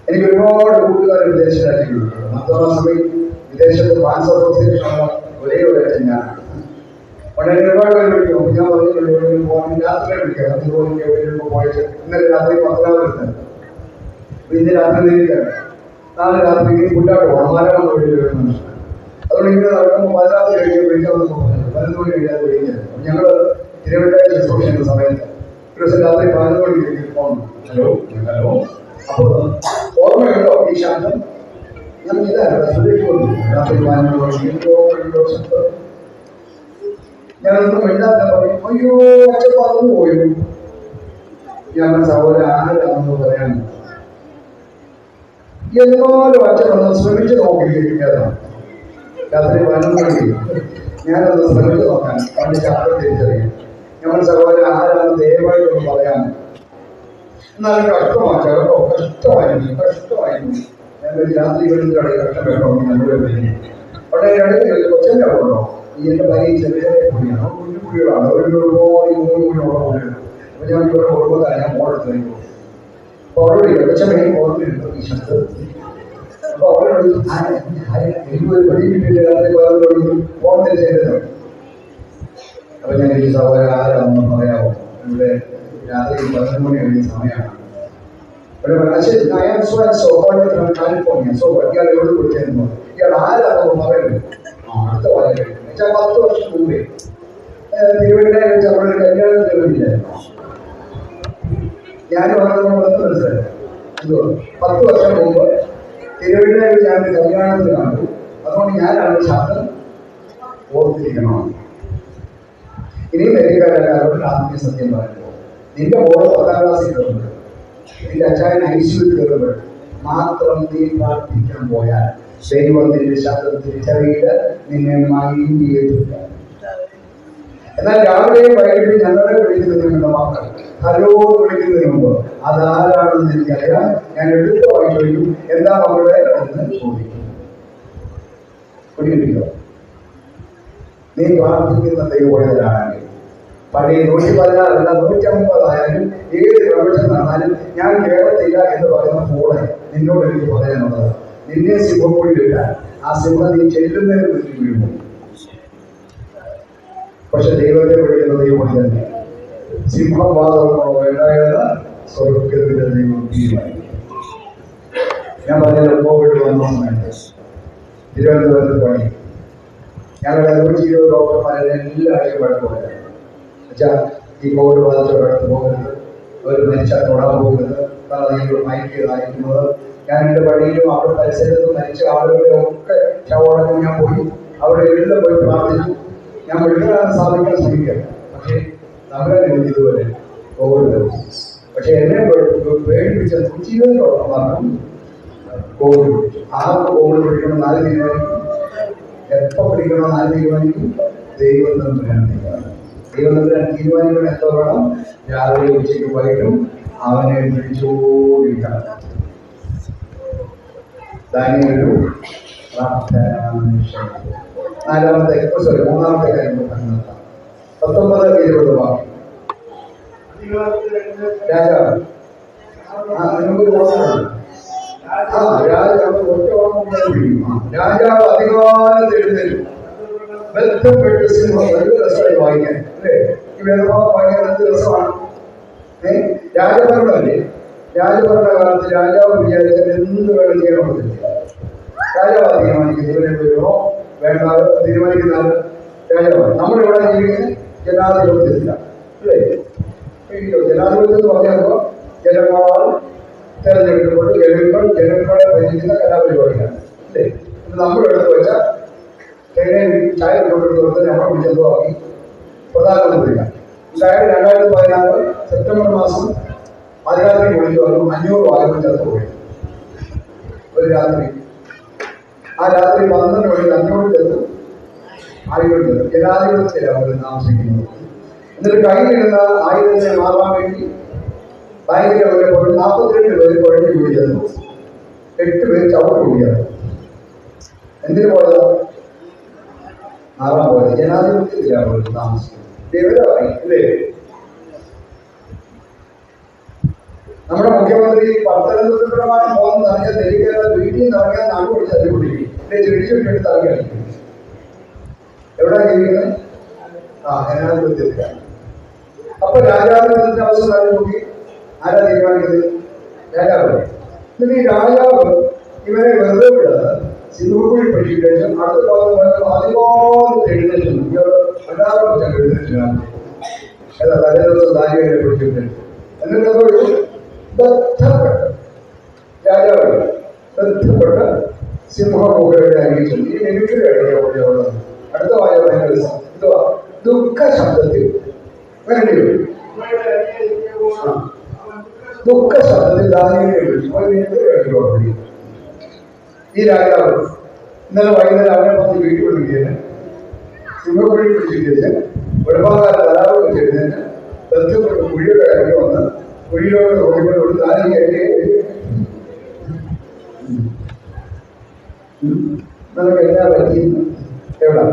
എനിക്ക് ഒരുപാട് കൂട്ടുകാർ വിദേശ രാജ്യങ്ങളുണ്ട്. മദ്രാ സഭയിൽ വിദേശത്ത് ഫാൻസ് അസോസിയേഷനുള്ള ഒരേ ഒരു അച്ഛൻ ഞാനാണ്. വളരെ ഒരുപാട് പേര് വിളിക്കും. ഞാൻ പറഞ്ഞിട്ടുണ്ട് പോകാൻ രാത്രി വിളിക്കാം. അതുപോലെ എവിടെയെങ്കിലും പോയിട്ട് ഇന്നലെ രാത്രി 10 ഇന്ന് രാത്രി നേരിട്ടാണ്. നാളെ രാത്രി ഫുഡായിട്ട് പോകണം. 4 വഴി മനുഷ്യൻ. അതുകൊണ്ട് ഇങ്ങനെ നടക്കുമ്പോൾ 14 കഴിഞ്ഞ് വിളിക്കാമെന്ന് പറഞ്ഞു. 11 മണി കഴിയാതെ വിളിക്കുന്നത്. ഞങ്ങൾ തിരുവനന്തപുരം ശുശ്രൂഷ ചെയ്യുന്ന സമയത്ത് ഒരു ദിവസം രാത്രി 11 മണിക്ക് ഫോൺ. Hello hello. അപ്പോൾ ഓർമ്മയുണ്ടോ ഈ ശബ്ദം? ഞാൻ ഇതാണ് സുരേഷ് പറഞ്ഞു. രാത്രി 11 മണിക്ക് ഞാനൊന്നും മിണ്ടാത്ത പറയും, അയ്യോ അച്ഛൻ പറഞ്ഞു പോയി. ഞാൻ സഹോദരൻ ആരാണെന്ന് പറയാൻ എന്നാലും അച്ഛൻ ഒന്ന് ശ്രമിച്ചു നോക്കിയിരിക്കാതാണ്. രാത്രി 11 മണിക്ക് ഞാനൊന്ന് ശ്രമിച്ചു നോക്കാൻ അവന്റെ ശബ്ദം തിരിച്ചറിയാം. ഞങ്ങൾ സഹോദരൻ ആരാണെന്ന് ദയവായിട്ടൊന്ന് പറയാൻ. എന്നാലും കഷ്ടമാണ് കേട്ടോ, കഷ്ടമായിരുന്നു. ഞാനൊരു രാത്രി വെളുത്തിലാണ് കഷ്ടപ്പെട്ടോ നമ്മുടെ അവിടെ ഇടയിൽ കൊച്ചൻ്റെ ഉണ്ടോ? ഈ എൻ്റെ ഭാര്യ ചെറിയ കുടിയാണ്, കുഞ്ഞുകുടികളാണ്. ഒരു 3 കുടിയുള്ള കുടിയാണ്. അപ്പോൾ ഞാൻ ഇവിടെ കൊടുക്കുന്നതാണ് ഞാൻ മോളെടുത്ത്. അപ്പോൾ അവരോട് കൊച്ചമ്മ ഓർമ്മയുണ്ട് ഈ ശബ്ദം. അപ്പോൾ അവരോട് എനിക്കൊരു പടി കിട്ടിയിട്ട് രാത്രി 11 ഫോൺ ചെയ്തത്. അപ്പോൾ ഞാൻ ഈ സഹോദരൻ ആരാണെന്ന് പറയാമോ? ഇവിടെ രാത്രി 11 മണി കഴിഞ്ഞ സമയമാണ്. കാലിഫോർണിയ. സോ ഇയാൾ എവിടെ കൊടുത്തിരുന്നു? ഇയാൾ ആരാണെന്ന് പറയുന്നത്? അടുത്ത വാരം 10 വർഷം മുമ്പേ തിരുവനന്തപുരം വെച്ച് അവിടെ കല്യാണം തെളിവില്ലായിരുന്നു. ഞാൻ പറഞ്ഞത് മനസ്സിലായി. എന്തോ 10 വർഷം മുമ്പ് തിരുവനന്തപുരം ഞാൻ കല്യാണത്തിൽ കണ്ടു. അതുകൊണ്ട് ഞാനാണ് ശബ്ദം ഓർത്തിരിക്കണം. ഇനിയും വലിയകാരക്കാരോട് ആത്മീയ സത്യം പറയുമ്പോൾ നിന്റെ മോള് 10ാം ക്ലാസ്സിൽ കയറുമ്പോൾ നിന്റെ അച്ചായൻ ഐശ്വര്യത്തിൽ കയറുമ്പോൾ മാത്രം നീ പ്രാർത്ഥിക്കാൻ പോയാൽ ദൈവത്തിന്റെ ശബ്ദം തിരിച്ചറിയിട്ട് നിന്നെ മൈൻഡ്. എന്നാൽ രാവിലെയും വൈകിട്ടും ഞങ്ങളെ വിളിക്കുന്നതിനുള്ള മക്കൾ ഹലോ വിളിക്കുന്നതിന് മുമ്പ് അതാരാണെന്ന് എനിക്കറിയാം. ഞാൻ എടുത്തുമായി ചോദിക്കും, എന്താ മക്കളെ എന്ന് ചോദിക്കും. പിടികിട്ടിയോ? നീ പ്രാർത്ഥിക്കുന്ന ദൈവമാണെങ്കിൽ പഴയ 116 അല്ല 150 ആയാലും ഏത് പ്രവേശനം നടന്നാലും ഞാൻ കേരളത്തില്ല എന്ന് പറയുന്ന ഫോളെ നിന്നോട് എനിക്ക് പറയാനുള്ളത്, നിന്നെ സിംഹപ്പൊടിയിലില്ല. ആ സിംഹം നീ ചെല്ലുന്നതിന് മുന്നിൽ വീഴുന്നു. പക്ഷെ ദൈവത്തെ വിളിക്കുന്ന ദൈവം തന്നെ സിംഹം വാദമോ വേണ്ടായെന്ന് സ്വർഗത്തിന്റെ ദൈവം തീരുമാനിക്കും. ഞാൻ പറഞ്ഞത് കോവിഡ് വന്ന സമയത്ത് തിരുവനന്തപുരത്ത് പണി ഞങ്ങളുടെ 120 ഡോക്ടർമാരെ എല്ലാവരെയും വഴക്കുപോയത്. വെച്ചാൽ ഈ കോവിഡ് ബാധിച്ചവരടുത്ത് പോകരുത്, അവർ മരിച്ചാൽ തൊടാൻ പോകരുത്, കാരണം നിങ്ങൾ മയക്കിയതായിരിക്കുന്നത്. ഞാൻ എൻ്റെ പണിയിലും അവിടെ പരിസരത്ത് മരിച്ച ആളുകളെ ഒക്കെ ശവടക്കം ഞാൻ പോയി അവിടെ എല്ലാം പോയി പ്രാർത്ഥിച്ചു. ഞാൻ വിളിക്കാൻ സാധിക്കാൻ ശ്രമിക്കാം. പക്ഷേ നമ്മളെ ഇതുവരെ കോവിഡ്. പക്ഷെ എന്നെ പേടിപ്പിച്ച 120 ഡോക്ടർമാർക്കും കോവിഡ്. ആ കോവിഡ് പിടിക്കണമെന്ന് ആര് തീരുമാനിക്കും? എപ്പോൾ പിടിക്കണമെന്ന് ആര് തീരുമാനിക്കും? ദൈവം തമ്പുരാൻ തീരുമാനിക്കണം. എത്ര വേണം? രാവിലെ ഉച്ചയ്ക്ക് വൈകിട്ടും അവനെ വിളിച്ചോടിക്കണം. ദാനിയേൽ 3-ാമത്തെ കാര്യം 19-20 വാക്യം. രാജാവ് രാജാവ് അധികാലത്ത് എഴുന്നേരും. ബന്ധപ്പെട്ട് സിംഹം നല്ല രസമായി വായിക്കാൻ അല്ലേ? ഈ വേദഭാഗം വായിക്കാൻ എന്ത് രസമാണ്. രാജഭരണമല്ലേ? രാജഭരണകാലത്ത് രാജാവ് വിചാരിച്ചാൽ എന്ത് വേണം ചെയ്യാൻ പറ്റില്ല. രാജാവാണ് തീരുമാനിക്കുന്നത് ഇവരെ വരുമോ വേണ്ട തീരുമാനിക്കുന്ന രാജാവാണ്. നമ്മളിവിടെ ജീവിക്കുന്നത് ജനാധിപത്യത്തിലാണ് അല്ലേ? ജനാധിപത്യം എന്ന് പറഞ്ഞപ്പോൾ ജനങ്ങളാൽ തെരഞ്ഞെടുക്കപ്പെട്ട് ജനങ്ങളെ ഭരിക്കുന്ന കലാപരിപാടിയാണ് അല്ലേ? നമ്മളെടുത്ത് വെച്ചാൽ ചായ കൊണ്ടെടുത്ത് നമ്മളെ വിളിച്ചെന്തോക്കി പ്രധാനമന്ത്രിയാണ്. എന്തായാലും 2016 സെപ്റ്റംബർ മാസം പാതിരാത്രി വിളിച്ചു വന്നു 500 ആളുകൾ ചേർത്ത് പോയി ഒരു രാത്രി. ആ രാത്രി 12 മണിക്ക് 500 ചേർത്ത് ആളുകൾ ചേർത്ത് ജനാധിപത്യത്തിലാണ് അവർ താമസിക്കുന്നത്. എന്നിട്ട് കയ്യിലിരുന്ന ആയുധങ്ങളെ മാറാൻ വേണ്ടി ബാങ്കിന്റെ വരെ പോയി 42 പേര് കുഴഞ്ഞു കൂടി ചെന്നു. 8 പേര് ചവിട്ട് കൂടിയാണ്. എന്തിനു പോയത്? മാറാൻ പോയത്. ജനാധിപത്യത്തിലാണ് അവർ താമസിക്കുന്നത്. വിവരമായി അല്ലേ? നമ്മുടെ മുഖ്യമന്ത്രി പത്തനംതിട്ട പോകുന്ന ഇറങ്ങിയാൽ തെരിക്കേണ്ട വീട്ടിൽ നിന്ന് ഇറങ്ങിയാൽ നാട് പിടിച്ച് തല്ലിക്കൊണ്ടിരിക്കും അല്ലെ? ചിടിച്ചെടുത്ത് ഇറങ്ങിയിരിക്കും. എവിടെ ജീവിക്കുന്നത്? ജനാധിപത്യത്തിലാണ്. അപ്പൊ രാജാവിന്റെ അവസരം നോക്കി ആരാ തീരുമാനിക്കുന്നത്? രാജാവ്. എന്നിട്ട് ഈ രാജാവ് ഇവരെ വെറുതെ വിടാതെ സിംഹക്കുഴി പഠിച്ചിട്ട് അടുത്ത ഭാഗം അതുപോലെ എഴുന്നേറ്റുന്നു. എല്ലാവരും എഴുന്നേറ്റാണ് തലേ ദിവസം ദാനിയേലിനെ പിടിച്ചിട്ട്. എന്നിട്ട് ബന്ധപ്പെട്ട് രാജാവ് ബന്ധപ്പെട്ട് സിംഹമുഖയുടെ അറിയിച്ചു. ഈ മിമിക്രി കഴിയുള്ളത് അടുത്ത വായന എന്തുവാ? ദുഃഖ ശബ്ദത്തിൽ വേണ്ടി വരും. ദുഃഖ ശബ്ദത്തിൽ ദാനിയേലിനെ വിളിച്ചു. ഈ രാജാവ് ഇന്നലെ വൈകുന്നേരം അവനെ പറഞ്ഞ് വീട്ടിൽ വിളിക്കുകയാണ്. സിംഹക്കുഴി പിടിച്ചിട്ട് വെളുപ്പാകാല തലാവ് വെച്ചിരുന്നതിന് ബന്ധപ്പെട്ട് കുഴിയുടെ ഇറങ്ങി വന്ന് കുഴിയിലോട്ട് നോക്കിക്കൊണ്ട് ദാനിയേലിനെ നമുക്ക് എല്ലാ പറ്റിയും എവിടെ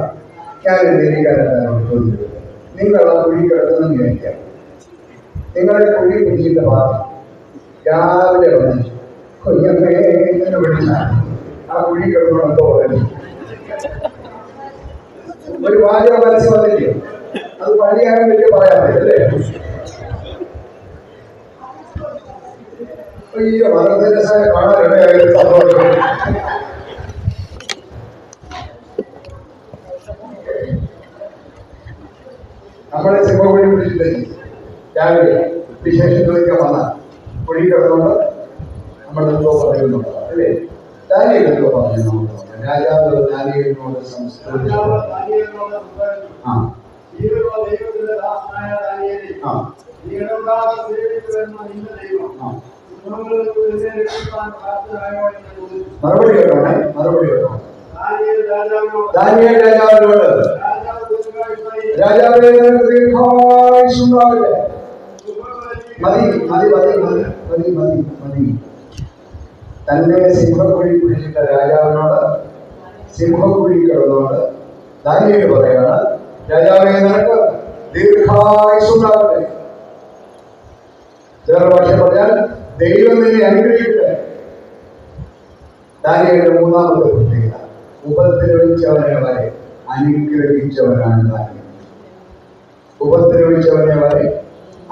ഞാൻ നീതിക്കാരനാണ് ചോദിച്ചത്. നിങ്ങൾ ആ കുഴി കിടക്കുന്ന വിചാരിക്കാം. നിങ്ങളെ കുഴി പിടിച്ചിട്ട് പാർട്ടി രാവിലെ വന്ന് കൊയ്യമ്മേ ഇങ്ങനെ വിളിച്ചാൽ ആ കുഴി കിടക്കണമെന്തോ പറയുന്നു. ഒരു വാചക മനസ്സിൽ വന്നില്ലേ? അത് പണിയാൻ വേണ്ടി പറയാൻ പറ്റല്ലേ? ഈ മതത്തിന്റെ കാണാനിടയായ സന്തോഷം. നമ്മളെ സിംഹക്കുഴി പിടിച്ചിട്ട് രാവിലെ വിശേഷം ചോദിക്കാൻ വന്ന കുഴി കിടന്നുകൊണ്ട് നമ്മളെന്തോ പറയുന്നുണ്ട് അല്ലേ? ദാനിയേൽ എന്തോ പറഞ്ഞു. രാജാവ് ദാനിയേലിനോട് സംസാരിച്ചു. മറുപടി കേട്ടോണേ, മറുപടി കേട്ടോ. ദാനിയേൽ രാജാവിനോട് രാജാവേ ദീർഘായുസ്സുണ്ടാകട്ടെ. മതി മതി മതി മതി മതി മതി മതി. തന്നെ സിംഹക്കുഴി പിടിച്ചിട്ട രാജാവിനോട് സിംഹക്കുഴി കിടന്നുകൊണ്ട് ദാനിയേൽ പറയാണ്, രാജാവേ നിനക്ക് ദീർഘായുസ്സുണ്ടാകട്ടെ. വേറെ ഭാഷ പറഞ്ഞാൽ ദൈവം നിന്നെ അനുഗ്രഹിക്കട്ടെ. ദാനിയേലിന്റെ മൂന്നാമത്തെ പ്രത്യേകത, ഉപദ്രവിച്ചവനെ വരെ അനുഗ്രഹിച്ചവനാണ് ദാനിയേൽ. ഉപദ്രവിച്ചവനെ വരെ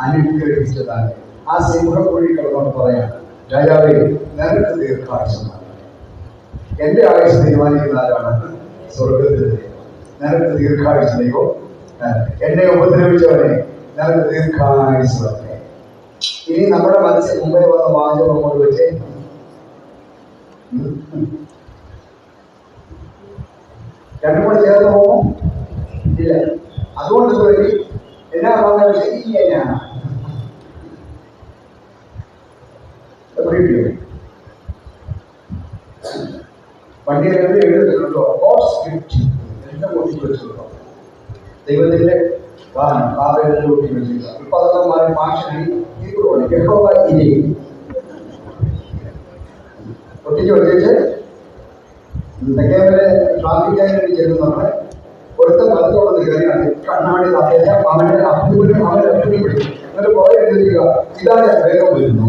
അനുഗ്രഹിച്ചതാണ്. ആ സിംഹക്കുഴി കിടന്നുകൊണ്ട് പറയാണ്, രാജാവേ നിനക്ക് ദീർഘായുസ്സുണ്ടാകട്ടെ. എന്റെ ആയുസ് തീരുമാനിക്കുന്ന ആരാണ്? സ്വർഗത്തിൽ. നിനക്ക് ദീർഘായുസ് ദൈവം. എന്നെ ഉപദ്രവിച്ചവനെ നിനക്ക് ദീർഘായുസ് തന്നെ. ഇനി നമ്മുടെ മനസ്സിൽ മുമ്പേ വന്ന വാചകം കൊണ്ട് വെച്ച് രണ്ടും കൂടെ ചേർന്ന് പോകും ഇല്ല. അതുകൊണ്ട് വഴി എന്നാ പറഞ്ഞ ശരിയാണ്. വണ്ടിയിലെല്ലാം എഴുതിട്ടുണ്ടോ? എന്റെ ഒട്ടി വെച്ചിട്ടുണ്ടോ? ദൈവത്തിന്റെ വാഹനം കാവേരിന്റെ ഒട്ടി വെച്ചിട്ടുണ്ടോ? ഇപ്പൊ അതൊക്കെ മാറി ഭാഷയായി ഇനി ഒട്ടിച്ച് വെച്ചിട്ട് തെക്കേ വരെ ട്രാഫിക് ആയിട്ട് ചെല്ലുന്നവരെ ഒരുത്ത സ്ഥലത്തോട് കയറിയാണ് കണ്ണാടി അദ്ദേഹം അവന്റെ അപ്പൂരും അവന്റെ അപ്പൂരും പിടിക്കും. എന്നിട്ട് കുറെ എഴുതിക്കുക, ഇതാണ് വേഗം വരുന്നു.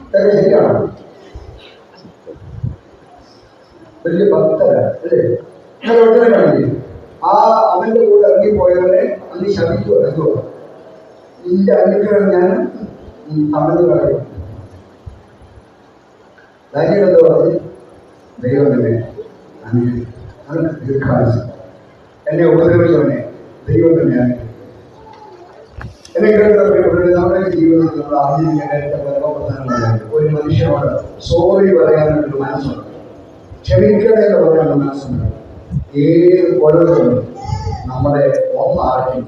ഇതൊക്കെ ശരിയാണ്. വലിയ ഭക്തരാണ് അല്ലേ? ഇങ്ങനെ ഒട്ടനെ കാണിക്കും. ആ അവന്റെ കൂടെ ഇറങ്ങിപ്പോയവനെ അന്ന് ശപിക്കുക. എന്തോ നിന്റെ അനുഗ്രഹം ഞാൻ തമിഴ് കളയും. ദാനിയേൽ എന്താ പറഞ്ഞു? ദൈവം തന്നെ ദീർഘായുസ്, എന്നെ ഉപദ്രവിച്ചവനെ ദൈവം തന്നെ എന്നെ കേട്ടപ്പോൾ നമ്മുടെ ജീവിതത്തിൽ നമ്മൾ അറിഞ്ഞിരിക്കേണ്ട പരമപ്രധാനമായ ഒരു മനുഷ്യനോട് സോറി പറയാനായിട്ടൊരു മനസ്സുണ്ട്, ക്ഷമിക്കണേ എന്ന് പറയാനുള്ള മനസ്സുണ്ട്. ഏത് കൊല്ലത്തിലും നമ്മുടെ ഒന്നാക്കി.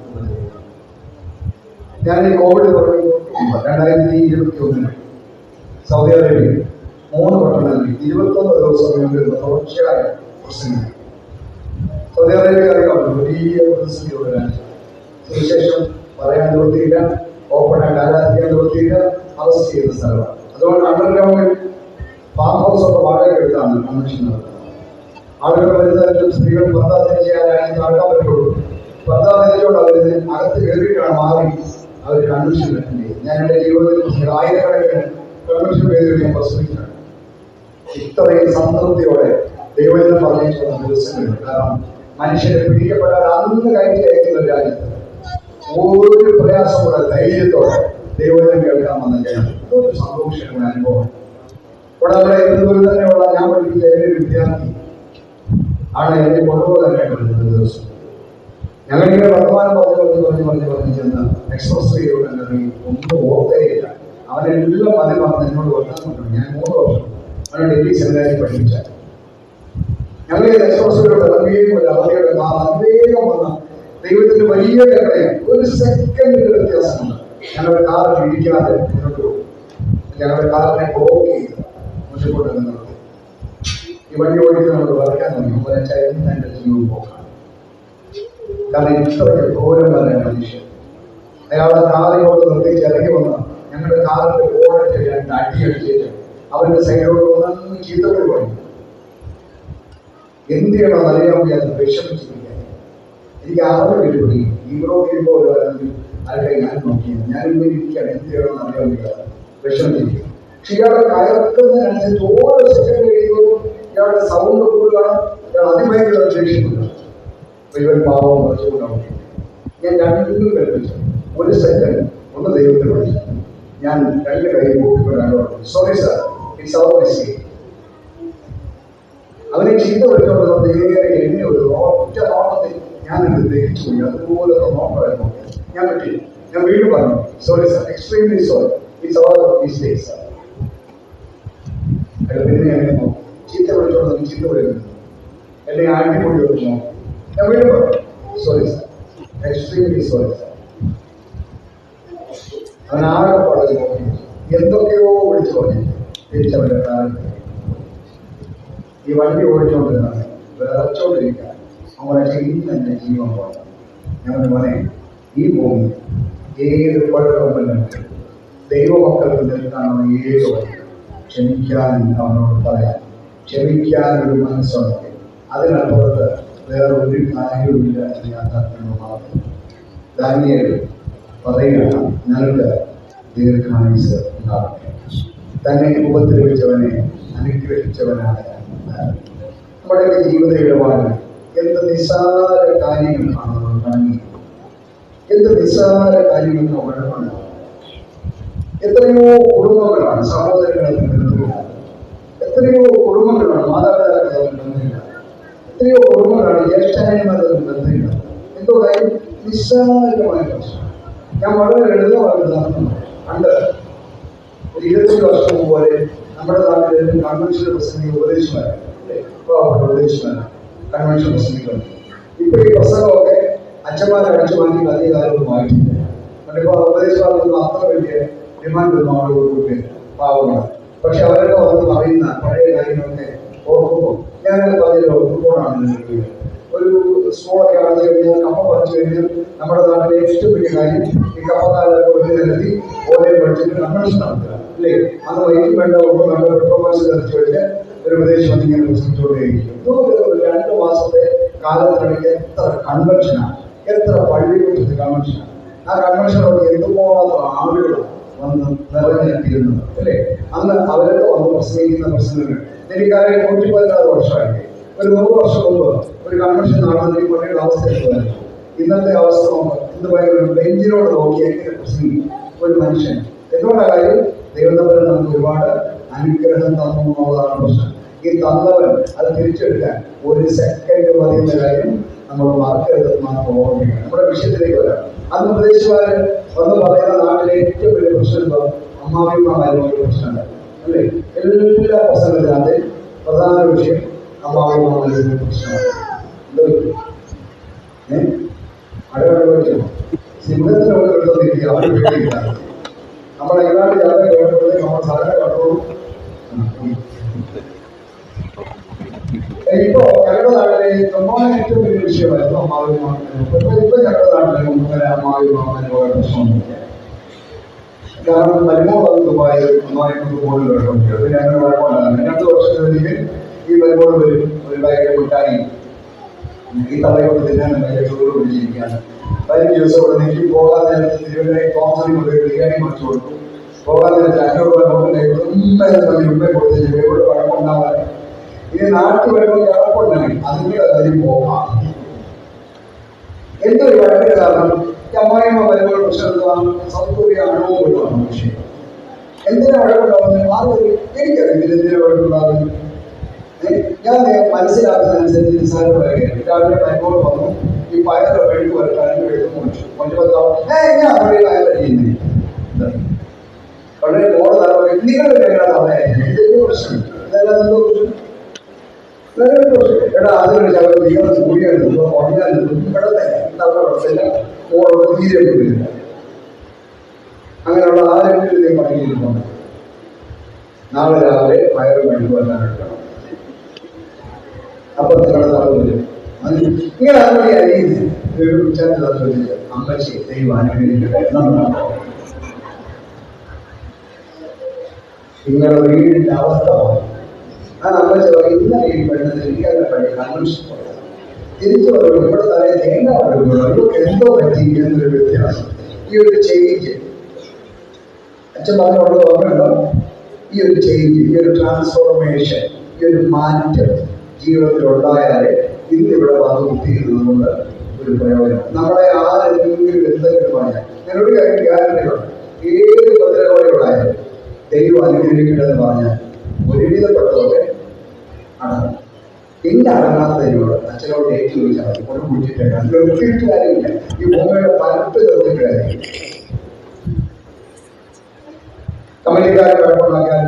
ഞാൻ ഈ കോവിഡ് പറഞ്ഞു 2021 സൗദി അറേബ്യയിൽ 3 പട്ടണങ്ങളിൽ 21 ദിവസം വേണ്ടിയിരുന്ന തുടർച്ചയായ പ്രശ്നങ്ങൾ. സൗദി അറേബ്യ അറിയാമല്ലോ, വലിയ പ്രതിസന്ധിയുള്ള രാജ്യം. സുവിശേഷം പറയാൻ നിവൃത്തിയില്ല, ഓപ്പണായിട്ട് ആരാധിക്കാൻ നിവൃത്തിയില്ല, അറസ്റ്റ് ചെയ്ത സ്ഥലമാണ്. അതുകൊണ്ട് അണ്ടർഗ്രൗണ്ടിൽ ഫാം ഹൗസ് ഒക്കെ വാടകയ്ക്കെടുത്താണ് കൺവെൻഷൻ നടത്തുന്നത്. ആളുകൾ വരുന്നതിലും സ്ത്രീകൾ ഭർത്താവ് ധരിച്ചാലും നടക്കാൻ പറ്റുള്ളൂ. ഭർത്താവ് ധരിച്ചുകൊണ്ട് അവരിന് അകത്ത് കയറിയിട്ടാണ് മാറി അവർ കൺവെൻഷൻ അറ്റൻഡ് ചെയ്യും. ഞാൻ എൻ്റെ ജീവിതത്തിൽ ആയിരക്കണക്കിന് കൺവെൻഷൻ പേരുകൾ ഞാൻ പ്രസംഗിച്ചിട്ടുണ്ട്. ഇത്രയും സംതൃപ്തിയോടെ ദൈവജനം പറഞ്ഞു വന്ന ദിവസങ്ങളുണ്ട്. കാരണം മനുഷ്യരെ പിടിക്കപ്പെട്ടാൽ അന്ന് കയറ്റി അയക്കുന്ന രാജ്യത്ത് ഒരു പ്രയാസമുള്ള ധൈര്യത്തോടെ ദൈവജനം കേൾക്കാൻ വന്ന ജനം ഒരു സന്തോഷമായ അനുഭവം. ഇവിടെ നമ്മുടെ ഇതുപോലെ തന്നെയുള്ള ഞാൻ പഠിപ്പിച്ച ഒരു വിദ്യാർത്ഥി ആണ് എന്നെ കൊണ്ടുപോകാനായിട്ട് വരുന്നത്. ദിവസം ഞങ്ങളിങ്ങനെ വർത്തമാനം പറഞ്ഞു ചെന്ന് എക്സ്പ്രസ് വേയിലൂടെ ഇറങ്ങി ഒന്നും ഓർത്തേയില്ല. അവനെല്ലാം മതി പറഞ്ഞ് എന്നോട് വർത്താൻ. ഞാൻ 3 വർഷം അവനെ ഡൽഹി സെമിനാരിൽ പഠിപ്പിച്ച. ഞങ്ങൾ എക്സ്പ്രസ് വേയിലൂടെ ഇറങ്ങുകയും ഒരു അവധിയുടെ അതിവേഗം വന്ന ദൈവത്തിന്റെ വലിയ കരുണയാണ്. ഒരു സെക്കൻഡിന്റെ വ്യത്യാസമുണ്ട്. ഞങ്ങളുടെ കാറിൽ ഇടിക്കാതെ മുന്നോട്ട് പോകും. ഞങ്ങളുടെ കാറിനെ ബ്ലോക്ക് ചെയ്ത് മുന്നോട്ട് നിർത്തി. ഈ വണ്ടി ഓടിച്ച് നമുക്ക് വരയ്ക്കാൻ തുടങ്ങി. എന്റെ ജീവൻ പോക്കാണ്. കാരണം ഇത്രയ്ക്ക് ഘോരമായ മനുഷ്യൻ. അയാളുടെ കാറിനോട് നിർത്തിച്ച് ഇറങ്ങി വന്ന ഞങ്ങളുടെ കാറിന്റെ ബോർഡിട്ട് 2 അടി അടിച്ചിട്ട് അവന്റെ സൈഡോട് ഒന്നും ചീത്തപ്പടി പറഞ്ഞു. എന്ത് ചെയ്യണം അറിയാൻ വയ്യാതെ വിഷമിച്ചിരിക്കുക. എനിക്ക് ആറ് കിട്ടുകയും ഇവിടെ കഴിയുമ്പോൾ ആരുടെ ഞാൻ നോക്കിയത് ഞാനിവിടെ ഇരിക്കുകയാണ്. എന്ത് ചെയ്യണമെന്ന് അറിയാൻ വയ്യാതെ വിഷമിച്ചിരിക്കുക. പക്ഷെ ഇയാളുടെ കയർക്കുന്നതിനനുസരിച്ച് ഓരോ സെക്കൻഡ് കഴിയുമ്പോൾ ഇയാളുടെ സൗണ്ട് കൂടുതലാണ്. ഇയാൾ അതിഭയങ്കര ദേഷ്യമുണ്ട്. ഇവൻ പാവം കുറച്ചുകൊണ്ടാവും. ഞാൻ 2 കൽപ്പിച്ചു. 1 സെക്കൻഡ് ഒന്ന് ദൈവത്തെ വിളിച്ചു. ഞാൻ 2 കൈ കൂട്ടിക്കൊണ്ടാണ് sorry sir, it's our mistake. അവനെ ചീത്ത വിളിച്ചോണ്ട് നേരെ എന്നെ ഒരു ഒറ്റ നോട്ടത്തിൽ ഞാനെന്ത് ദഹിച്ചു പോയി. അതുപോലെ നോക്കമായിരുന്നു. ഞാൻ പറ്റി. ഞാൻ വീണ്ടും പറഞ്ഞു sorry sir, extremely sorry, it's our mistake sir. പിന്നെ ഞാൻ ചീത്ത വിളിച്ചോണ്ട് ചീത്ത വിളിക്കുന്നു. എന്നെ ആട്ടിക്കൊണ്ട് നോക്കും. ഞാൻ വീണ്ടും പറഞ്ഞു sorry sir, extremely sorry sir. അവൻ ആകെ പാടത് നോക്കി എന്തൊക്കെയോ വിളിച്ചു പറഞ്ഞു. തിരിച്ചവന്റെ കാലത്ത് ഈ വണ്ടി ഓടിച്ചോണ്ടിരുന്നാണ് വിറച്ചോണ്ടിരിക്കാൻ അവനെ ചെയ്യുന്ന എൻ്റെ ജീവൻ പോകണം. ഞങ്ങളുടെ മോനെ, ഈ ഭൂമി ഏത് കുഴപ്പമില്ലെങ്കിൽ ദൈവമക്കൾക്ക് നിൽക്കാനുള്ള ഏത് വഴി ക്ഷമിക്കാൻ അവനോട് പറയാൻ, ക്ഷമിക്കാൻ ഒരു മനസ്സുണ്ടെങ്കിൽ അതിനപ്പുറത്ത് വേറെ ഒരു കാര്യവുമില്ല എന്ന് യാഥാർത്ഥ്യമാണ്. ദാനിയേൽ പറയുകയാണ്, ഞങ്ങൾക്ക് ദീർഘായുസ് ഉണ്ടാകട്ടെ. തന്നെ ഉപദ്രവിച്ചവനെ അനുഗ്രഹിച്ചവനാണ്. നമ്മുടെയൊക്കെ ജീവിത ഇടപാട് എന്ത് നിസ്സാര കാര്യങ്ങൾക്കാണ് നമ്മൾ കണങ്ങി, എന്ത് നിസ്സാര കാര്യങ്ങൾക്ക് കുഴപ്പമുണ്ടാകും. എത്രയോ കുടുംബങ്ങളാണ് സഹോദരങ്ങളെ ബന്ധമില്ല, എത്രയോ കുടുംബങ്ങളാണ് മാതാപിതാക്കളെ ബന്ധമില്ല, എത്രയോ കുടുംബങ്ങളാണ് ജ്യേഷ്ഠന്മാരെ ബന്ധമില്ല. എന്തോ കാര്യം നിസ്സാരമായ പ്രശ്നം. ഞാൻ വളരെ ലളിതമായ ഉദാഹരണം പണ്ട് ഒരു 25 വർഷം മുമ്പ് വരെ നമ്മുടെ നാട്ടിൽ കൺവെൻഷൻ പ്രസംഗിക ഉപദേശമായിരുന്നു. ഉപദേശമാണ് കൺവെൻഷൻ പ്രസംഗിക്കുന്നത്. ഇപ്പൊ ഈ പ്രസംഗമൊക്കെ അച്ഛന്മാരെ അടിച്ചു മാറ്റി അധിക കാലമൊന്നും ആയിട്ടില്ല. കണ്ടിപ്പോ ഉപദേശമാർക്കൊന്നും അത്ര വലിയ ഡിമാൻഡൊന്നും ആളുകൾക്ക് പാവങ്ങളാണ്. പക്ഷെ അവരൊക്കെ വന്ന് പറയുന്ന പഴയ കാര്യങ്ങളൊക്കെ ഓർക്കുമ്പോൾ ഞാനത് പറഞ്ഞല്ലോ, ഫുട്ബോളാണ് ഒരു സ്കൂളൊക്കെ അടച്ചു കഴിഞ്ഞാൽ കപ്പ പറിച്ചു കഴിഞ്ഞാൽ നമ്മുടെ നാട്ടിലെ ഏറ്റവും വലിയ കാര്യം ഈ കപ്പക്കാരൊക്കെ വെട്ടി നിരത്തി ഓരോ പഠിച്ചിട്ട് കൺവെൻഷൻ നടത്തുക അല്ലേ. അന്ന് വൈകിട്ട് വേണ്ട ഒന്നും വേണ്ട പെട്രോൾസ് ധരിച്ചു വെച്ച് ഒരു പ്രദേശം ഇങ്ങനെ പ്രസംഗിച്ചുകൊണ്ടേയിരിക്കും. 2 മാസത്തെ കാലത്തിനിടയ്ക്ക് എത്ര കൺവെൻഷനാണ്, എത്ര പള്ളികളിൽ കൺവെൻഷനാണ്. ആ കൺവെൻഷനോട് എന്തുമാത്രം ആളുകൾ വന്ന് നിറഞ്ഞെത്തിയിരുന്നത് അല്ലേ. അന്ന് അവരൊക്കെ വന്ന് പ്രസംഗിക്കുന്ന പ്രസംഗങ്ങൾ എനിക്കാരെ 116 വർഷമായിട്ട് ഒരു 100 വർഷം മുമ്പ് ഒരു കൺവെൻഷൻ നടന്ന പള്ളിയുടെ അവസ്ഥ എത്തുമായിരുന്നു. ഇന്നത്തെ അവസ്ഥ എന്ത് ഭയങ്കര ബെഞ്ചിനോട് നോക്കി എങ്ങനെ പ്രസംഗിക്കും ഒരു മനുഷ്യൻ. എന്തുകൊണ്ടാണ് കാര്യം? ദൈവം തമ്മിൽ നമുക്ക് ഒരുപാട് അനുഗ്രഹം തന്നു എന്നുള്ളതാണ് പ്രശ്നം. ഈ തന്നവൻ അത് തിരിച്ചെടുക്കാൻ ഒരു സെക്കൻഡ് മതിയെന്ന കാര്യം നമ്മൾ മറക്കരുതെന്നാണ് ഓർമ്മിക്കുന്നത്. നമ്മുടെ വിഷയത്തിലേക്ക് വരാം. അന്ന് പ്രദേശവാരൻ വന്ന് പറയുന്ന നാട്ടിലെ ഏറ്റവും വലിയ പ്രശ്നം എന്തോ അമ്മാവിമാരായ പ്രശ്നമാണ് അല്ലേ? എല്ലാ പ്രശ്നത്തിനകത്ത് പ്രധാന വിഷയം അമ്മാവിമാരായ പ്രശ്നമാണ്. എന്തോ അടയാള സിംഹത്തിനോട് കിട്ടുന്നില്ല, അവർ പേടിയില്ല. നമ്മളെ ഏതാണ്ട് യാത്ര കേൾക്കുമ്പോഴേ നമ്മൾ സാധനം കണ്ടോളൂ. ഇപ്പോ ഞങ്ങളുടെ നാട്ടിലെ നിർമ്മാണം ഏറ്റവും വലിയ വിഷയമായിരുന്നു അമ്മാവിമാമൻ. ഇപ്പൊ ഞങ്ങളുടെ നാട്ടിലെ മുമ്പേ അമ്മാവിമാമനുമായ പ്രശ്നമൊന്നുമില്ല. കാരണം മരുമോൾ അത് ദുബായിൽ അമ്മായിക്ക് കൂടുതൽ കുഴപ്പമില്ല. പിന്നെ അങ്ങനെ കുഴപ്പമുണ്ടാകും. 2 വർഷത്തിലേക്ക് ഈ മരുമോൾ വരും, ഒരു ഭയങ്കര മിഠായി ഈ തലയോട് തിന്നാൻ ഭയങ്കര ചോറ് പിടിച്ചിരിക്കുകയാണ്. 15 ദിവസം ഇവിടെ എനിക്ക് പോകാൻ നേരത്തെ തിരുവനന്തപുരം കോൺസറി കൊണ്ട് ബിരിയാണി മറിച്ചു കൊടുക്കും. പോകാൻ നേരത്തെ 500 രൂപ നോട്ടിലേക്ക് ഉമ്മ കൊടുത്തിട്ട് ഇവിടെ കുഴപ്പമുണ്ടാവാൻ ഇനി നാട്ടിൽ വരുമ്പോൾ കുഴപ്പമുണ്ടെങ്കിൽ അതിന്റെ കാര്യം പോകാം. എന്തൊരു വഴക്കിന് കാരണം അമ്മായിമ്മ വരുമ്പോൾ പ്രശ്നം സൗത്ത് കൊറിയ ആണോ കൊണ്ടാണ് വിഷയം. എന്തിനാ വഴക്കുണ്ടാവുന്നത്? ആരും എനിക്കറിയില്ല എന്തിനാ വഴക്കുണ്ടാവുന്നത്. ഞാൻ മനസ്സിലാക്കുന്നതനുസരിച്ച് നിസ്സാരം പറയുകയാണ്. രാവിലെ മരുമോൾ വന്നു, ഈ പയറ് വെഴുക്ക് വരട്ടാനും വെഴുക്ക് മുറിച്ചു ഞാൻ അവിടെ പയർ ചെയ്യുന്നില്ല. വളരെ മോള് തലമുറ നിങ്ങളുടെ എന്തെങ്കിലും പ്രശ്നം ഇതെല്ലാം എന്തോ പ്രശ്നം എടാ അതിനൊരു ശകലം നിങ്ങൾ കൂടിയാണ് തീരെ അങ്ങനെയുള്ള ആരെങ്കിലും നീ പറഞ്ഞിരിക്കണം. നാളെ രാവിലെ പയറ് വെഴുക്ക് വരാനെടുക്കണം. അപ്പൊ നിങ്ങളുടെ തലവരും ഇങ്ങനെ അതുകൊണ്ട് അറിയുന്നത് അമ്മച്ചി ദൈവം അനുഗ്രഹിക്കട്ടെ. നിങ്ങളുടെ വീടിന്റെ അവസ്ഥ ഞാൻ അമ്മച്ചി ഇന്നലെ ഈ പെണ്ണത് എനിക്കങ്ങനെ പഠിക്കാൻ അന്വേഷിച്ചു തിരിച്ചു പറയുമ്പോൾ ഇവിടെ തന്നെ തേങ്ങ പറയുമ്പോൾ അവർക്ക് എന്തോ പറ്റി എന്നൊരു വ്യത്യാസം. ഈ ഒരു ചേഞ്ച് അച്ഛൻ പറഞ്ഞോട് ഓർമ്മയുണ്ടോ? ഈ ഒരു ചേഞ്ച്, ഈ ഒരു ട്രാൻസ്ഫോർമേഷൻ, ഈ ഒരു മാറ്റം ജീവിതത്തിൽ ഉണ്ടായാലേ ഇന്നിവിടെ വന്ന് കുത്തിയിരുന്നത് കൊണ്ട് ഒരു പ്രയോജനം. നമ്മളെ ആരെങ്കിലും എന്തെങ്കിലും പറഞ്ഞാൽ ഞാനൊരു കാര്യം ഗ്യാരണ്ടിയുണ്ട്. ഏത് ഭദ്രകോടികളായാലും ദൈവം അനുഗ്രഹിക്കണമെന്ന് പറഞ്ഞാൽ ഒരുവിധപ്പെട്ടതൊക്കെ അടങ്ങും. പിന്നെ അടങ്ങാത്ത ദൈവോട് അച്ഛനോട് ഏറ്റു ചോദിച്ചാൽ മതി. കൊണ്ട് കുടിച്ചിട്ട് നിർത്തിയിട്ട് കാര്യമില്ല. ഈ ഭൂമിയുടെ പരപ്പ് നിർത്തിയിട്ട് കാര്യമില്ല. കമ്പനിക്കാരെ കുഴപ്പമുണ്ടാക്കാൻ